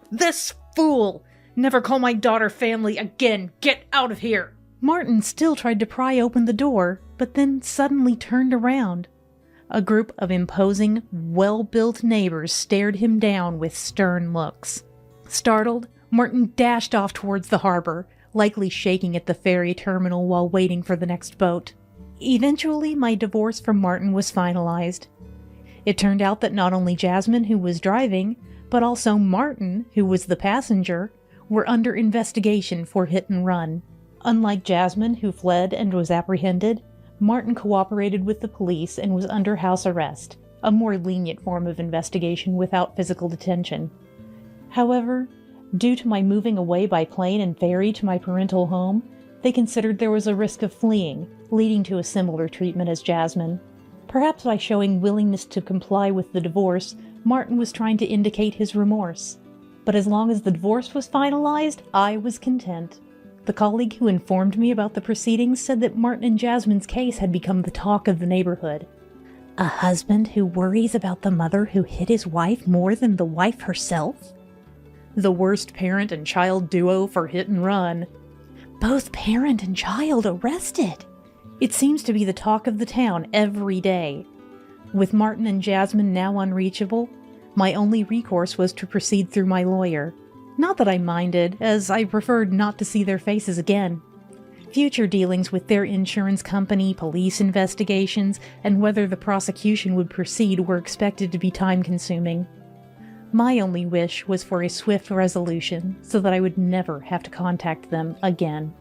"This fool! Never call my daughter family again! Get out of here!" Martin still tried to pry open the door, but then suddenly turned around. A group of imposing, well-built neighbors stared him down with stern looks. Startled, Martin dashed off towards the harbor, likely shaking at the ferry terminal while waiting for the next boat. Eventually, my divorce from Martin was finalized. It turned out that not only Jasmine, who was driving, but also Martin, who was the passenger, were under investigation for hit and run. Unlike Jasmine, who fled and was apprehended, Martin cooperated with the police and was under house arrest, a more lenient form of investigation without physical detention. However, due to my moving away by plane and ferry to my parental home, they considered there was a risk of fleeing, leading to a similar treatment as Jasmine. Perhaps by showing willingness to comply with the divorce, Martin was trying to indicate his remorse. But as long as the divorce was finalized, I was content. The colleague who informed me about the proceedings said that Martin and Jasmine's case had become the talk of the neighborhood. A husband who worries about the mother who hit his wife more than the wife herself? The worst parent and child duo for hit and run. Both parent and child arrested. It seems to be the talk of the town every day. With Martin and Jasmine now unreachable, my only recourse was to proceed through my lawyer. Not that I minded, as I preferred not to see their faces again. Future dealings with their insurance company, police investigations, and whether the prosecution would proceed were expected to be time-consuming. My only wish was for a swift resolution, so that I would never have to contact them again.